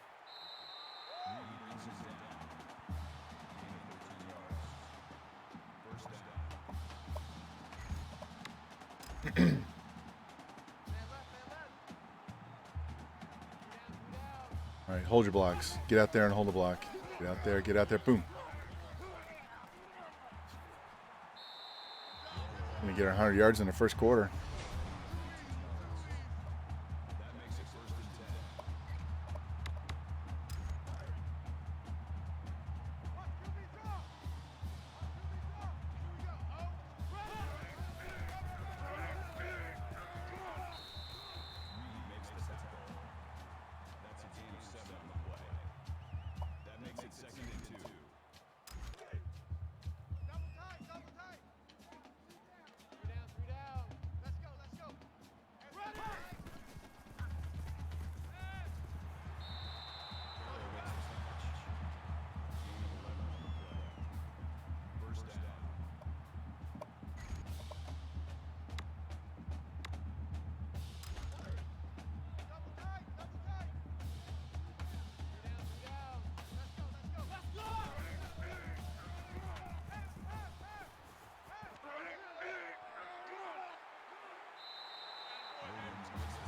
All right, hold your blocks. Get out there and hold the block. Get out there, boom. Gonna get our 100 yards in the first quarter.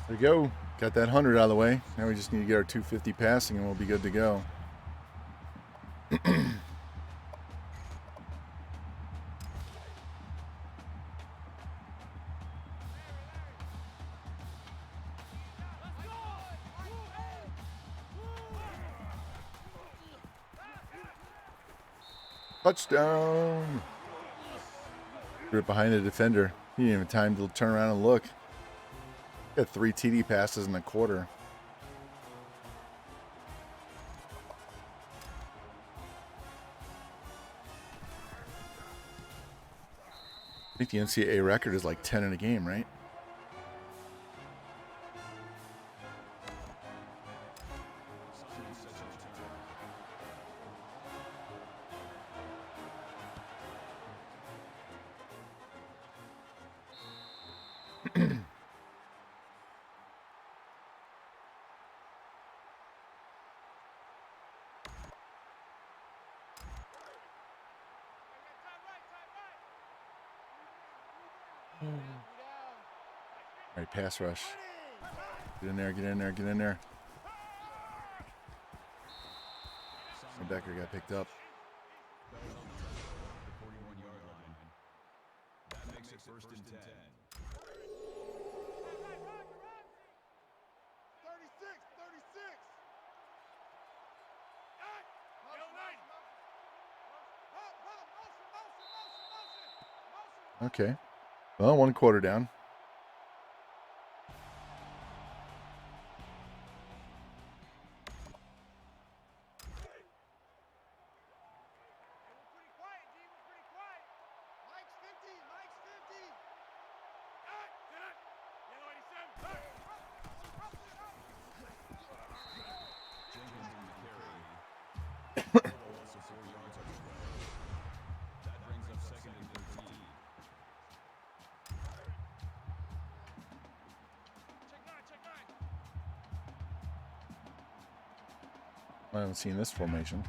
There we go. Got that 100 out of the way. Now we just need to get our 250 passing and we'll be good to go. Touchdown! Threw it behind the defender. He didn't even have time to turn around and look. Got 3 TD passes in a quarter. I think the NCAA record is like 10 in a game, right? All right, pass rush. Get in there, get in there, get in there. Becker got picked up. 41-yard line. That makes it first and 10. 36. Okay. Well, 1 quarter down. I haven't seen this formation.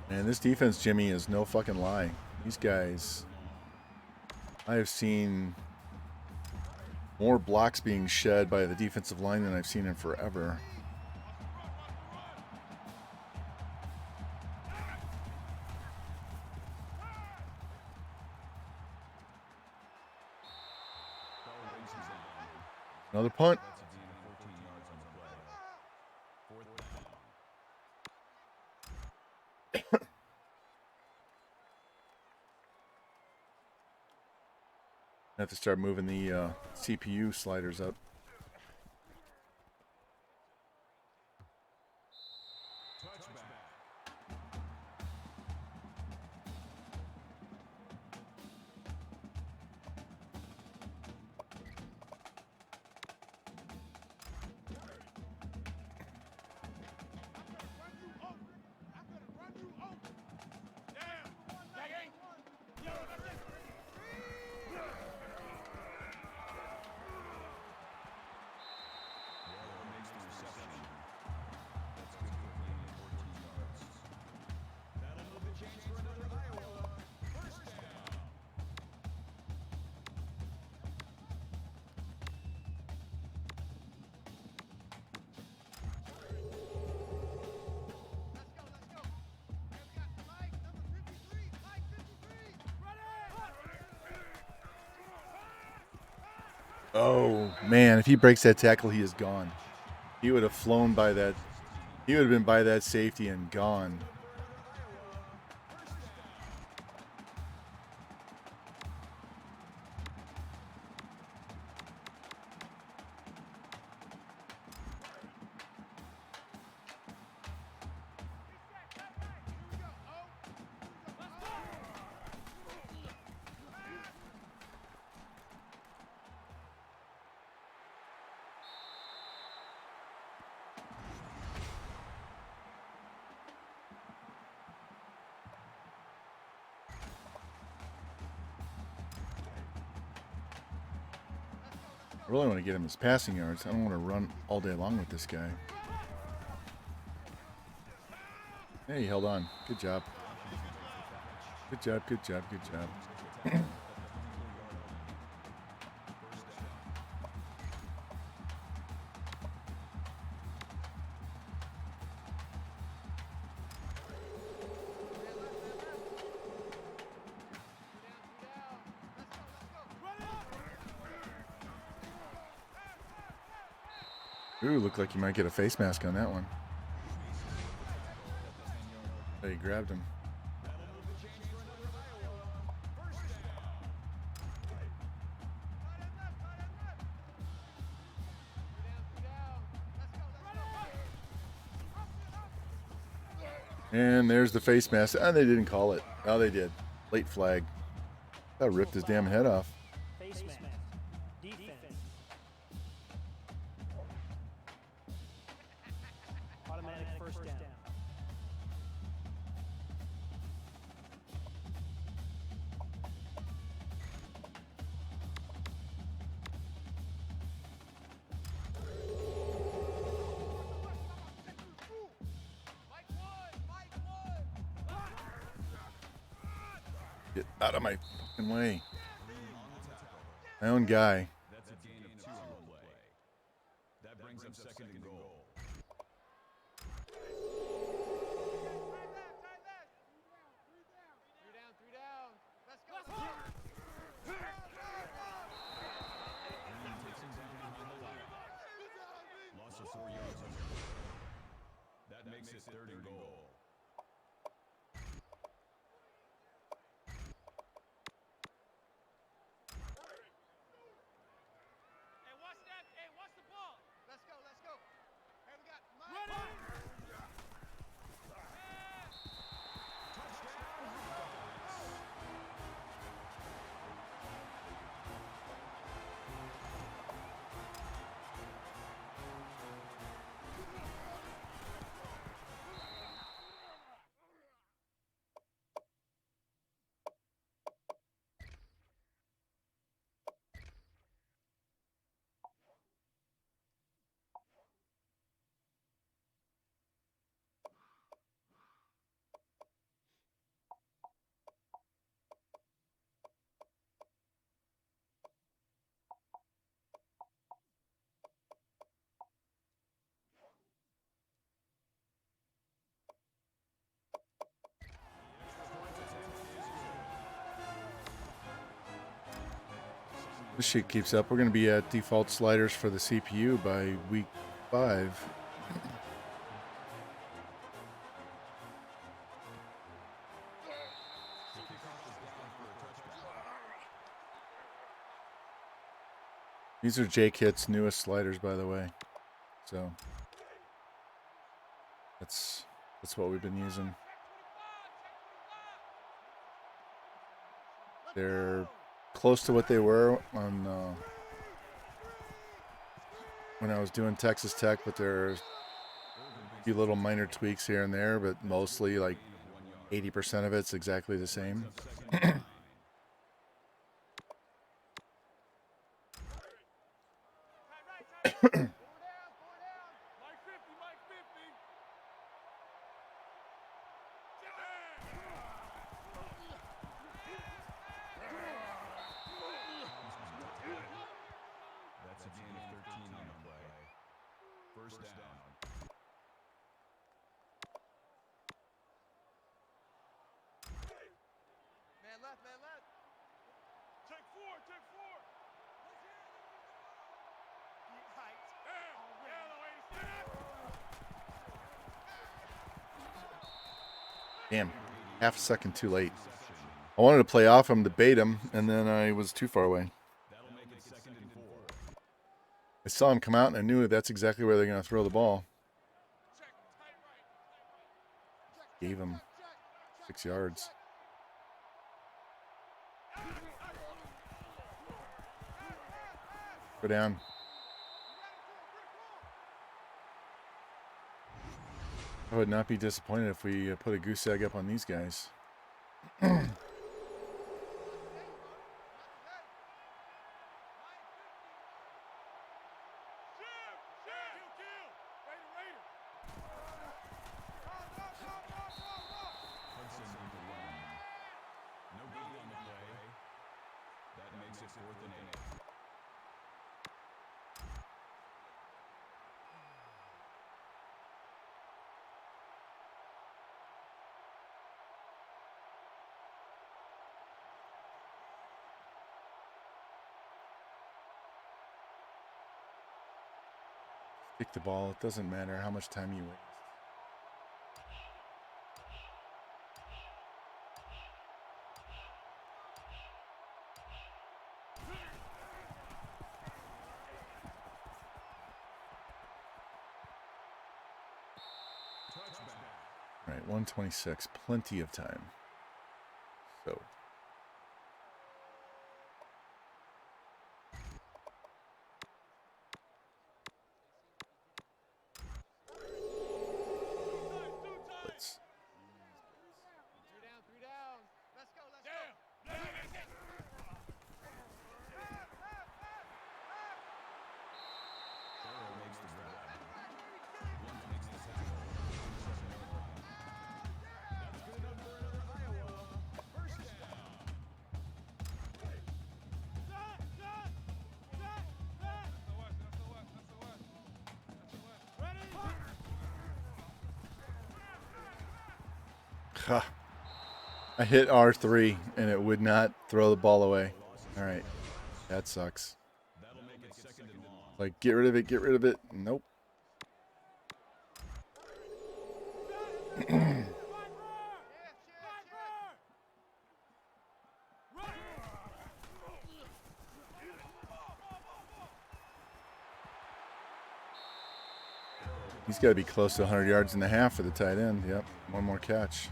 Man, this defense, Jimmy, is no fucking lie. These guys, I have seen more blocks being shed by the defensive line than I've seen in forever. Another punt. I have to start moving the CPU sliders up. Oh, man, if he breaks that tackle, he is gone. He would have flown by that. He would have been by that safety and gone. I really want to get him his passing yards. I don't want to run all day long with this guy. Hey, he held on. Good job. Good job, good job, good job. Ooh, looked like you might get a face mask on that one. Oh, you grabbed him. And there's the face mask. Oh, they didn't call it. Oh, they did. Late flag. That ripped his damn head off. Face mask. Defense. Automatic first down. Get out of my fucking way. My own guy. That's a gain of 2 on the play. That brings up second and goal. Three down. Let's go. Takes him down behind the line. Loss of 4 yards on the play. That makes it third and goal. Hey, watch that. Hey, watch the ball. Let's go. Hey, we got Mike. This shit keeps up. We're going to be at default sliders for the CPU by week 5. These are Jake Hit's newest sliders, by the way. So that's what we've been using. They're close to what they were on when I was doing Texas Tech, but there's a few little minor tweaks here and there, but mostly like 80% of it's exactly the same. Mike 50, Mike 50. That's a gain of 13 on the play. First down. Man left. Take four. Deep heights. Damn, half a second too late. I wanted to play off him to bait him, and then I was too far away. That'll make it second and 4. I saw him come out, and I knew that's exactly where they're going to throw the ball. Gave him 6 yards. Go down. I would not be disappointed if we put a goose egg up on these guys. Hudson with the run. makes it 4th and 8. Kick the ball. It doesn't matter how much time you waste. All right, 126. Plenty of time. So. Let's. 3 down. Let's go, let's go. Farrell makes the grab. Blunt makes the tackle. 47-yard line. That's good enough for another Iowa. First down. Ha. I hit R3 and it would not throw the ball away. All right. That sucks. That'll make it 2nd and long. Like, get rid of it, get rid of it. Nope. He's got to be close to 100 yards and a half for the tight end. Yep, one more catch.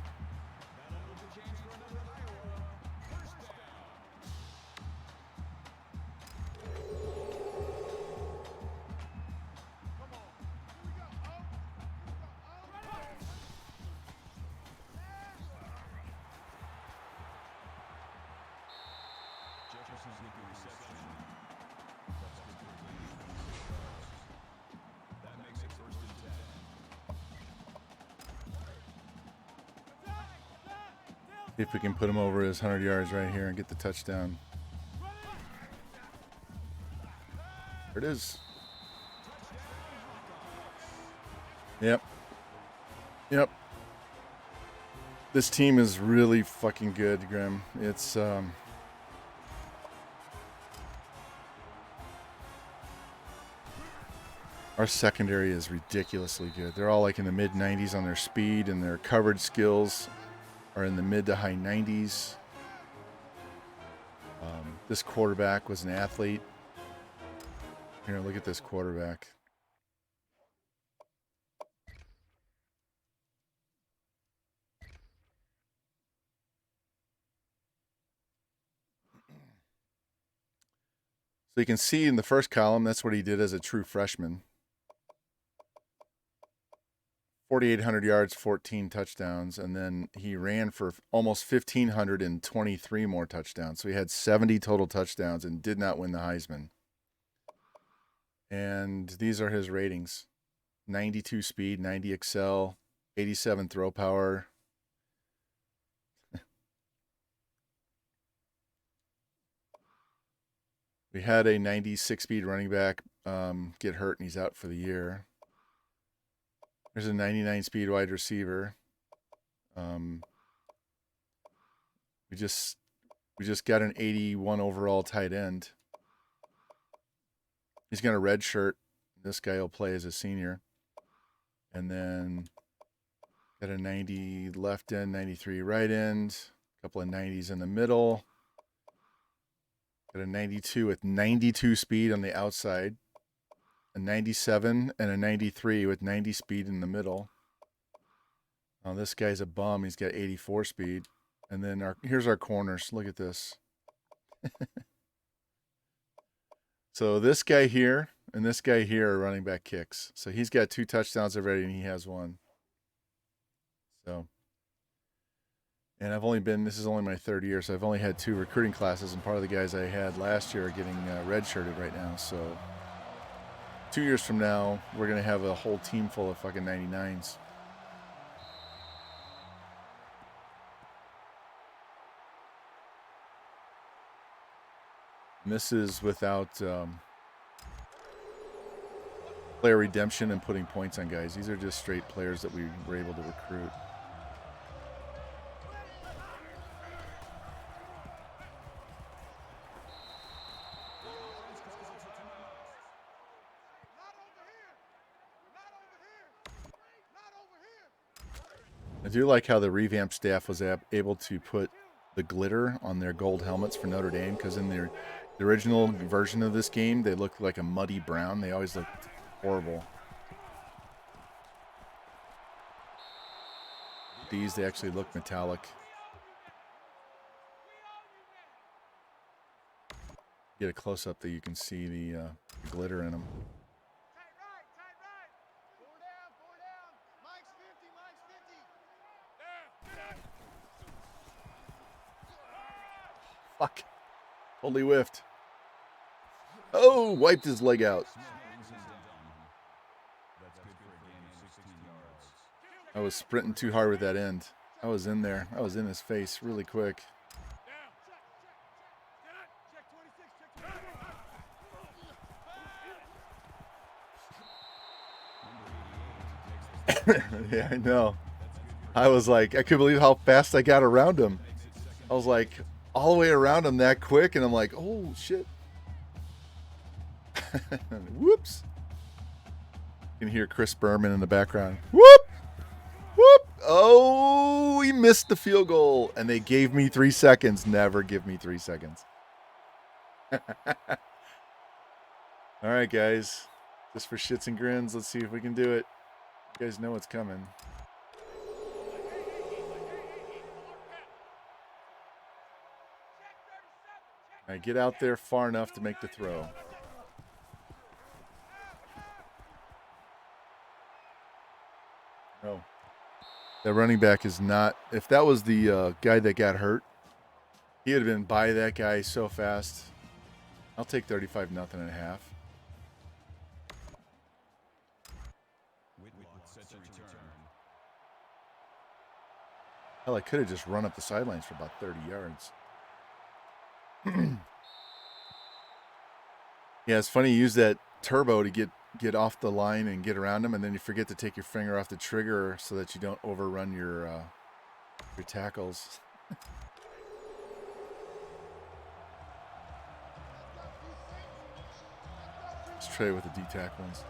Jefferson's sneaky reception. That's good for a gain of 26 yards. That makes it 1st and 10. See if we can put him over his 100 yards right here and get the touchdown. There it is. Yep. Yep. This team is really fucking good, Grim. It's our secondary is ridiculously good. They're all like in the mid 90s on their speed, and their coverage skills are in the mid to high 90s. This quarterback was an athlete. Here, look at this quarterback. So you can see in the first column, that's what he did as a true freshman. 4,800 yards, 14 touchdowns, and then he ran for almost 1,523 more touchdowns. So he had 70 total touchdowns and did not win the Heisman. And these are his ratings. 92 speed, 90 excel, 87 throw power. We had a 96 speed running back get hurt, and he's out for the year. There's a 99 speed wide receiver. We just got an 81 overall tight end. He's got a red shirt. This guy will play as a senior. And then got a 90 left end, 93 right end, a couple of 90s in the middle. Got a 92 with 92 speed on the outside, a 97 and a 93 with 90 speed in the middle. Now this guy's a bum. He's got 84 speed. And then here's our corners. Look at this. So this guy here and this guy here are running back kicks. So he's got 2 touchdowns already, and he has 1. So, and this is only my 3rd year, so I've only had 2 recruiting classes, and part of the guys I had last year are getting red-shirted right now. So 2 years from now, we're going to have a whole team full of fucking 99s. And this is without player redemption and putting points on guys. These are just straight players that we were able to recruit. I do like how the Revamped staff was able to put the glitter on their gold helmets for Notre Dame, because in the original version of this game, they looked like a muddy brown. They always looked horrible. These, they actually look metallic. Get a close-up that you can see the glitter in them. Tight right. 4 down. Mike's 50, Mike's 50. Fuck. Totally whiffed. Oh, wiped his leg out. I was sprinting too hard with that end. I was in there. I was in his face really quick. Yeah, I know. I was like, I couldn't believe how fast I got around him. I was like, all the way around him that quick, and I'm like, oh, shit. Whoops. You can hear Chris Berman in the background. Whoop! Whoop! Oh, he missed the field goal, and they gave me 3 seconds. Never give me 3 seconds. All right, guys. Just for shits and grins, let's see if we can do it. You guys know what's coming. All right, get out there far enough to make the throw. No. That running back is not... If that was the guy that got hurt, he would have been by that guy so fast. I'll take 35-0 at half. Hell, I could have just run up the sidelines for about 30 yards. Yeah, it's funny you use that turbo to get off the line and get around them, and then you forget to take your finger off the trigger so that you don't overrun your tackles. Let's try it with the D-tackle instead.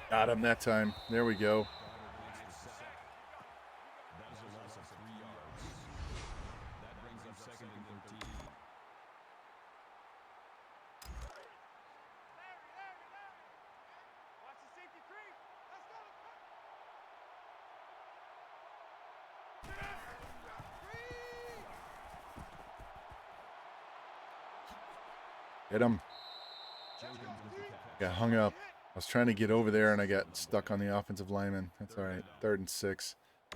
Got him that time. There we go. Get him. Got hung up. I was trying to get over there and I got stuck on the offensive lineman. That's all right. 3rd and 6. Here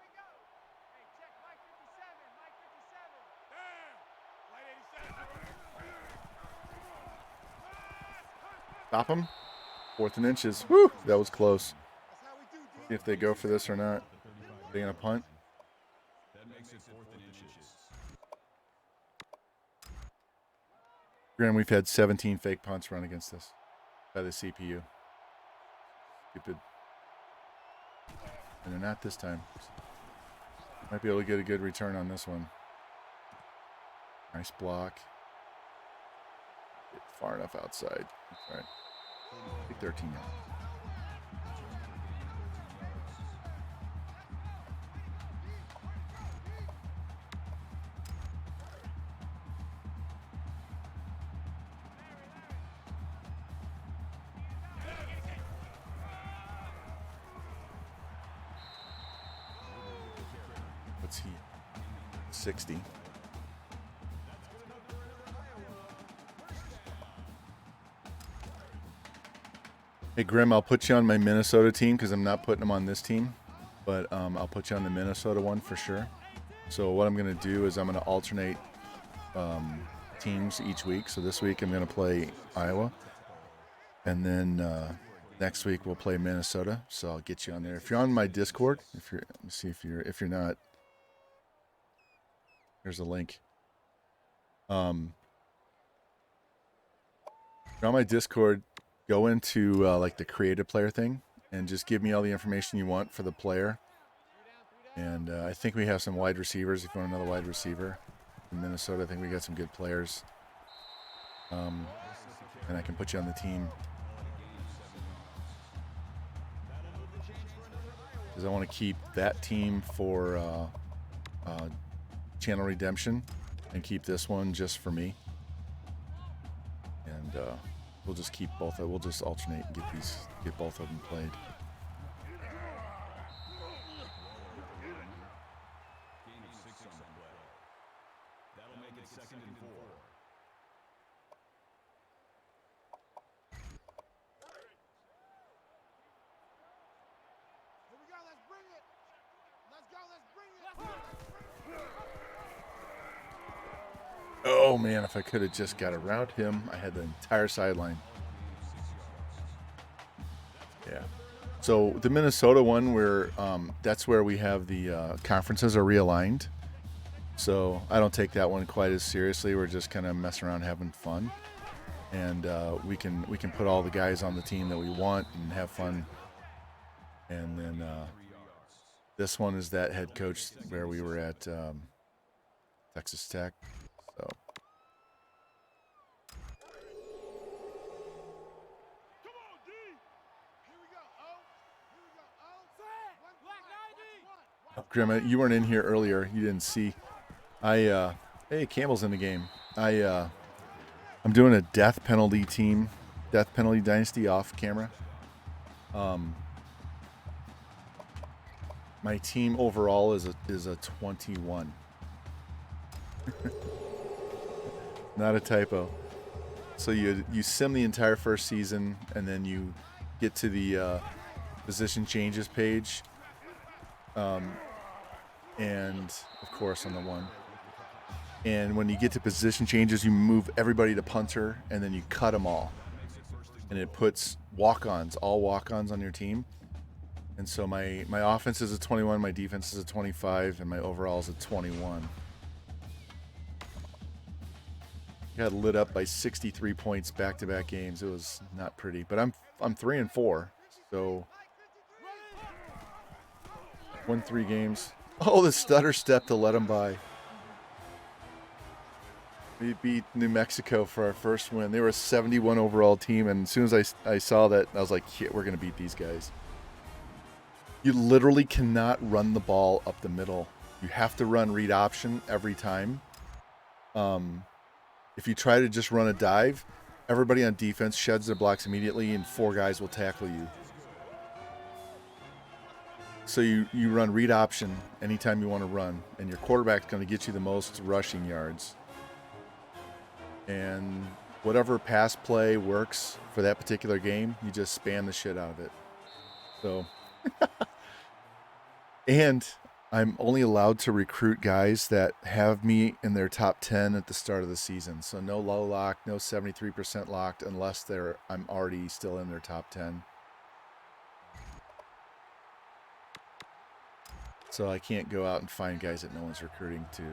we go. Hey, check Mike 57. Stop him. 4th and inches. Woo! That was close. See if they go for this or not. Are they going to punt? That makes it 4th and inches. Graham, we've had 17 fake punts run against us by the CPU. Stupid. And they're not this time. Might be able to get a good return on this one. Nice block. Get far enough outside. That's all right. Take 13 yards. What's he? 60. Hey, Grim, I'll put you on my Minnesota team because I'm not putting them on this team. But I'll put you on the Minnesota one for sure. So what I'm going to do is I'm going to alternate teams each week. So this week I'm going to play Iowa, and then next week we'll play Minnesota. So I'll get you on there. If you're on my Discord, let me see if you're not. Here's a link. If you're on my Discord, go into like the creative player thing and just give me all the information you want for the player. And I think we have some wide receivers. If you want another wide receiver in Minnesota, I think we got some good players. And I can put you on the team. Because I want to keep that team for Channel Redemption and keep this one just for me. And we'll just keep both. We'll just alternate and get both of them played. That'll make it 2nd and 4. Here we go, let's bring it. Let's go, let's bring it. Oh man, if I could have just got around him, I had the entire sideline. Yeah. So the Minnesota one, that's where we have the conferences are realigned. So I don't take that one quite as seriously. We're just kind of messing around, having fun, and we can put all the guys on the team that we want and have fun. And then this one is that head coach where we were at Texas Tech. So. Oh, Grim, you weren't in here earlier. You didn't see. Hey, Campbell's in the game. I'm doing a death penalty dynasty off camera. My team overall is a 21. Not a typo. So you sim the entire first season, and then you get to the position changes page, and of course on the one. And when you get to position changes, you move everybody to punter, and then you cut them all, and it puts all walk-ons on your team. And so my offense is a 21, my defense is a 25, and my overall is a 21. Got lit up by 63 points back-to-back games. It was not pretty, but I'm 3-4, so won 3 games. Oh, the stutter step to let them by. We beat New Mexico for our first win. They were a 71 overall team, and as soon as I saw that, I was like, yeah, we're going to beat these guys. You literally cannot run the ball up the middle. You have to run read option every time. If you try to just run a dive, everybody on defense sheds their blocks immediately, and 4 guys will tackle you. So you run read option anytime you want to run, and your quarterback's going to get you the most rushing yards. And whatever pass play works for that particular game, you just spam the shit out of it. So, and I'm only allowed to recruit guys that have me in their top 10 at the start of the season. So no low lock, no 73% locked unless I'm already still in their top 10. So I can't go out and find guys that no one's recruiting to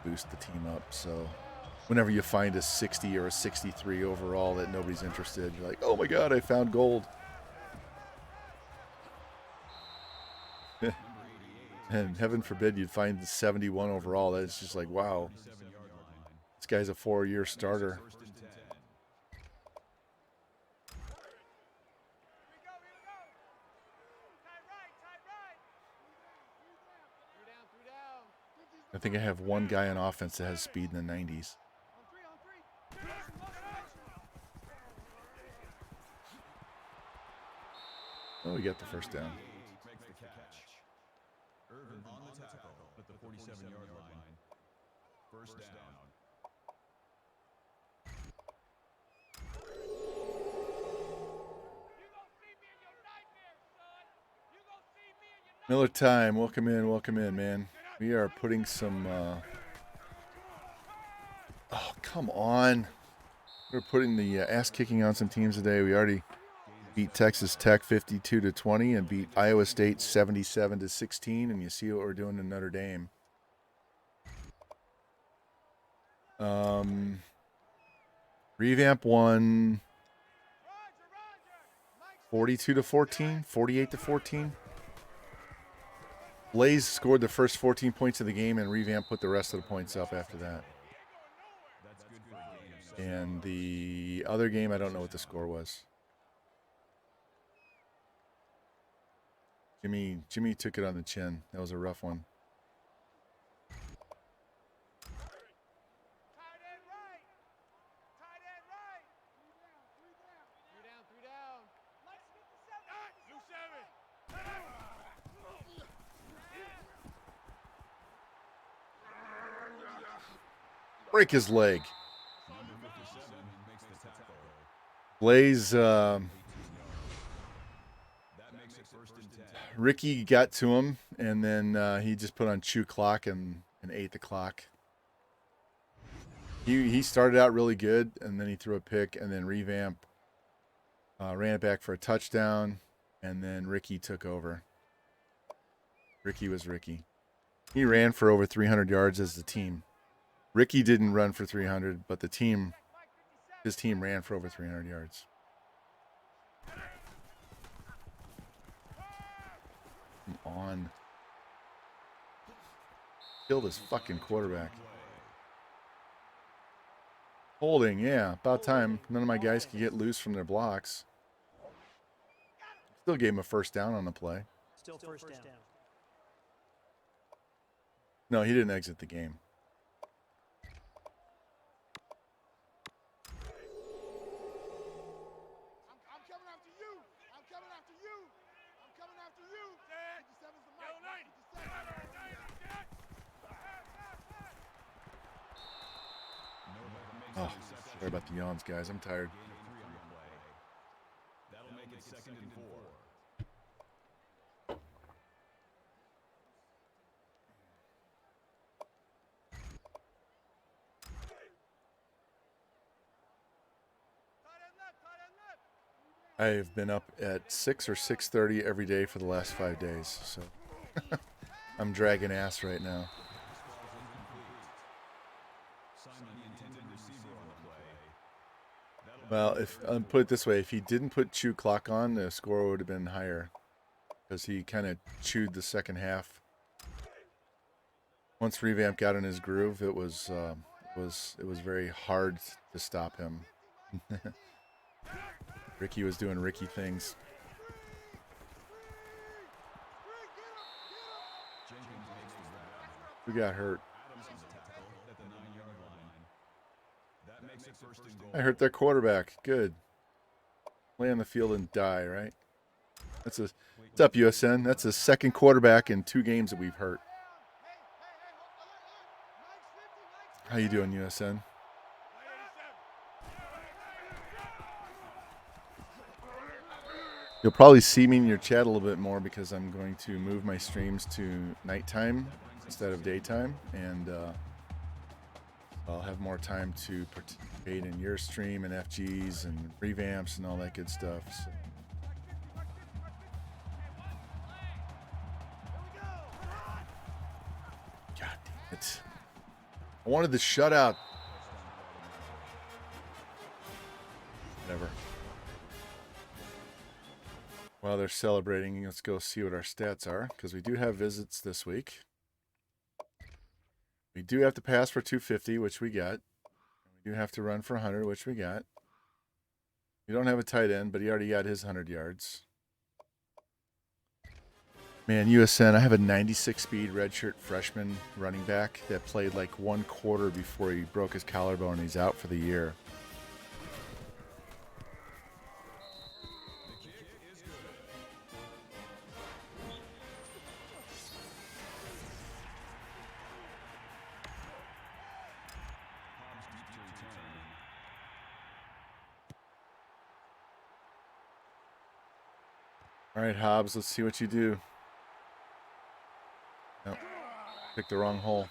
boost the team up. So whenever you find a 60 or a 63 overall that nobody's interested, you're like, oh my God, I found gold. And heaven forbid you'd find the 71 overall. That's just like, wow, this guy's a 4-year starter. I think I have one guy on offense that has speed in the 90s. Oh, we got the first down. Irvin on the tackle at the 47-yard line. First down. Miller time. Welcome in, man. We are putting some Come on. We're putting the ass kicking on some teams today. We already beat Texas Tech 52-20 and beat Iowa State 77-16. And you see what we're doing in Notre Dame. Revamp won 42-14, 48-14. Blaze scored the first 14 points of the game, and Revamp put the rest of the points up after that. And the other game, I don't know what the score was. Jimmy took it on the chin. That was a rough one. Tight end right. Tight end right. Three down. Mike's 57. Blue 7. Break his leg. Number 57 makes the tackle. Blaze, That makes it first and 10. Ricky got to him, and then he just put on chew clock and ate the clock. He started out really good, and then he threw a pick, and then Revamp ran it back for a touchdown, and then Ricky took over. Ricky was Ricky. He ran for over 300 yards as the team. Ricky didn't run for 300, but his team ran for over 300 yards. Come on. Kill this fucking quarterback. Holding, yeah, about time. None of my guys could get loose from their blocks. Still gave him a first down on the play. Still first down. No, he didn't exit the game. I'm coming after you. I'm coming after you. I'm coming after you. 57's the mic. 57. Oh, sorry about the yawns, guys. I'm tired. Gain of 3 on the play. That'll make it second and 4. I've been up at 6 or 6:30 every day for the last 5 days, so I'm dragging ass right now. Simon, the intended receiver on the play. That'll Well, if put it this way, if he didn't put chew clock on, the score would have been higher because he kind of chewed the second half. Once Revamp got in his groove, it was very hard to stop him. Ricky was doing Ricky things. Jenkins makes the grab. Who got hurt? Adams on the tackle at the 9-yard line. That makes it first and goal. I hurt their quarterback. Good. Lay on the field and die, right? What's up, USN? That's the second quarterback in 2 games that we've hurt. How you doing, USN? You'll probably see me in your chat a little bit more because I'm going to move my streams to nighttime instead of daytime, and I'll have more time to participate in your stream and FGs and revamps and all that good stuff. So. God damn it. I wanted the shutout. Whatever. While they're celebrating, let's go see what our stats are, because we do have visits this week. We do have to pass for 250, which we got. We do have to run for 100, which we got. We don't have a tight end, but he already got his 100 yards. Man, USN, I have a 96 speed redshirt freshman running back that played like 1 quarter before he broke his collarbone and he's out for the year. All right, Hobbs, let's see what you do. Nope. Picked the wrong hole.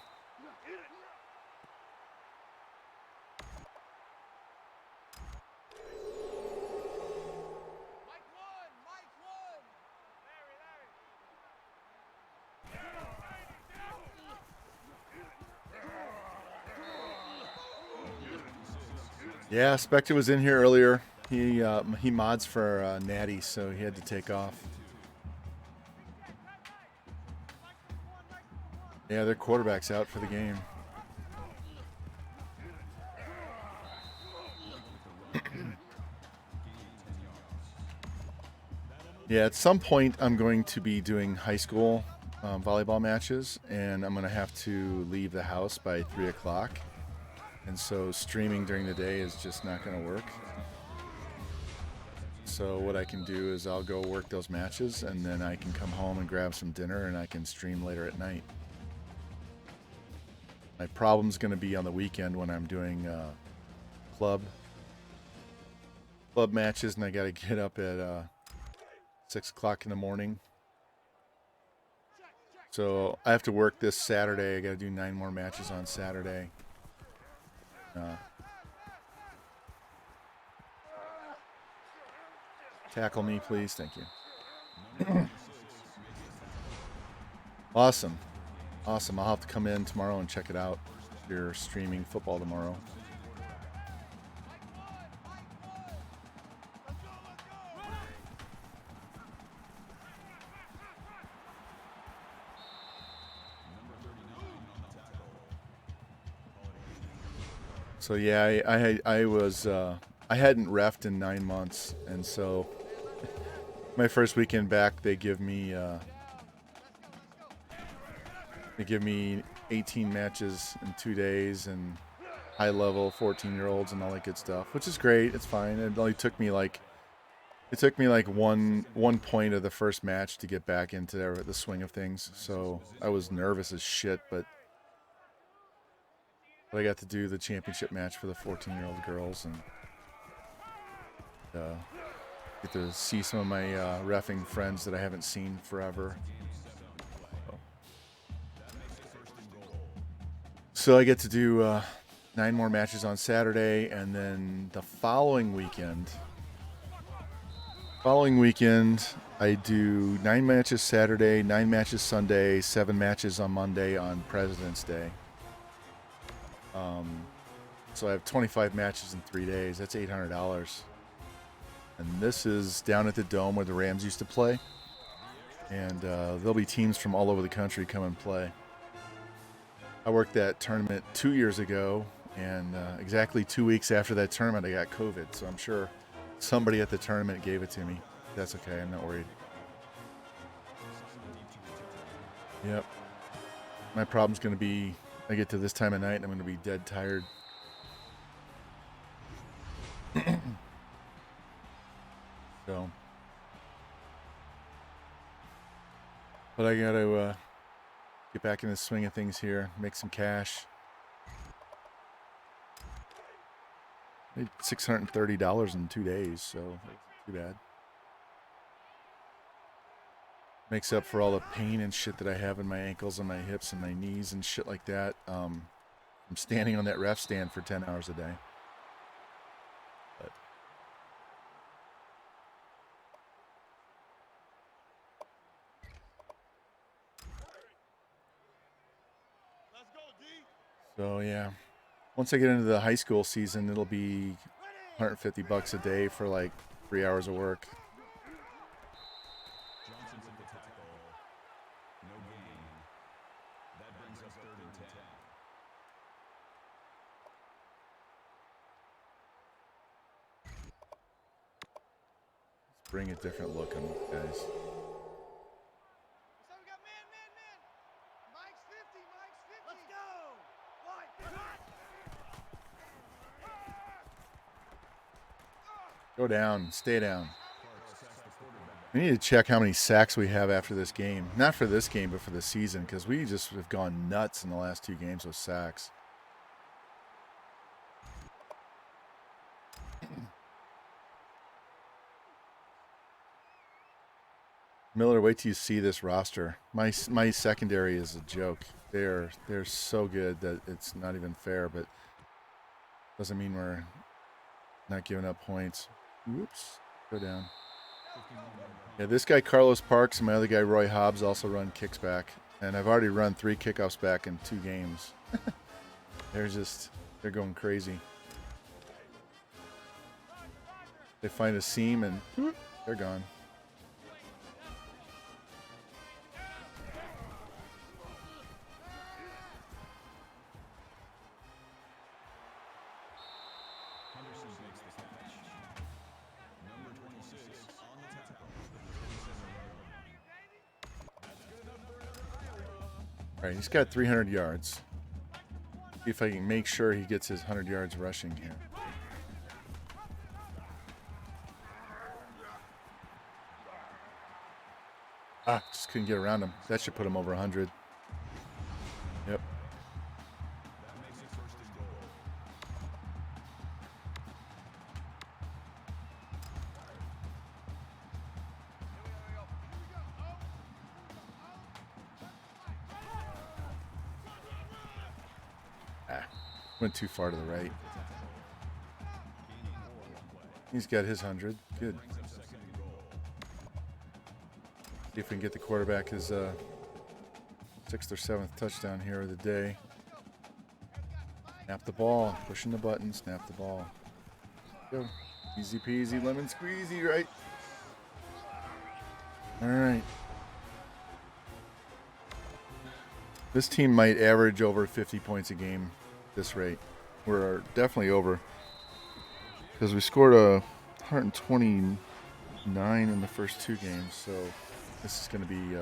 Yeah, Spectre was in here earlier. He mods for Natties, so he had to take off. Yeah, their quarterback's out for the game. Yeah, at some point I'm going to be doing high school volleyball matches, and I'm going to have to leave the house by 3 o'clock. And so streaming during the day is just not going to work. So what I can do is I'll go work those matches, and then I can come home and grab some dinner, and I can stream later at night. My problem's going to be on the weekend when I'm doing club matches, and I got to get up at 6 o'clock in the morning. So I have to work this Saturday. I got to do 9 more matches on Saturday. Tackle me, please. Thank you. Awesome. Awesome. I'll have to come in tomorrow and check it out. You're streaming football tomorrow. So yeah, I hadn't reffed in 9 months, and so my first weekend back, they give me 18 matches in 2 days and high level 14-year-olds and all that good stuff, which is great. It's fine. It only took me like one point of the first match to get back into the swing of things. So I was nervous as shit, but I got to do the championship match for the 14-year-old girls and get to see some of my reffing friends that I haven't seen forever. So I get to do 9 more matches on Saturday, and then the following weekend, I do 9 matches Saturday, 9 matches Sunday, 7 matches on Monday on President's Day. So I have 25 matches in 3 days. That's $800. And this is down at the Dome where the Rams used to play. And there'll be teams from all over the country come and play. I worked that tournament 2 years ago, and exactly 2 weeks after that tournament, I got COVID. So I'm sure somebody at the tournament gave it to me. That's okay. I'm not worried. Yep. My problem's going to be I get to this time of night and I'm going to be dead tired. So, but I got to get back in the swing of things here, make some cash. Made $630 in 2 days, so not too bad. Makes up for all the pain and shit that I have in my ankles and my hips and my knees and shit like that. I'm standing on that ref stand for 10 hours a day. But so yeah, once I get into the high school season, it'll be $150 a day for like 3 hours of work. Bring a different look on these guys. So we got man. Mike's 50, Mike's 50. Let's go. Go down. Stay down. We need to check how many sacks we have after this game. Not for this game, but for the season, because we just have gone nuts in the last 2 games with sacks. Miller, wait till you see this roster. My secondary is a joke. They're so good that it's not even fair, but doesn't mean we're not giving up points. Whoops. Go down. Yeah, this guy Carlos Parks and my other guy Roy Hobbs also run kicks back, and I've already run 3 kickoffs back in 2 games. They're going crazy. They find a seam and they're gone. Henderson makes the catch. Number 26 on the tackle. That's good enough for another Iowa. All right, he's got 300 yards. See if I can make sure he gets his 100 yards rushing here. Just couldn't get around him. That should put him over 100. Yep. That makes it first and goal. Went too far to the right. He's got his 100. Good. See if we can get the quarterback his 6th or 7th touchdown here of the day. Snap the ball. Pushing the button. Snap the ball. Go. Easy peasy, lemon squeezy, right? All right. This team might average over 50 points a game at this rate. We're definitely over. Because we scored a 129 in the first 2 games, so this is going to be,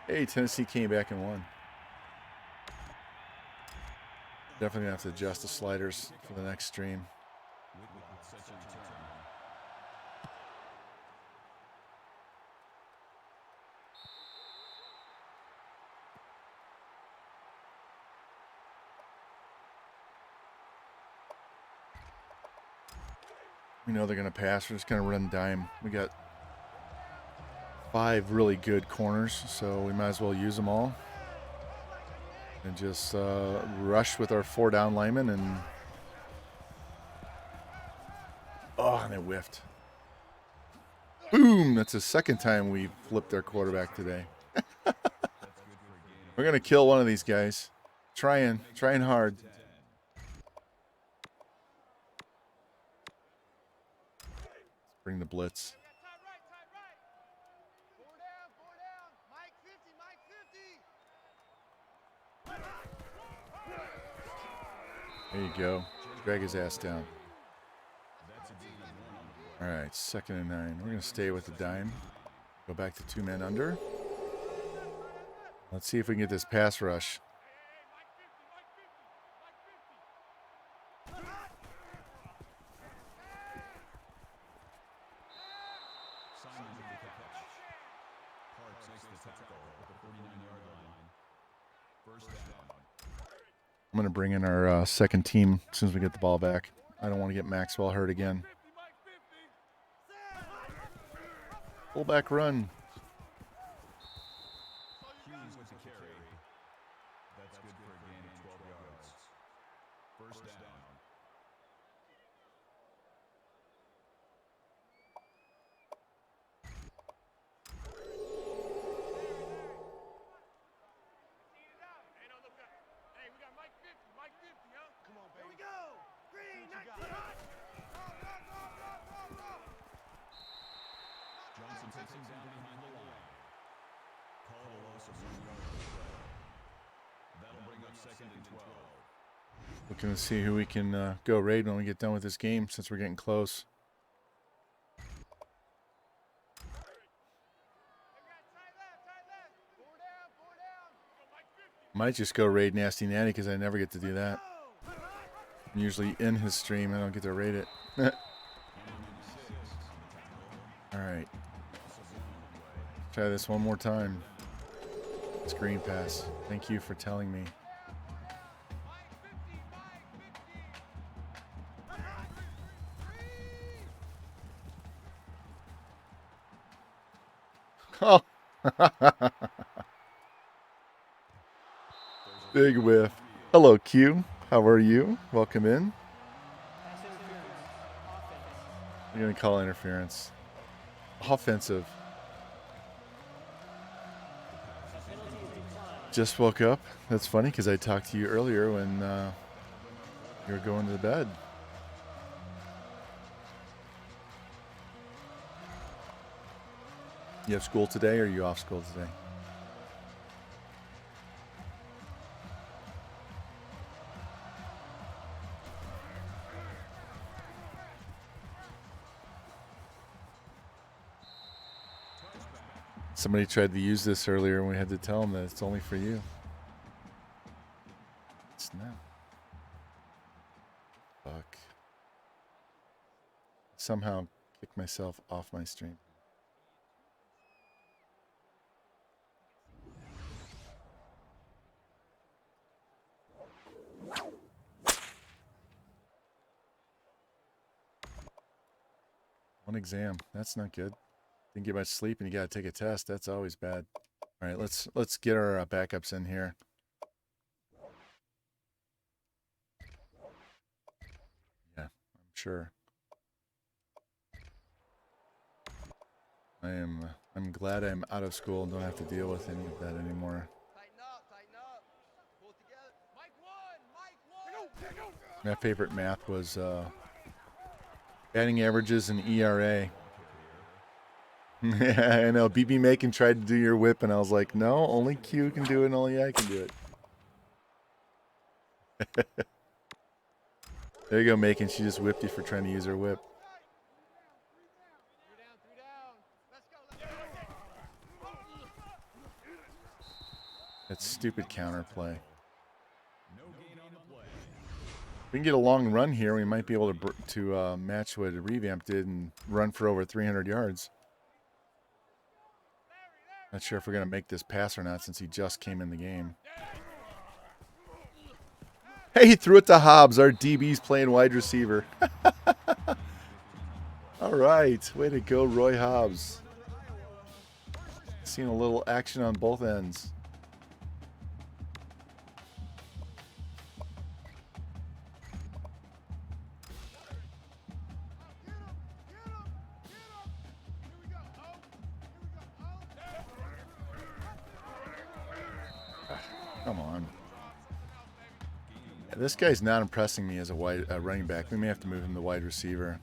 hey, Tennessee came back and won. Definitely going to have to adjust the sliders for the next stream. We know they're going to pass. We're just going to run dime. We got 5 really good corners, so we might as well use them all. And just rush with our 4 down linemen. And and they whiffed. Boom! That's the second time we flipped their quarterback today. We're going to kill one of these guys. Trying hard. Bring the blitz. Tight right. 4 down. Mike 50, Mike 50. There you go. Drag his ass down. All right, 2nd and 9. We're going to stay with the dime. Go back to 2 men under. Let's see if we can get this pass rush. Simon with the catch. Parks makes the tackle at the 49-yard line. First down. I'm going to bring in our second team as soon as we get the ball back. I don't want to get Maxwell hurt again. Fullback run. Hughes with the carry. That's good for a gain of 12 yards. First down. Hey, we got Mike 50, huh? Come on, baby. Here we go. Green, 19. Johnson takes him down behind the line. Call a loss of 1 yard on the play. That'll bring up 2nd and 12. Looking to see who we can go raid when we get done with this game, since we're getting close. Might just go raid Nasty Natty because I never get to do that. I'm usually in his stream. I don't get to raid it. All right. Try this one more time. Screen pass. Thank you for telling me. Oh. Big whiff. Hello, Q. How are you? Welcome in. Pass interference. Offense. You're going to call interference. Offensive. Penalty is declined. Just woke up. That's funny because I talked to you earlier when you were going to bed. You have school today, or are you off school today? Somebody tried to use this earlier, and we had to tell them that it's only for you. Snap. Fuck. Somehow kick myself off my stream. One exam. That's not good. Didn't get much sleep, and you got to take a test. That's always bad. All right, let's get our backups in here. Yeah, I'm sure. I'm glad I'm out of school and don't have to deal with any of that anymore. Tighten up. Pull together. Mike 1. My favorite math was batting averages and ERA. Yeah, I know. BB Macon tried to do your whip, and I was like, no, only Q can do it, and only I can do it. There you go, Macon. She just whipped you for trying to use her whip. 3 down. Let's go. That stupid counterplay. No gain on the play. If we can get a long run here, we might be able to match what Revamped did and run for over 300 yards. Not sure if we're going to make this pass or not since he just came in the game. Hey, he threw it to Hobbs. Our DB's playing wide receiver. All right. Way to go, Roy Hobbs. Seen a little action on both ends. Come on. Yeah, this guy's not impressing me as a running back. We may have to move him to wide receiver.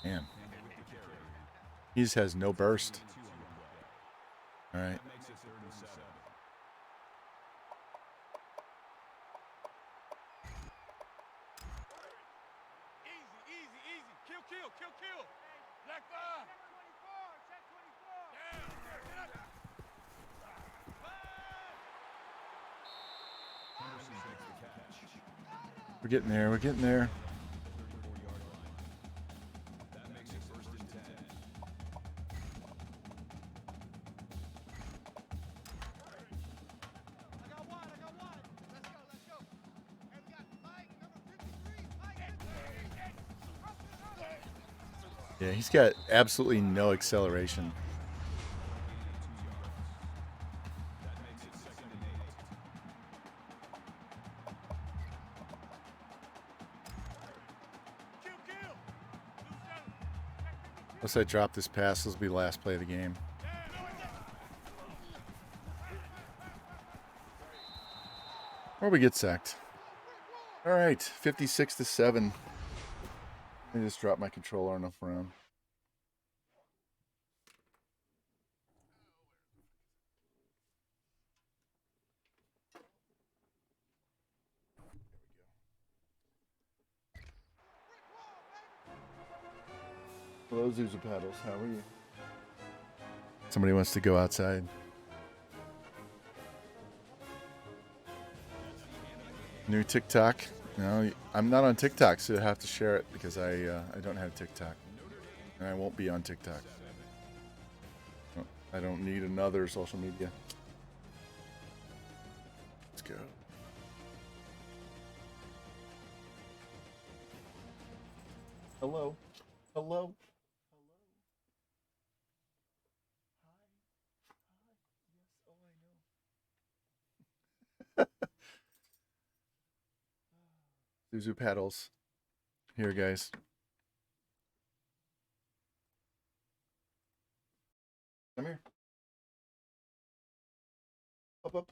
Man. He just has no burst. All right. Kill. Black 5. Check 24. We're getting there. We're getting there. That makes it 1st and 10. I got one. Let's go. And we got Mike, number 53. Mike. Yeah, he's got absolutely no acceleration. That makes it 2nd and 8. Kill. Unless I drop this pass, this will be the last play of the game. Or we get sacked. All right, 56-7. Let me just drop my controller enough around. Hello, Zuzu Paddles. How are you? Somebody wants to go outside. New TikTok. No, I'm not on TikTok, so you'll have to share it because I don't have TikTok. And I won't be on TikTok. I don't need another social media. Let's go. Hello. Hello. Zuzu Paddles. Here, guys. Come here. Up.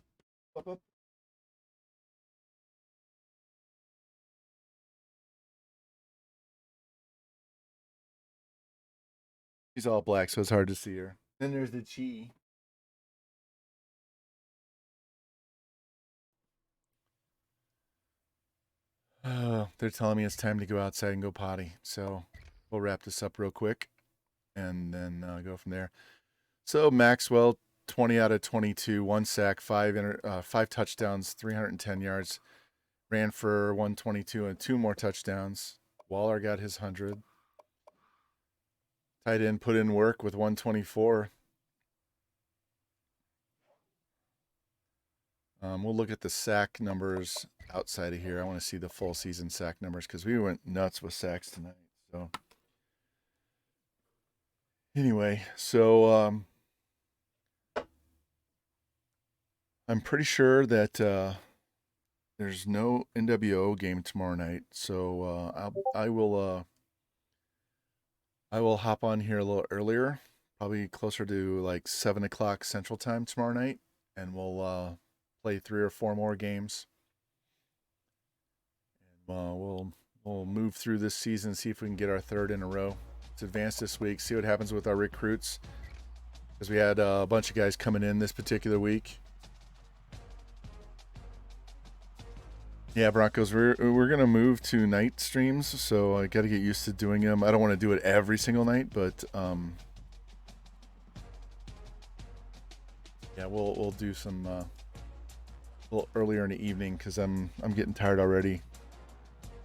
She's all black, so it's hard to see her. Then there's the Chi. They're telling me it's time to go outside and go potty. So we'll wrap this up real quick and then go from there. So Maxwell, 20 out of 22, 1 sack, 5 touchdowns, 310 yards, ran for 122 and 2 more touchdowns. Waller got his 100. Tight end put in work with 124. We'll look at the sack numbers outside of here. I want to see the full season sack numbers because we went nuts with sacks tonight. So anyway, so I'm pretty sure that there's no NWO game tomorrow night. So I will hop on here a little earlier, probably closer to like 7 o'clock Central Time tomorrow night, and we'll play 3 or 4 more games. And we'll move through this season, see if we can get our 3rd in a row. Let's advance this week, see what happens with our recruits, because we had a bunch of guys coming in this particular week. Yeah, Broncos, we're going to move to night streams, so I got to get used to doing them. I don't want to do it every single night, but yeah, we'll do some a little earlier in the evening because I'm getting tired already.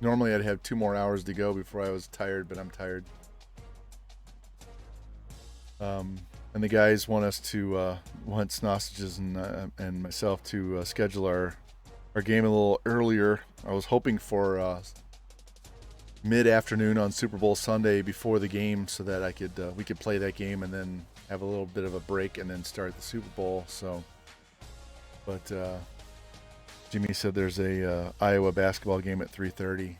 Normally I'd have 2 more hours to go before I was tired, but I'm tired. And the guys want us to want Sausages and myself to schedule our game a little earlier. I was hoping for mid-afternoon on Super Bowl Sunday before the game, so that we could play that game and then have a little bit of a break and then start the Super Bowl. So, but Jimmy said there's a Iowa basketball game at 3:30.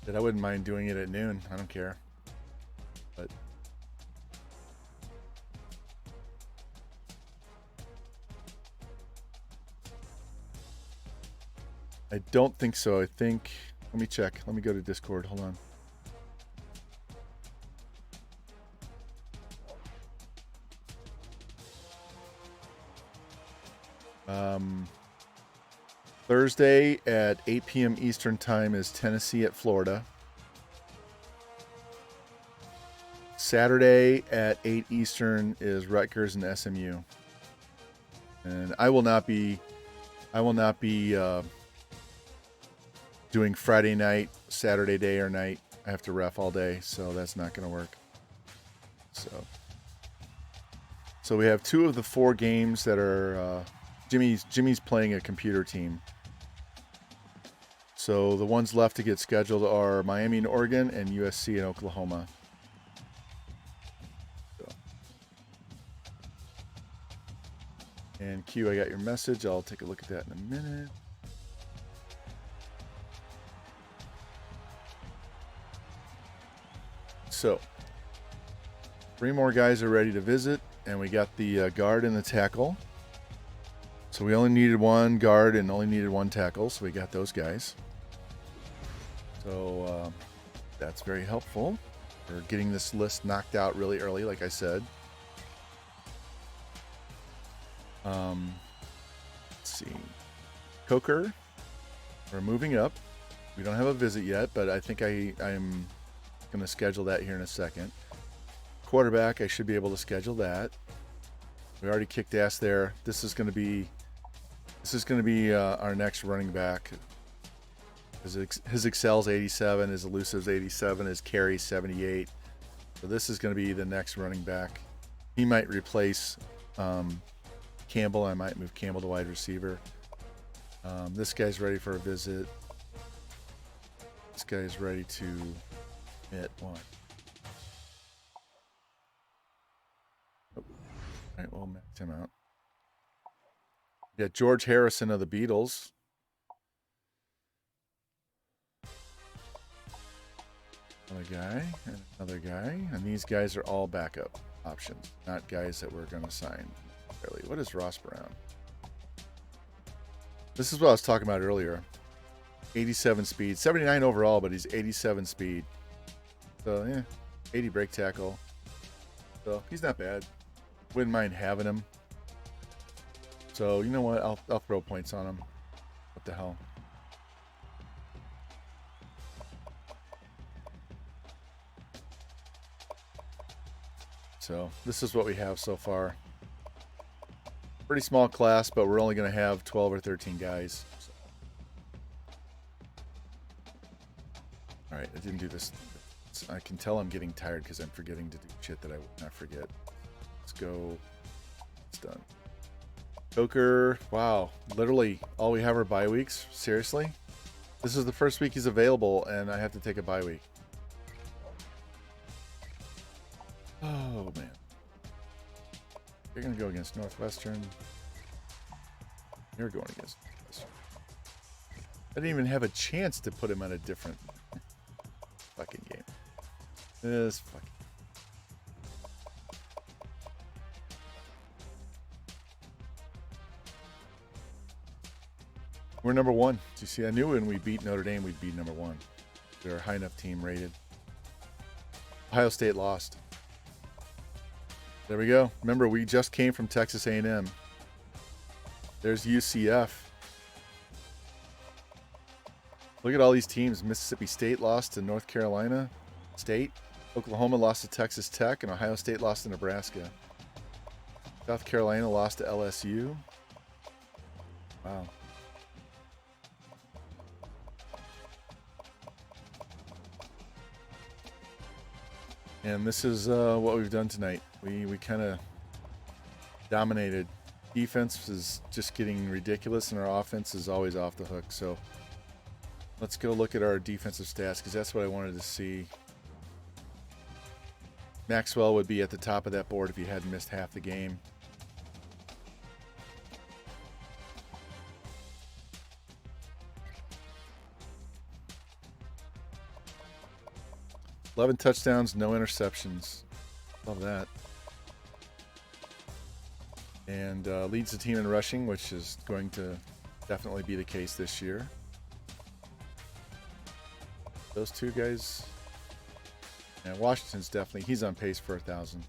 That I wouldn't mind doing it at noon. I don't care. But I don't think so. I think, let me check. Let me go to Discord. Hold on. Thursday at 8 p.m. Eastern Time is Tennessee at Florida. Saturday at 8 Eastern is Rutgers and SMU. And I will not be doing Friday night, Saturday day or night. I have to ref all day, so that's not going to work. So we have 2 of the 4 games that are Jimmy's playing a computer team. So the ones left to get scheduled are Miami and Oregon and USC and Oklahoma. So. And Q, I got your message. I'll take a look at that in a minute. So 3 more guys are ready to visit, and we got the guard and the tackle. So we only needed 1 guard and only needed 1 tackle, so we got those guys. So that's very helpful for getting this list knocked out really early, like I said. Let's see. Coker, we're moving up. We don't have a visit yet, but I think I'm going to schedule that here in a second. Quarterback, I should be able to schedule that. We already kicked ass there. This is going to be our next running back. His Excel's 87, his Elusive's 87, his Carry's 78. So this is going to be the next running back. He might replace Campbell. I might move Campbell to wide receiver. This guy's ready for a visit. This guy's ready to hit 1. Oh. All right, we'll max him out. We got George Harrison of the Beatles. Another guy and another guy. And these guys are all backup options, not guys that we're going to sign. What is Ross Brown? This is what I was talking about earlier. 87 speed. 79 overall, but he's 87 speed. So yeah, 80 break tackle. So he's not bad. Wouldn't mind having him. So you know what? I'll throw points on him. What the hell? So this is what we have so far. Pretty small class, but we're only going to have 12 or 13 guys. So. All right, I didn't do this. I can tell I'm getting tired because I'm forgetting to do shit that I would not forget. Let's go. It's done. Joker. Wow. Literally all we have are bye weeks. Seriously? This is the first week he's available and I have to take a bye week. Oh, man. You're going to go against Northwestern. You're going against Northwestern. I didn't even have a chance to put him on a different fucking game. This fucking... We're number one. You see, I knew when we beat Notre Dame, we'd be number one. They're a high enough team rated. Ohio State lost. There we go. Remember, we just came from Texas A&M. There's UCF. Look at all these teams. Mississippi State lost to North Carolina State. Oklahoma lost to Texas Tech, and Ohio State lost to Nebraska. South Carolina lost to LSU. Wow. And this is what we've done tonight. We kind of dominated. Defense is just getting ridiculous, and our offense is always off the hook. So let's go look at our defensive stats, because that's what I wanted to see. Maxwell would be at the top of that board if he hadn't missed half the game. $11 touchdowns, no interceptions. Love that. And leads the team in rushing, which is going to definitely be the case this year. Those two guys. And Washington's definitely, he's on pace for 1,000.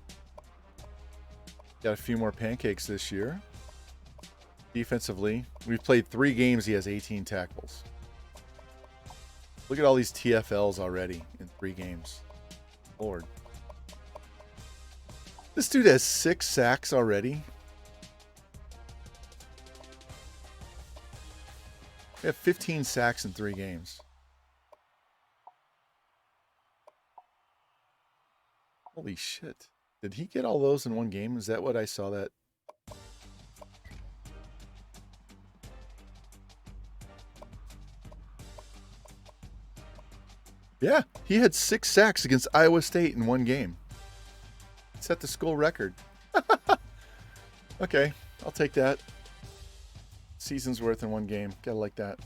Got a few more pancakes this year. Defensively, we've played 3 games. He has 18 tackles. Look at all these TFLs already in 3 games. Lord. This dude has 6 sacks already. We have 15 sacks in 3 games. Holy shit. Did he get all those in one game? Is that what I saw that? Yeah, he had 6 sacks against Iowa State in one game. Set the school record. Okay, I'll take that. Season's worth in one game. Gotta like that.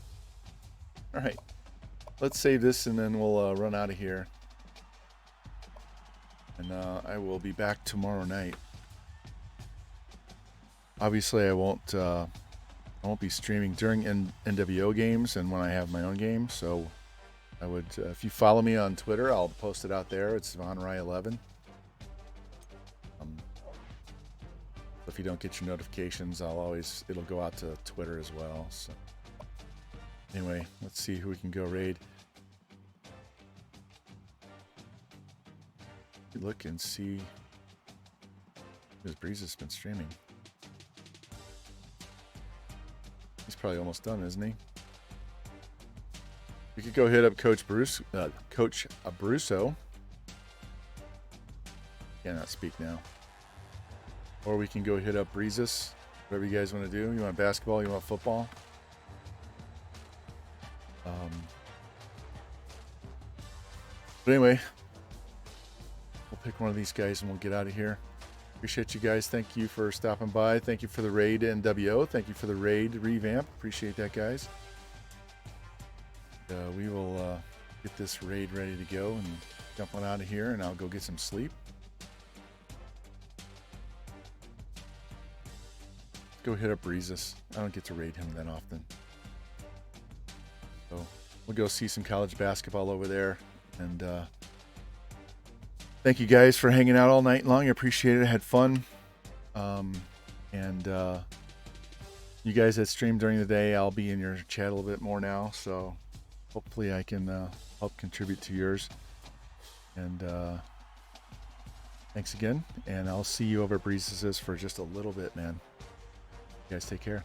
All right, let's save this and then we'll run out of here. And I will be back tomorrow night. Obviously, I won't be streaming during NWO games and when I have my own game. So I would, if you follow me on Twitter, I'll post it out there. It's VonRye11. If you don't get your notifications, it'll go out to Twitter as well. So anyway, let's see who we can go raid. Look and see. His Breeze has been streaming. He's probably almost done, isn't he? We could go hit up Coach Abruzzo. Cannot speak now. Or we can go hit up Breezes. Whatever you guys want to do. You want basketball? You want football? But anyway, we'll pick one of these guys and we'll get out of here. Appreciate you guys. Thank you for stopping by. Thank you for the raid, NWO. Thank you for the raid, Revamp. Appreciate that, guys. We will get this raid ready to go and jump on out of here, and I'll go get some sleep. Go hit up Breezes. I don't get to raid him that often. So we'll go see some college basketball over there, and Thank you guys for hanging out all night long. I appreciate it. I had fun. And you guys that stream during the day, I'll be in your chat a little bit more now. So hopefully I can help contribute to yours. And thanks again. And I'll see you over at Breezes for just a little bit, man. You guys take care.